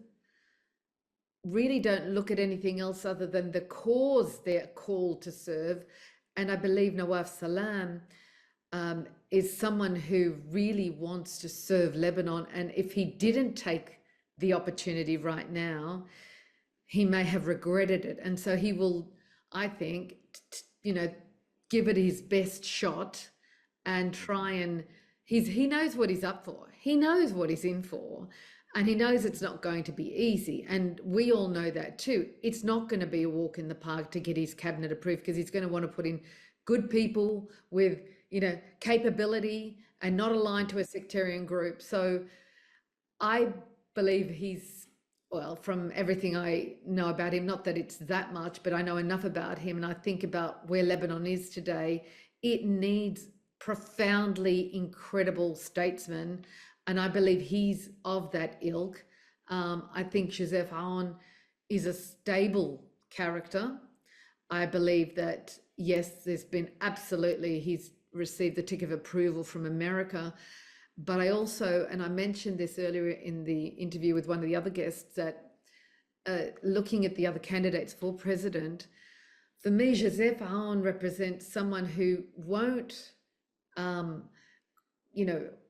Speaker 1: really don't look at anything else other than the cause they're called to serve. And I believe Nawaf Salam is someone who really wants to serve Lebanon, and if he didn't take the opportunity right now, he may have regretted it. And so he will, I think, give it his best shot and try and he knows what he's up for. He knows what he's in for, and he knows it's not going to be easy. And we all know that too. It's not going to be a walk in the park to get his cabinet approved, because he's going to want to put in good people with, capability and not aligned to a sectarian group. So I believe he's, well, from everything I know about him, not that it's that much, but I know enough about him, and I think about where Lebanon is today. It needs profoundly incredible statesmen, and I believe he's of that ilk. I think Joseph Aoun is a stable character. I believe that yes, there's been absolutely, he's received the tick of approval from America. But I also, and I mentioned this earlier in the interview with one of the other guests, that looking at the other candidates for president, for me, Joseph Aoun represents someone who won't,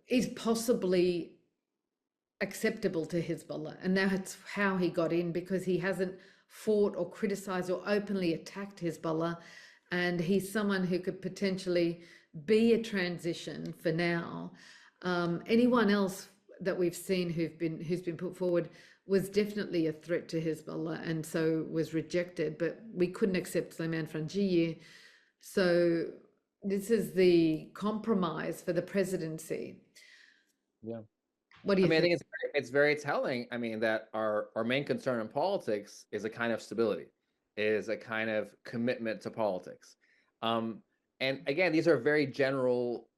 Speaker 1: is possibly acceptable to Hezbollah. And that's how he got in, because he hasn't fought or criticized or openly attacked Hezbollah. And he's someone who could potentially be a transition for now. Anyone else that we've seen who's been put forward was definitely a threat to Hezbollah, and so was rejected. But we couldn't accept Salman Frangieh. So this is the compromise for the presidency.
Speaker 4: Yeah.
Speaker 1: What do you think?
Speaker 4: I think it's very telling. I mean, that our main concern in politics is a kind of stability, is a kind of commitment to politics. And again, these are very general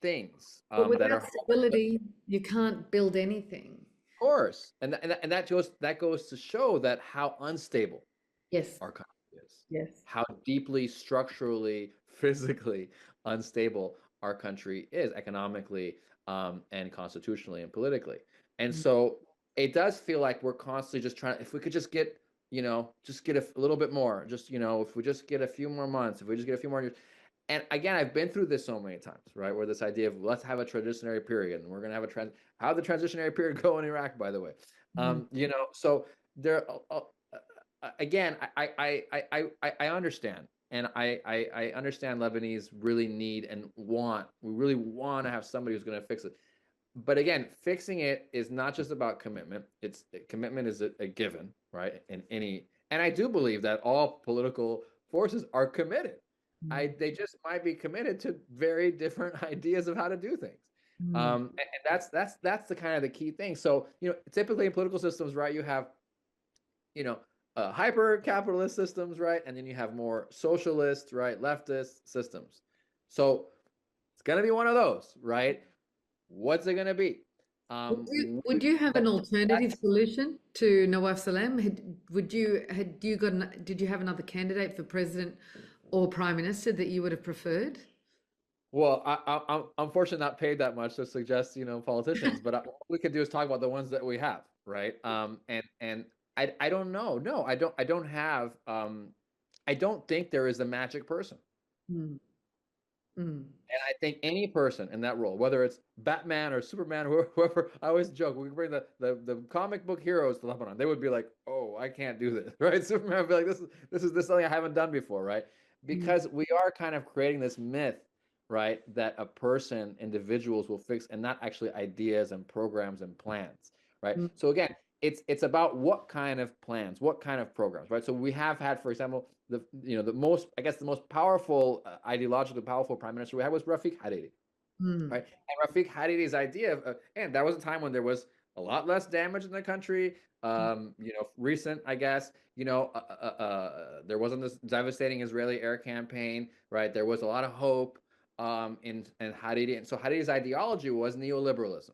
Speaker 4: things.
Speaker 1: But without stability, you can't build anything.
Speaker 4: Of course, and that goes to show that how unstable our country is.
Speaker 1: Yes.
Speaker 4: How deeply, structurally, physically unstable our country is, economically, and constitutionally and politically. And so it does feel like we're constantly just trying, if we could just get, just get a little bit more, just, if we just get a few more months, if we just get a few more years. And again, I've been through this so many times, right? Where this idea of let's have a transitionary period, and we're going to have how'd the transitionary period go in Iraq, by the way? So there, again, I understand. And I understand Lebanese really need and we really want to have somebody who's going to fix it. But again, fixing it is not just about commitment. Commitment is a given, right? And I do believe that all political forces are committed. They just might be committed to very different ideas of how to do things. And that's the kind of the key thing. So, typically in political systems, right, you have, hyper-capitalist systems, right? And then you have more socialist, right, leftist systems. So it's going to be one of those, right? What's it going to be?
Speaker 1: Would you have an alternative solution to Nawaf Salam? Did you have another candidate for president or prime minister that you would have preferred?
Speaker 4: Well, I'm unfortunately not paid that much to suggest, politicians, but what we could do is talk about the ones that we have, right? And I don't know. No, I don't have. I don't think there is a magic person. And I think any person in that role, whether it's Batman or Superman or whoever, I always joke, we can bring the comic book heroes to Lebanon. They would be like, "Oh, I can't do this," right? Superman would be like, "This is something I haven't done before," right? Because we are kind of creating this myth, right, that individuals will fix, and not actually ideas and programs and plans, right? So again, it's about what kind of plans, what kind of programs, right? So we have had, for example, the most powerful, ideologically powerful prime minister we had was Rafiq Hariri, right? And Rafiq Hariri's idea of, and that was a time when there was a lot less damage in the country, recent, I guess, there wasn't this devastating Israeli air campaign, right? There was a lot of hope in Hariri, and so Hariri's ideology was neoliberalism.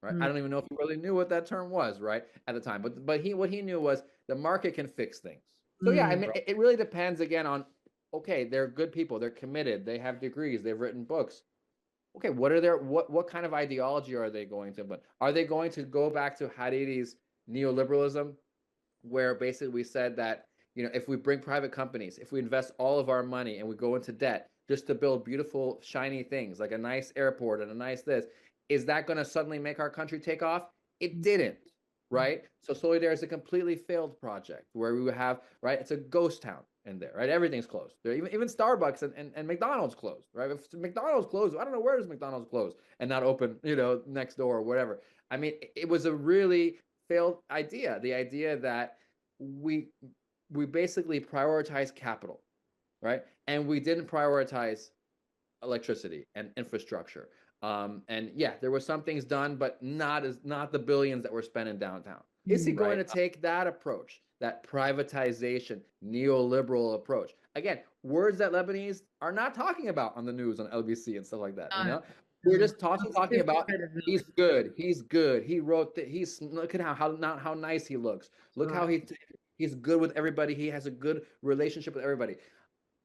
Speaker 4: Right? I don't even know if he really knew what that term was, right, at the time. But what he knew was the market can fix things. So yeah, I mean, it really depends again on, okay, they're good people, they're committed, they have degrees, they've written books. Okay, what kind of ideology are they going to? But are they going to go back to Hariri's neoliberalism, where basically we said that if we bring private companies, if we invest all of our money and we go into debt just to build beautiful, shiny things like a nice airport and a nice this, is that going to suddenly make our country take off? It didn't, right? So Solidaire is a completely failed project where we would have, right? It's a ghost town in there, right? Everything's closed. Even Starbucks and McDonald's closed, right? If McDonald's closed, I don't know, where does McDonald's close and not open, next door or whatever. I mean, it was a really failed idea. The idea that we basically prioritize capital, right? And we didn't prioritize electricity and infrastructure. And yeah, there were some things done, but not the billions that were spent in downtown. Is he going to take that approach, that privatization, neoliberal approach? Again, words that Lebanese are not talking about on the news, on LBC and stuff like that. We're just talking about he's good, he wrote look at how nice he looks. Look how he's good with everybody. He has a good relationship with everybody.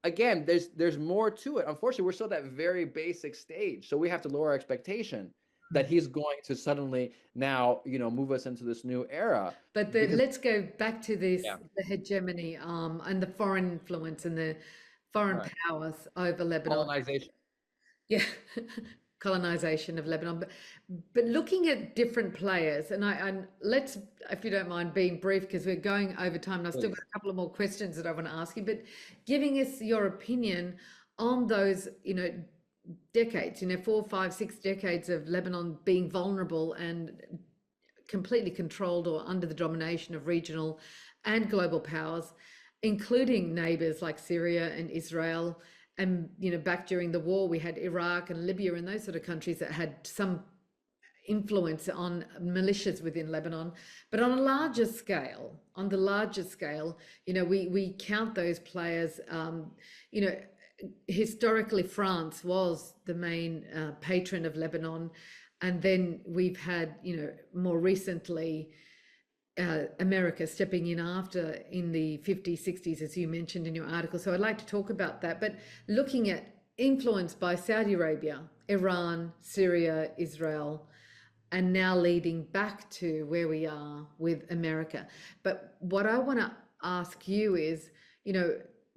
Speaker 4: again, there's more to it. Unfortunately, we're still at that very basic stage. So we have to lower our expectation that he's going to suddenly now, move us into this new era.
Speaker 1: But let's go back to this, the hegemony and the foreign influence and the foreign powers over Lebanon.
Speaker 4: Colonization.
Speaker 1: Yeah, colonization of Lebanon. But looking at different players, and let's, if you don't mind being brief, because we're going over time, and I've still got a couple of more questions that I want to ask you, but giving us your opinion on those, decades, 4, 5, 6 decades of Lebanon being vulnerable and completely controlled or under the domination of regional and global powers, including neighbors like Syria and Israel. And, back during the war, we had Iraq and Libya and those sort of countries that had some influence on militias within Lebanon. But on the larger scale, we count those players, historically, France was the main patron of Lebanon. And then we've had, more recently, America stepping in after in the 50s, 60s, as you mentioned in your article. So I'd like to talk about that. But looking at influence by Saudi Arabia, Iran, Syria, Israel, and now leading back to where we are with America. But what I want to ask you is,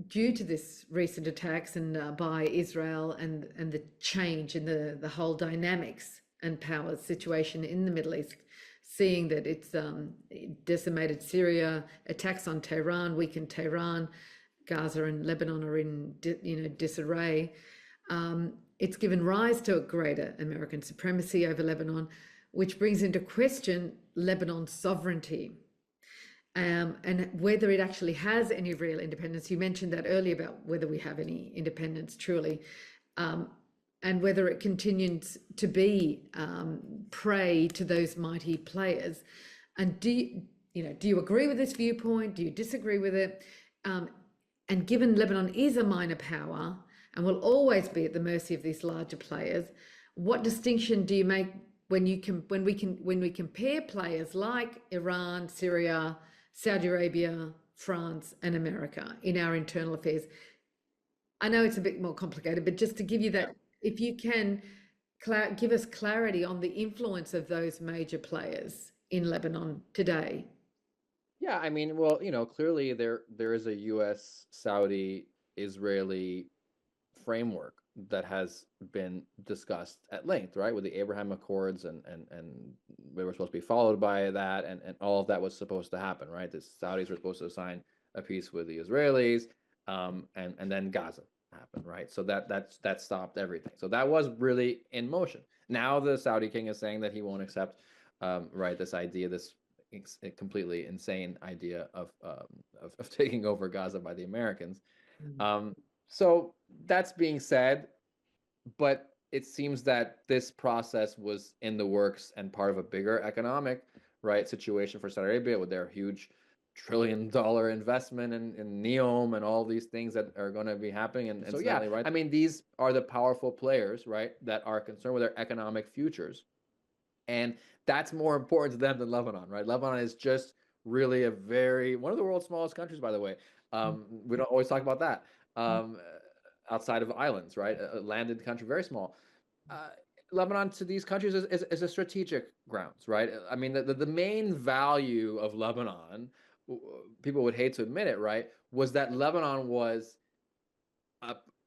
Speaker 1: due to this recent attacks and by Israel and the change in the whole dynamics and powers situation in the Middle East, seeing that it's decimated Syria, attacks on Tehran, weakened Tehran, Gaza and Lebanon are in disarray. It's given rise to a greater American supremacy over Lebanon, which brings into question Lebanon's sovereignty. And whether it actually has any real independence. You mentioned that earlier about whether we have any independence truly, and whether it continues to be prey to those mighty players. And do you agree with this viewpoint? Do you disagree with it? And given Lebanon is a minor power and will always be at the mercy of these larger players, what distinction do you make when we compare players like Iran, Syria, Saudi Arabia, France, and America in our internal affairs? I know it's a bit more complicated, but just to give you that, if you can give us clarity on the influence of those major players in Lebanon today.
Speaker 4: Yeah, I mean, well, clearly there is a U.S., Saudi, Israeli framework that has been discussed at length, right, with the Abraham Accords, and we were supposed to be followed by that, and all of that was supposed to happen, right? The Saudis were supposed to sign a peace with the Israelis, and then Gaza happened, right? So that stopped everything. So that was really in motion. Now the Saudi king is saying that he won't accept, right, this idea, this completely insane idea of taking over Gaza by the Americans. So that's being said, but it seems that this process was in the works and part of a bigger economic, right, situation for Saudi Arabia with their huge $1 trillion investment in NEOM and all these things that are going to be happening. And so, yeah, right. I mean, these are the powerful players, right, that are concerned with their economic futures. And that's more important to them than Lebanon, right? Lebanon is just really one of the world's smallest countries, by the way. We don't always talk about that. Outside of islands, right? A landed country, very small. Lebanon to these countries is a strategic grounds, right? I mean, the main value of Lebanon, people would hate to admit it, right, was that Lebanon was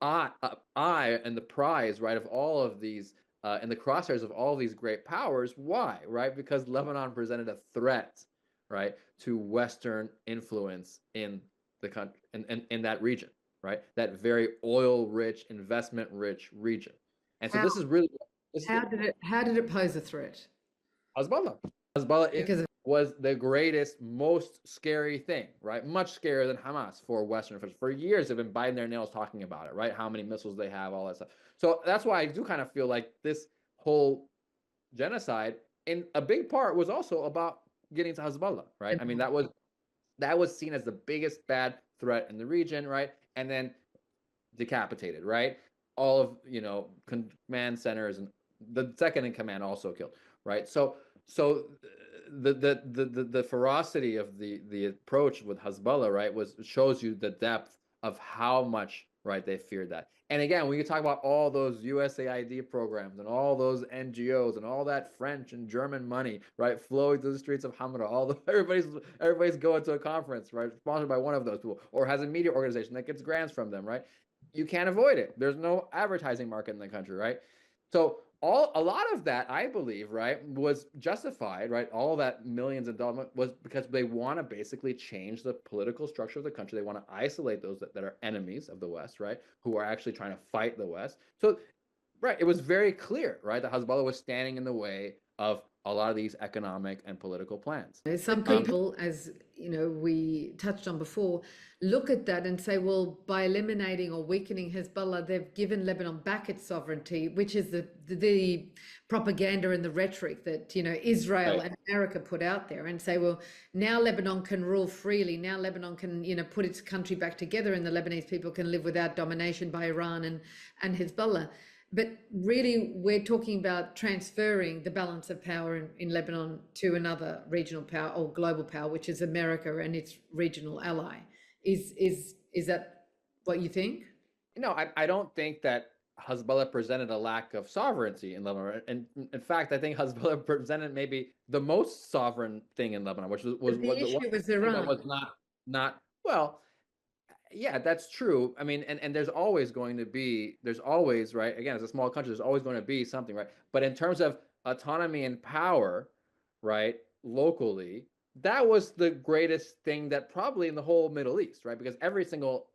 Speaker 4: eye and the prize, right, of all of these, in the crosshairs of all these great powers. Why, right? Because Lebanon presented a threat, right, to Western influence in the country, in that region. Right, that very oil-rich, investment-rich region, and so this is really.
Speaker 1: How did it pose a threat?
Speaker 4: Hezbollah was the greatest, most scary thing, right? Much scarier than Hamas for Western officials. For years, they've been biting their nails talking about it, right? How many missiles they have, all that stuff. So that's why I do kind of feel like this whole genocide, in a big part, was also about getting to Hezbollah, right? I mean, that was seen as the biggest bad threat in the region, right? And then decapitated, right? All of, command centers and the second in command also killed, right? So the ferocity of the approach with Hezbollah, right, shows you the depth of how much, right? They feared that. And again, when you talk about all those USAID programs and all those NGOs and all that French and German money, right, flowing through the streets of Hamra, everybody's going to a conference, right, sponsored by one of those people, or has a media organization that gets grants from them, right? You can't avoid it. There's no advertising market in the country, right? So a lot of that, I believe, right, was justified, right? All that millions of dollars was because they want to basically change the political structure of the country. They want to isolate those that are enemies of the West, right, who are actually trying to fight the West. So, right, it was very clear, right, that Hezbollah was standing in the way of a lot of these economic and political plans.
Speaker 1: Some people, as you know, we touched on before, look at that and say, well, by eliminating or weakening Hezbollah, they've given Lebanon back its sovereignty, which is the propaganda and the rhetoric that, you know, Israel and America put out there, and say, well, now Lebanon can rule freely. Now Lebanon can, you know, put its country back together, and the Lebanese people can live without domination by Iran and Hezbollah. But really, we're talking about transferring the balance of power in Lebanon to another regional power or global power, which is America and its regional ally. Is that what you think?
Speaker 4: No, I don't think that Hezbollah presented a lack of sovereignty in Lebanon. And in fact, I think Hezbollah presented maybe the most sovereign thing in Lebanon, which was
Speaker 1: the issue was Iran.
Speaker 4: That was not well. Yeah, that's true. I mean, and there's always, right? Again, as a small country, there's always going to be something, right? But in terms of autonomy and power, right, locally, that was the greatest thing that probably in the whole Middle East, right? Because every single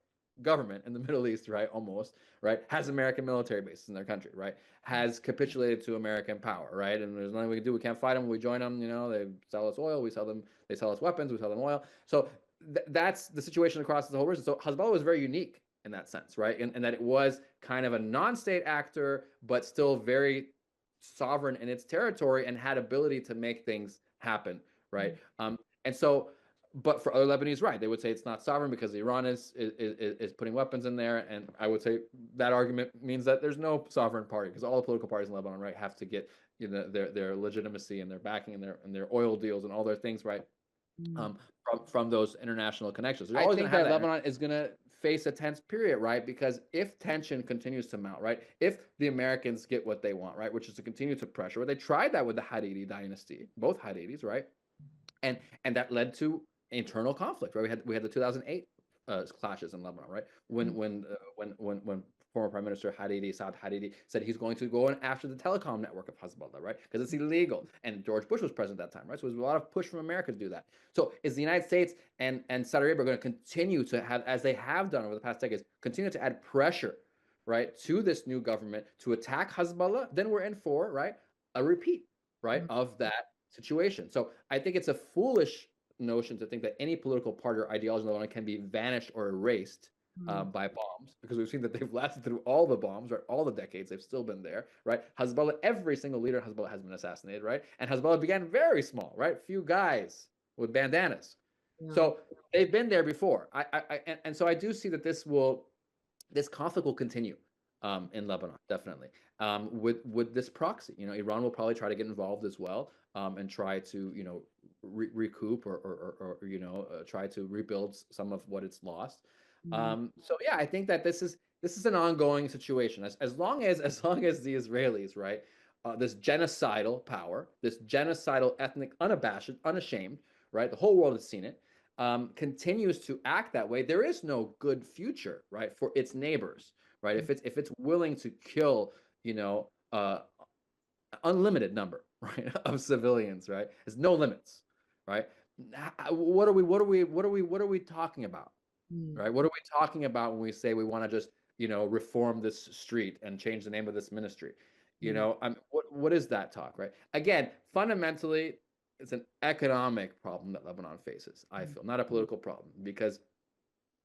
Speaker 4: government in the Middle East, right, almost, right, has American military bases in their country, right, has capitulated to American power, right? And there's nothing we can do. We can't fight them. We join them, you know, they sell us oil, they sell us weapons, we sell them oil. So that's the situation across the whole region. So Hezbollah was very unique in that sense, right? And that it was kind of a non-state actor, but still very sovereign in its territory and had ability to make things happen, right? And so, but for other Lebanese, right, they would say it's not sovereign because Iran is putting weapons in there. And I would say that argument means that there's no sovereign party, because all the political parties in Lebanon, right, have to get, you know, their legitimacy and their backing and their oil deals and all their things, right? From those international connections. I think that Lebanon is going to face a tense period, right? Because if tension continues to mount, right? If the Americans get what they want, right, which is to continue to pressure, well, they tried that with the Hariri dynasty, both Hariris, right? And that led to internal conflict, right? We had the 2008 clashes in Lebanon, right? When former Prime Minister Saad Hariri said he's going to go in after the telecom network of Hezbollah, right? Because it's illegal. And George Bush was president at that time, right? So there's a lot of push from America to do that. So is the United States and Saudi Arabia going to continue to have, as they have done over the past decades, continue to add pressure, right, to this new government to attack Hezbollah? Then we're in for, right, a repeat, right, of that situation. So I think it's a foolish notion to think that any political party or ideology in Lebanon can be vanished or erased by bombs, because we've seen that they've lasted through all the bombs, right? All the decades, they've still been there, right? Hezbollah, every single leader of Hezbollah has been assassinated, right? And Hezbollah began very small, right? Few guys with bandanas. Yeah. So they've been there before. And so I do see that this conflict will continue in Lebanon, definitely. With this proxy, you know, Iran will probably try to get involved as well, and try to, you know, recoup or you know, try to rebuild some of what it's lost. So yeah, I think that this is an ongoing situation. As long as the Israelis, right, this genocidal power, this genocidal ethnic, unashamed, right, the whole world has seen it, continues to act that way, there is no good future, right, for its neighbors, right? If it's willing to kill, you know, unlimited number, right, of civilians, right, there's no limits, right? What are we talking about? Right? What are we talking about when we say we want to just, you know, reform this street and change the name of this ministry? You know, what is that talk, right? Again, fundamentally, it's an economic problem that Lebanon faces, I feel, not a political problem, because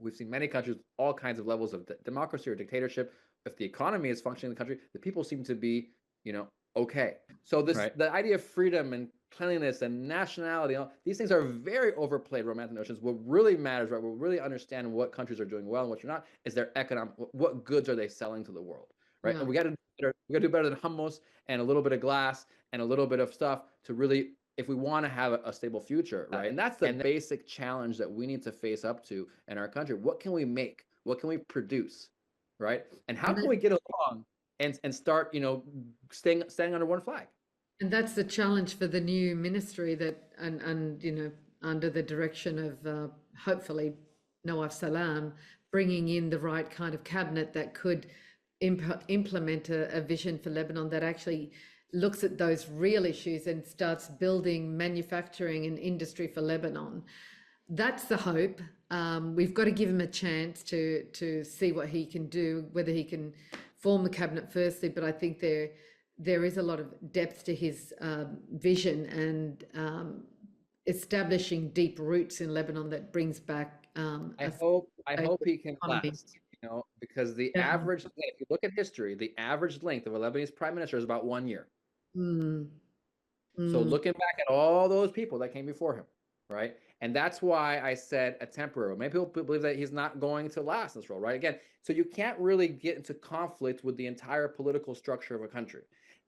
Speaker 4: we've seen many countries, all kinds of levels of democracy or dictatorship. If the economy is functioning in the country, the people seem to be, you know, okay. So the idea of freedom and cleanliness and nationality, these things are very overplayed romantic notions. What really matters, right, what really understand what countries are doing well and what you're not, is their economic, what goods are they selling to the world, right? And we got to do better than hummus and a little bit of glass and a little bit of stuff to really, if we want to have a stable future, right? And that's the basic challenge that we need to face up to in our country. What can we make? What can we produce, right? And how can we get along and start, staying under one flag?
Speaker 1: And that's the challenge for the new ministry that, and under the direction of hopefully Nawaf Salam, bringing in the right kind of cabinet that could implement a vision for Lebanon that actually looks at those real issues and starts building manufacturing and industry for Lebanon. That's the hope. We've got to give him a chance to see what he can do, whether he can form the cabinet firstly, but I think there is a lot of depth to his vision and establishing deep roots in Lebanon that brings back.
Speaker 4: I hope he can last, because the average, if you look at history, the average length of a Lebanese prime minister is about 1 year. So looking back at all those people that came before him, right? And that's why I said a temporary. Many people believe that he's not going to last in this role, right? Again, so you can't really get into conflict with the entire political structure of a country.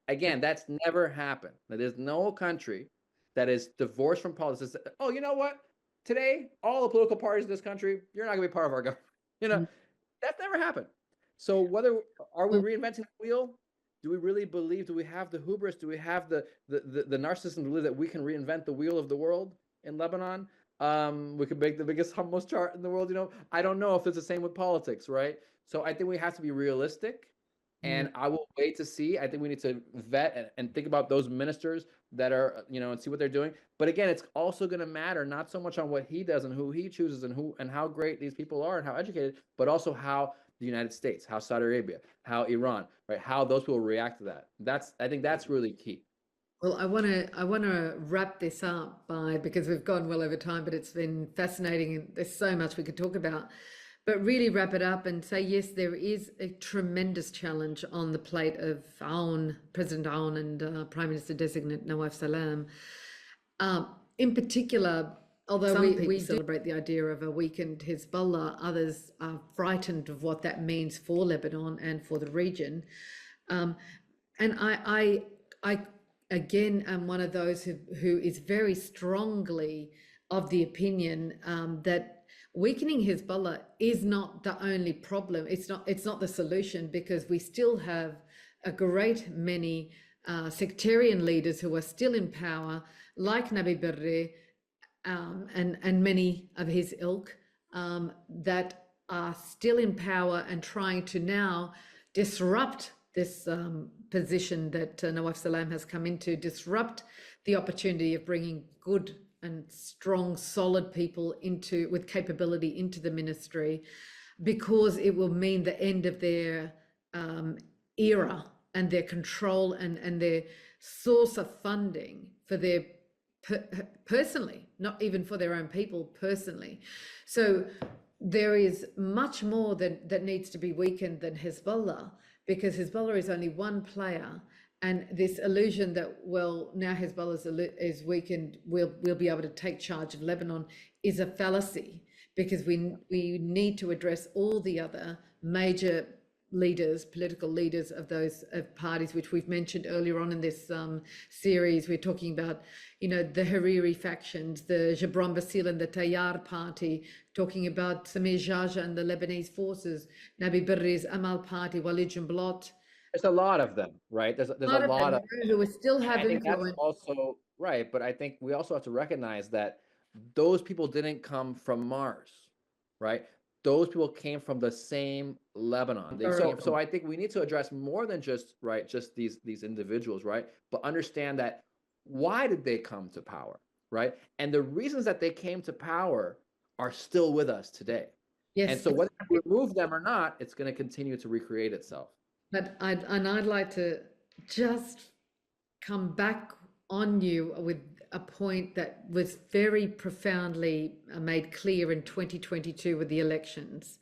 Speaker 4: Again, that's never happened. There's no country that is divorced from politics. Oh, you know what? Today, all the political parties in this country, you're not going to be part of our government. That's never happened. So are we reinventing the wheel? Do we really believe? Do we have the hubris? Do we have the narcissism to believe that we can reinvent the wheel of the world in Lebanon? We could make the biggest hummus chart in the world. I don't know if it's the same with politics, right? So I think we have to be realistic. And I will wait to see. I think we need to vet and think about those ministers that are, and see what they're doing. But again, it's also going to matter not so much on what he does and who he chooses and how great these people are and how educated, but also how the United States, how Saudi Arabia, how Iran, right? How those people react to that. I think that's really key.
Speaker 1: Well, I want to wrap this up because we've gone well over time, but it's been fascinating and there's so much we could talk about. But really wrap it up and say, yes, there is a tremendous challenge on the plate of Aoun, President Aoun and Prime Minister designate Nawaf Salam. In particular, although we celebrate the idea of a weakened Hezbollah, others are frightened of what that means for Lebanon and for the region. And I again am one of those who is very strongly of the opinion that weakening Hezbollah is not the only problem. It's not the solution, because we still have a great many sectarian leaders who are still in power, like Nabi Berri and many of his ilk that are still in power and trying to now disrupt this position that Nawaf Salam has come into, disrupt the opportunity of bringing good and strong, solid people with capability into the ministry, because it will mean the end of their era and their control and their source of funding for their personally, not even for their own people personally. So there is much more that needs to be weakened than Hezbollah, because Hezbollah is only one player. And this illusion that, well, now Hezbollah is weakened, we'll be able to take charge of Lebanon, is a fallacy, because we need to address all the other major leaders, political leaders of those parties, which we've mentioned earlier on in this series. We're talking about, the Hariri factions, the Jabran Basil and the Tayyar party, talking about Sami Jaja and the Lebanese forces, Nabi Berri's Amal party, Walid Jumblat.
Speaker 4: There's a lot of them, right? There's a lot of
Speaker 1: who still have
Speaker 4: influence.
Speaker 1: That's
Speaker 4: also right, but I think we also have to recognize that those people didn't come from Mars, right? Those people came from the same Lebanon. So I think we need to address more than just these individuals, right? But understand that why did they come to power, right? And the reasons that they came to power are still with us today.
Speaker 1: Yes.
Speaker 4: And so whether we remove them or not, it's going to continue to recreate itself.
Speaker 1: But I'd like to just come back on you with a point that was very profoundly made clear in 2022 with the elections.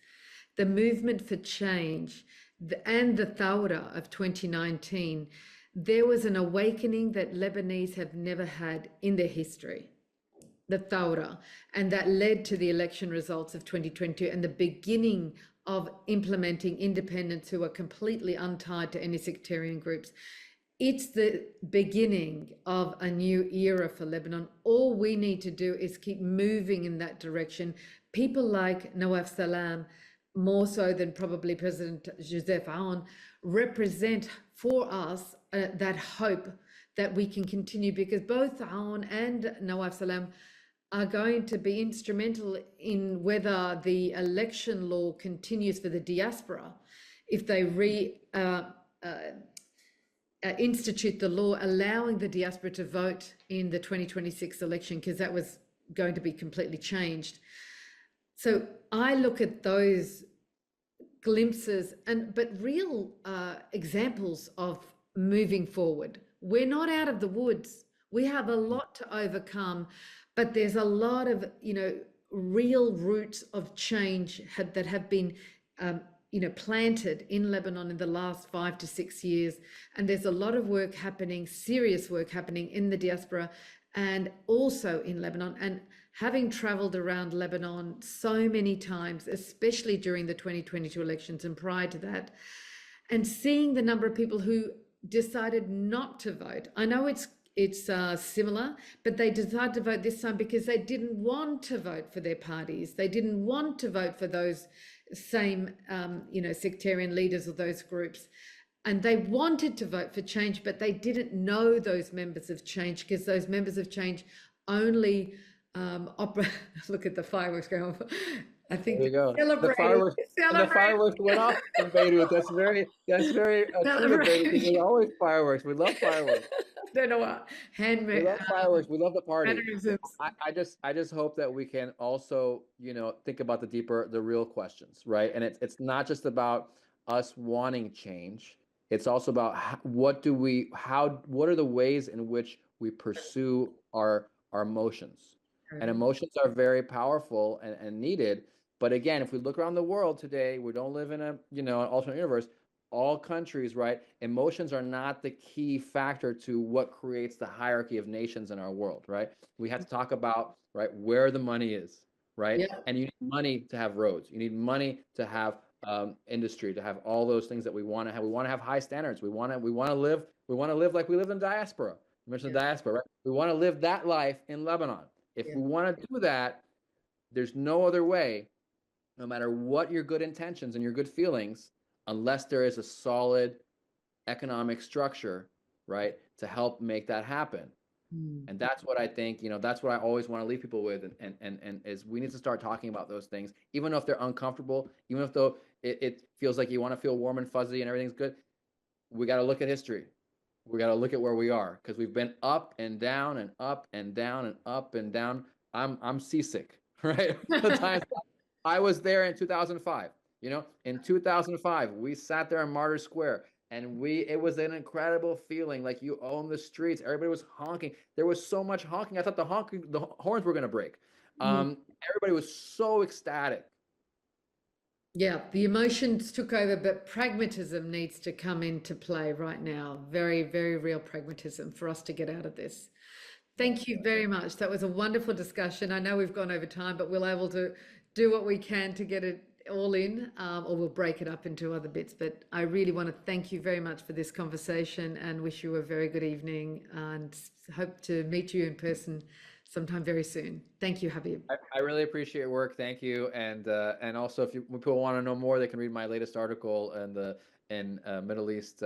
Speaker 1: The movement for change and the Thawra of 2019, there was an awakening that Lebanese have never had in their history, the Thawra, and that led to the election results of 2022 and the beginning of implementing independents who are completely untied to any sectarian groups. It's the beginning of a new era for Lebanon. All we need to do is keep moving in that direction. People like Nawaf Salam more so than probably President Joseph Aoun, represent for us that hope that we can continue, because both Aoun and Nawaf Salam are going to be instrumental in whether the election law continues for the diaspora, if they institute the law allowing the diaspora to vote in the 2026 election, because that was going to be completely changed. So I look at those glimpses but real examples of moving forward. We're not out of the woods. We have a lot to overcome, but there's a lot of, real roots of change that have been, planted in Lebanon in the last 5 to 6 years. And there's a lot of work happening, serious work happening in the diaspora and also in Lebanon. And having traveled around Lebanon so many times, especially during the 2022 elections and prior to that, and seeing the number of people who decided not to vote. I know it's similar, but they decided to vote this time because they didn't want to vote for their parties. They didn't want to vote for those same, sectarian leaders of those groups. And they wanted to vote for change, but they didn't know those members of change, because those members of change only look at the fireworks going off. I think
Speaker 8: there you go. The fireworks went off in Beirut. That's very true, because there's always fireworks. We love fireworks.
Speaker 1: Don't know what handmade.
Speaker 8: We love fireworks. We love the party.
Speaker 1: Mannerisms.
Speaker 8: I just hope that we can also, think about the real questions, right? And it's not just about us wanting change. It's also about what are the ways in which we pursue our emotions. And emotions are very powerful and needed. But again, if we look around the world today, we don't live in an alternate universe. All countries, right? Emotions are not the key factor to what creates the hierarchy of nations in our world, right? We have to talk about, right, where the money is, right? Yeah. And you need money to have roads. You need money to have industry, to have all those things that we want to have. We want to have high standards. We want to live like we live in diaspora. You mentioned the diaspora, right? We want to live that life in Lebanon. If we want to do that, there's no other way, no matter what your good intentions and your good feelings, unless there is a solid economic structure, right, to help make that happen. And that's what I think, that's what I always want to leave people with, and is we need to start talking about those things, even if they're uncomfortable, even if though it feels like you want to feel warm and fuzzy and everything's good. We got to look at history. We got to look at where we are, because we've been up and down and up and down and up and down. I'm seasick, right? The times I was there in 2005. In 2005, we sat there in Martyrs Square, and it was an incredible feeling, like you own the streets. Everybody was honking. There was so much honking. I thought the horns were going to break. Everybody was so ecstatic.
Speaker 1: Yeah, the emotions took over, but pragmatism needs to come into play right now. Very, very real pragmatism for us to get out of this. Thank you very much. That was a wonderful discussion. I know we've gone over time, but we're able to do what we can to get it all in, or we'll break it up into other bits. But I really want to thank you very much for this conversation and wish you a very good evening, and hope to meet you in person sometime very soon. Thank you, Habib.
Speaker 8: I really appreciate your work. Thank you. And also, if people want to know more, they can read my latest article in Middle East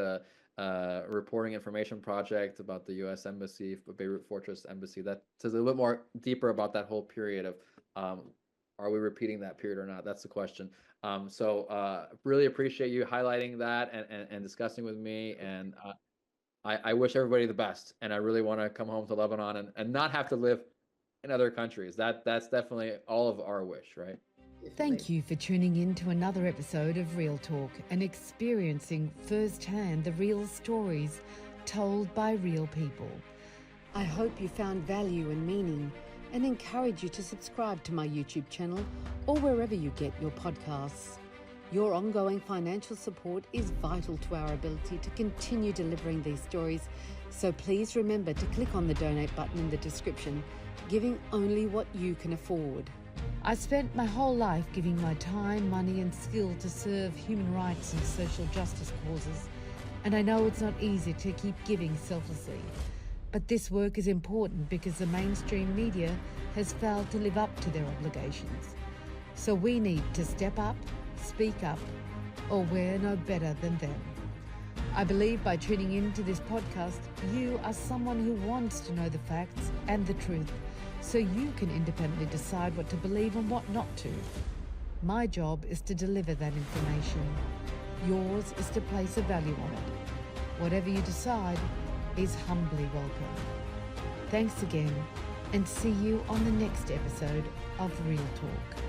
Speaker 8: reporting information project about the U.S. Embassy, Beirut Fortress Embassy. That says a little bit more deeper about that whole period of are we repeating that period or not? That's the question. So really appreciate you highlighting that and discussing with me. And I wish everybody the best. And I really want to come home to Lebanon and not have to live in other countries. That's definitely all of our wish, right?
Speaker 6: Thank you for tuning in to another episode of Real Talk and experiencing firsthand the real stories told by real people. I hope you found value and meaning, and encourage you to subscribe to my YouTube channel or wherever you get your podcasts. Your ongoing financial support is vital to our ability to continue delivering these stories, so please remember to click on the donate button in the description, giving only what you can afford. I spent my whole life giving my time, money and skill to serve human rights and social justice causes, and I know it's not easy to keep giving selflessly. But this work is important because the mainstream media has failed to live up to their obligations. So we need to step up, speak up, or we're no better than them. I believe by tuning in to this podcast, you are someone who wants to know the facts and the truth, so you can independently decide what to believe and what not to. My job is to deliver that information. Yours is to place a value on it. Whatever you decide is humbly welcome. Thanks again, and see you on the next episode of Real Talk.